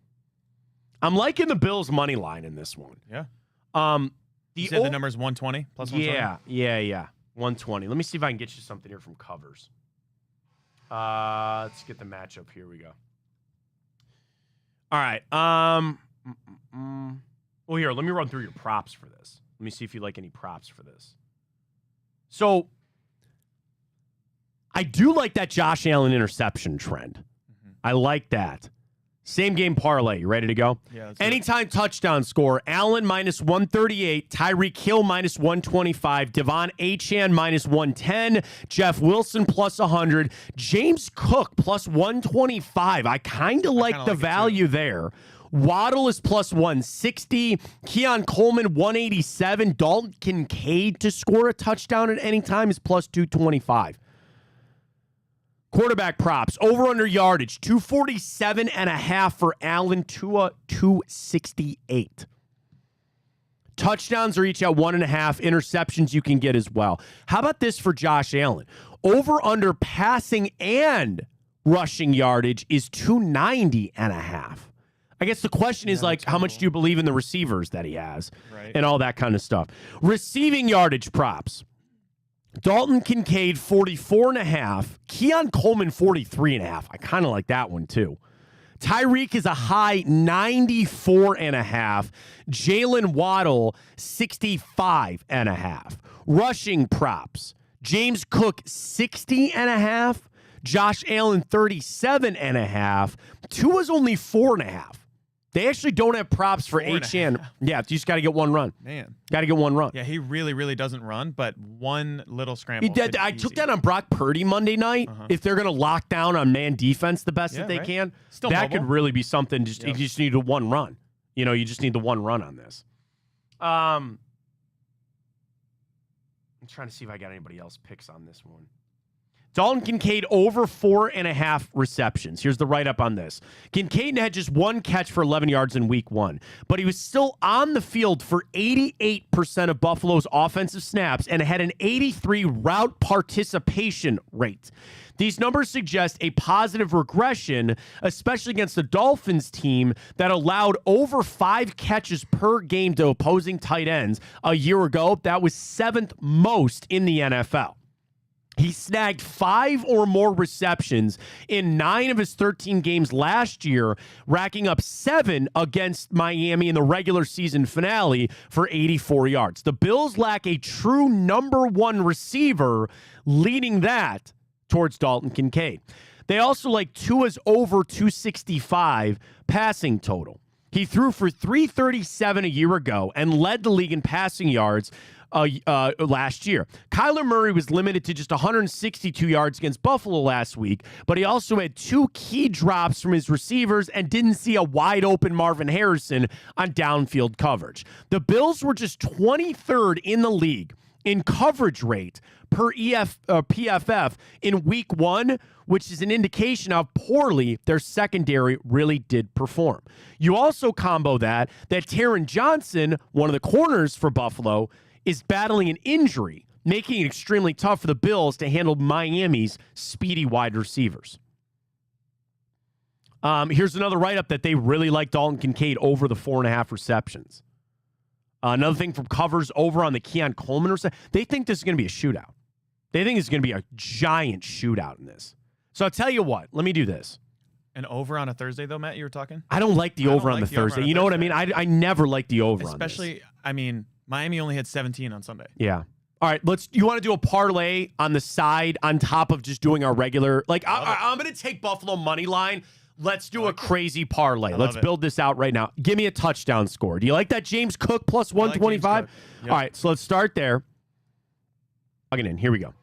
I'm liking the Bills money line in this one. Yeah. You said the number's 120 plus 120? Yeah. 120. Let me see if I can get you something here from covers. Let's get the matchup. Here we go. All right. Well, here, let me run through your props for this. Let me see if you like any props for this. So, I do like that Josh Allen interception trend. I like that. Same game parlay. You ready to go? Yeah. Anytime touchdown score. Allen minus 138. Tyreek Hill minus 125. Devon Achane minus 110. Jeff Wilson plus 100. James Cook plus 125. I kind of like the value there. Waddle is plus 160. Keon Coleman 187. Dalton Kincaid to score a touchdown at any time is plus 225. Quarterback props, over-under yardage, 247.5 for Allen. Tua, 268. Touchdowns are each at 1.5. Interceptions you can get as well. How about this for Josh Allen? Over-under passing and rushing yardage is 290.5. I guess the question is, like, how much do you believe in the receivers that he has? Right. And all that kind of stuff. Receiving yardage props. Dalton Kincaid, 44.5. Keon Coleman, 43.5. I kind of like that one, too. Tyreek is a high 94.5. Jalen Waddle, 65.5. Rushing props. James Cook, 60.5. Josh Allen, 37.5. Tua's only 4.5. They actually don't have props for Achane. Yeah, you just got to get one run. Man. Got to get one run. Yeah, he really, really doesn't run, but one little scramble. I took that on Brock Purdy Monday night. If they're going to lock down on man defense the best that they can, Still that mobile. could really be something. You just need a one run. You just need the one run on this. I'm trying to see if I got anybody else picks on this one. Dalton Kincaid over 4.5 receptions. Here's the write-up on this. Kincaid had just 1 catch for 11 yards in week 1, but he was still on the field for 88% of Buffalo's offensive snaps and had an 83 route participation rate. These numbers suggest a positive regression, especially against the Dolphins team that allowed over 5 catches per game to opposing tight ends a year ago. That was 7th most in the NFL. He snagged 5 or more receptions in 9 of his 13 games last year, racking up 7 against Miami in the regular season finale for 84 yards. The Bills lack a true number 1 receiver, leading that towards Dalton Kincaid. They also like Tua's over 265 passing total. He threw for 337 a year ago and led the league in passing yards last year. Kyler Murray was limited to just 162 yards against Buffalo last week, but he also had 2 key drops from his receivers and didn't see a wide open Marvin Harrison on downfield coverage. The Bills were just 23rd in the league in coverage rate per PFF in week 1, which is an indication of how poorly their secondary really did perform. You also combo that Taron Johnson, one of the corners for Buffalo, is battling an injury, making it extremely tough for the Bills to handle Miami's speedy wide receivers. Here's another write-up that they really like Dalton Kincaid over the 4.5 receptions. Another thing from covers over on the Keon Coleman reception, they think this is going to be a shootout. They think it's going to be a giant shootout in this. So I'll tell you what. Let me do this. An over on a Thursday, though, Matt, you were talking? I don't like the over on the Thursday. You know what I mean? I never like the over Especially, on this. I mean, Miami only had 17 on Sunday. Yeah. All right, you want to do a parlay on the side on top of just doing our regular, I'm going to take Buffalo money line. Let's do a crazy parlay. Let's build this out right now. Give me a touchdown score. Do you like that James Cook plus 125? Yep. All right, so let's start there. Plug it in. Here we go.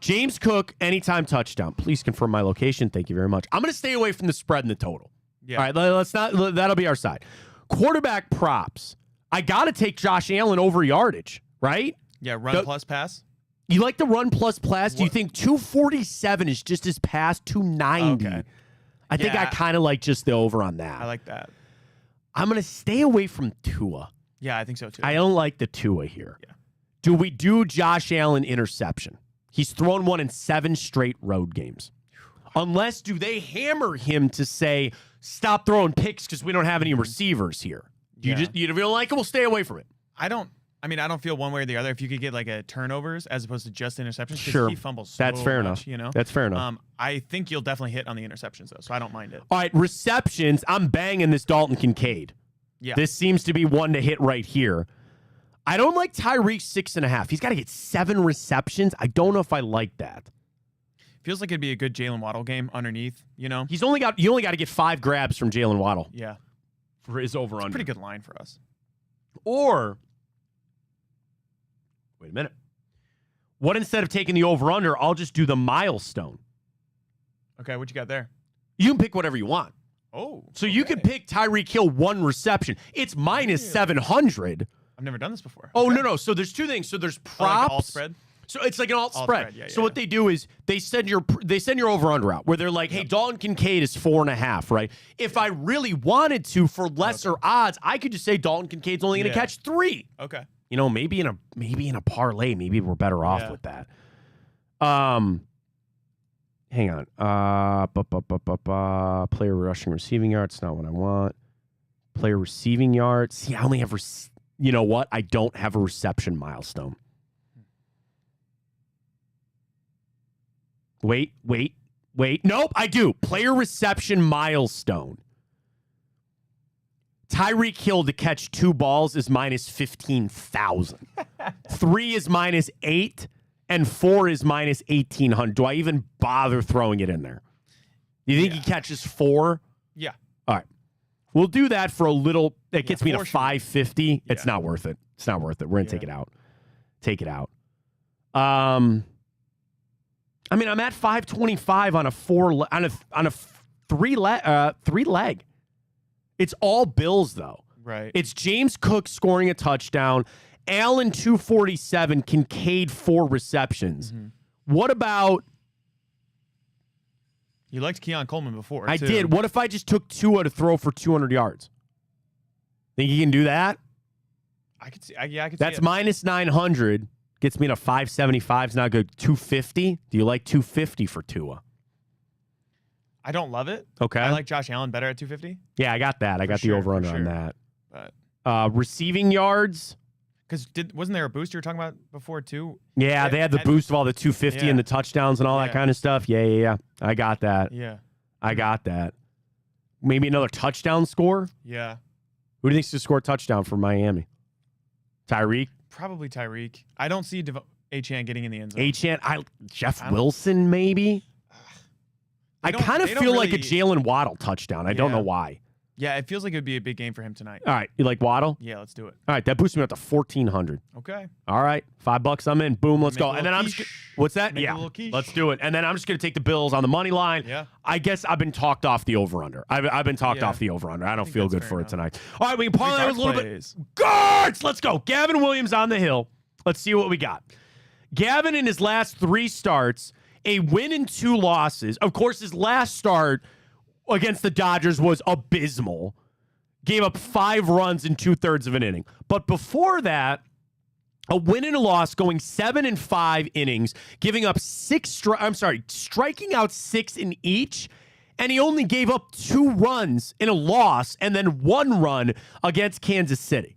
James Cook, anytime touchdown. Please confirm my location. Thank you very much. I'm going to stay away from the spread and the total. Yeah. All right, that'll be our side. Quarterback props. I got to take Josh Allen over yardage, right? Yeah, run plus pass. You like the run plus pass? Do you think 247 is just his pass 290? Okay. I think I kind of like just the over on that. I like that. I'm going to stay away from Tua. Yeah, I think so too. I don't like the Tua here. Yeah. Do we do Josh Allen interception? He's thrown one in 7 straight road games. Unless do they hammer him to say, stop throwing picks because we don't have any receivers here? You don't like it? We'll stay away from it. I don't feel one way or the other if you could get like a turnovers as opposed to just interceptions. Sure. He fumbles so That's fair much, enough. You know? That's fair enough. I think you'll definitely hit on the interceptions though, so I don't mind it. All right, receptions. I'm banging this Dalton Kincaid. Yeah. This seems to be one to hit right here. I don't like Tyreek 6.5. He's got to get 7 receptions. I don't know if I like that. Feels like it'd be a good Jalen Waddle game underneath, you know? You only got to get 5 grabs from Jalen Waddle. Yeah. For his over-under. Pretty good line for us. Or, wait a minute. What instead of taking the over-under, I'll just do the milestone. Okay, what you got there? You can pick whatever you want. Oh. So you can pick Tyreek Hill 1 reception. It's minus 700. I've never done this before. Oh, no. So there's 2 things. So there's props. Like alt spread? So it's like an alt spread. Yeah, so what they do is they send your over-under out where they're like, hey, Dalton Kincaid is 4.5, right? If I really wanted to for lesser odds, I could just say Dalton Kincaid's only going to catch 3. Okay. You know, maybe in a parlay, maybe we're better off with that. Hang on. Player rushing receiving yards. Not what I want. Player receiving yards. See, I only have. You know what? I don't have a reception milestone. Wait. Nope, I do. Player reception milestone. Tyreek Hill to catch 2 balls is minus 15,000. 3 is minus 8, and 4 is minus 1,800. Do I even bother throwing it in there? Do you think he catches 4? Yeah. All right. We'll do that for a little. That gets me to 550. Yeah. It's not worth it. It's not worth it. We're gonna take it out. Take it out. I mean, I'm at 525 on a 3 leg. It's all Bills though. Right. It's James Cook scoring a touchdown. Allen 247. Kincaid 4 receptions. Mm-hmm. What about? You liked Keon Coleman before. I did. What if I just took Tua to throw for 200 yards? Think you can do that? I could see. I could. That's see it. minus 900. Gets me to 575. Is not good. 250. Do you like 250 for Tua? I don't love it. Okay. I like Josh Allen better at 250. Yeah, I got that. I got the over-under on that. But receiving yards. Because wasn't there a boost you were talking about before too? Yeah, they had the boost of all the 250 and the touchdowns and all that kind of stuff. Yeah. I got that. Yeah. I got that. Maybe another touchdown score? Yeah. Who do you think's to score a touchdown for Miami? Tyreek? Probably Tyreek. I don't see Achane getting in the end zone. Achane? Jeff Wilson, maybe? I kind of feel like a Jalen Waddle touchdown. I don't know why. Yeah, it feels like it would be a big game for him tonight. All right. You like Waddle? Yeah, let's do it. All right. That boosts me up to 1,400. Okay. All right. $5 I'm in. Boom. Let's Make go. a And then little I'm just. quiche. What's that? Make a Yeah. little quiche. Let's do it. And then I'm just going to take the Bills on the money line. Yeah. I guess I've been talked off the over-under. I've been talked Yeah. off the over-under. I don't think feel that's good fair for it enough. tonight. All right. We can parlay with a little Plays. bit. Guards. Let's go. Gavin Williams on the hill. Let's see what we got. Gavin in his last 3 starts, a win and 2 losses. Of course, his last start against the Dodgers was abysmal. Gave up 5 runs in 2/3 of an inning. But before that, a win and a loss, going 7 and 5 innings, giving up striking out 6 in each. And he only gave up 2 runs in a loss and then 1 run against Kansas City.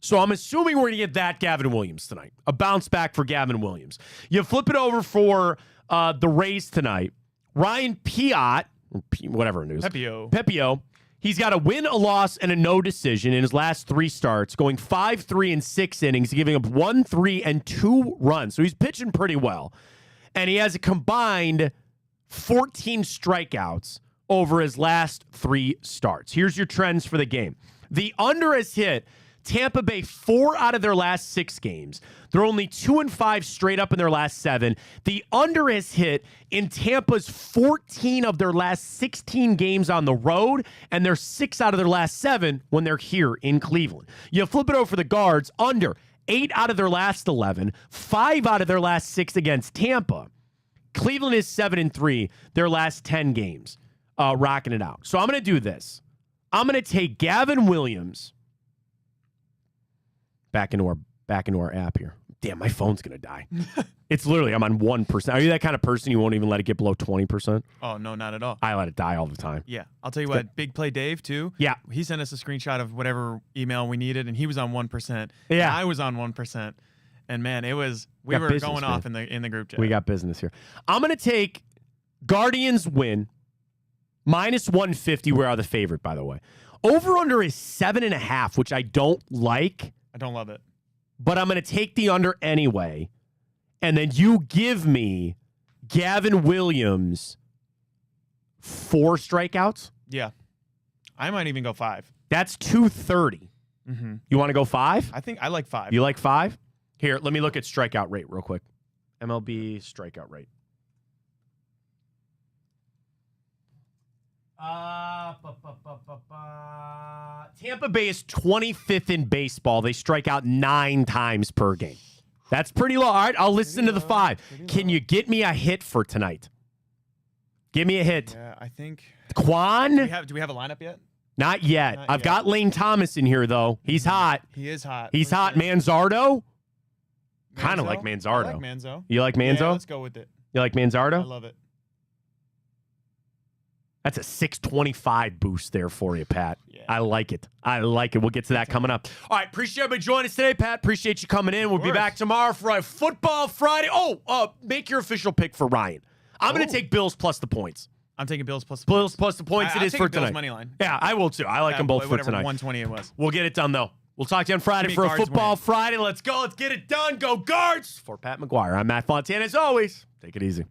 So I'm assuming we're going to get that Gavin Williams tonight. A bounce back for Gavin Williams. You flip it over for the Rays tonight. Ryan Piot, whatever it is. Pepio. He's got a win, a loss, and a no decision in his last 3 starts, going 5-3 in 6 innings, giving up 1, 3, and 2 runs. So he's pitching pretty well. And he has a combined 14 strikeouts over his last 3 starts. Here's your trends for the game. The under has hit Tampa Bay 4 out of their last 6 games. They're only 2 and 5 straight up in their last 7. The under has hit in Tampa's 14 of their last 16 games on the road, and they're 6 out of their last 7 when they're here in Cleveland. You flip it over for the Guards, under 8 out of their last 11, 5 out of their last 6 against Tampa. Cleveland is 7 and 3, their last 10 games, rocking it out. So I'm going to do this. I'm going to take Gavin Williams back into our app here. Damn, my phone's going to die. It's literally, I'm on 1%. Are you that kind of person you won't even let it get below 20%? Oh, no, not at all. I let it die all the time. Yeah. I'll tell you what, Big Play Dave, too. Yeah. He sent us a screenshot of whatever email we needed, and he was on 1%. Yeah. And I was on 1%. And, man, we were business, going man. off in the group chat. We got business here. I'm going to take Guardians win, -150. We are the favorite, by the way. Over-under is 7.5, which I don't like. I don't love it. But I'm going to take the under anyway. And then you give me Gavin Williams 4 strikeouts. Yeah. I might even go 5. That's 230. Mm-hmm. You want to go 5? I think I like 5. You like 5? Here, let me look at strikeout rate real quick. MLB strikeout rate. Tampa Bay is 25th in baseball. They strike out 9 times per game. That's pretty low. All right, I'll listen to the 5. Can you get me a hit for tonight? Give me a hit. Yeah, I think. Quan? Do we have a lineup yet? Not yet. I've got Lane Thomas in here, though. He's hot. He is hot. He's hot. Manzardo? Kind of Manzo? like Manzardo. I like Manzo. You like Manzo? Yeah, let's go with it. You like Manzardo? I love it. That's a 625 boost there for you, Pat. Yeah. I like it. I like it. We'll get to that coming up. All right. Appreciate everybody joining us today, Pat. Appreciate you coming in. We'll be back tomorrow for a Football Friday. Make your official pick for Ryan. I'm going to take Bills plus the points. I'm taking Bills plus the Bills plus the points. It is for tonight. Money line. Yeah, I will too. I like them both for tonight. 120 it was. We'll get it done, though. We'll talk to you on Friday for a Football Friday. Let's go. Let's get it done. Go Guards. For Pat McGuire, I'm Matt Fontana. As always, take it easy.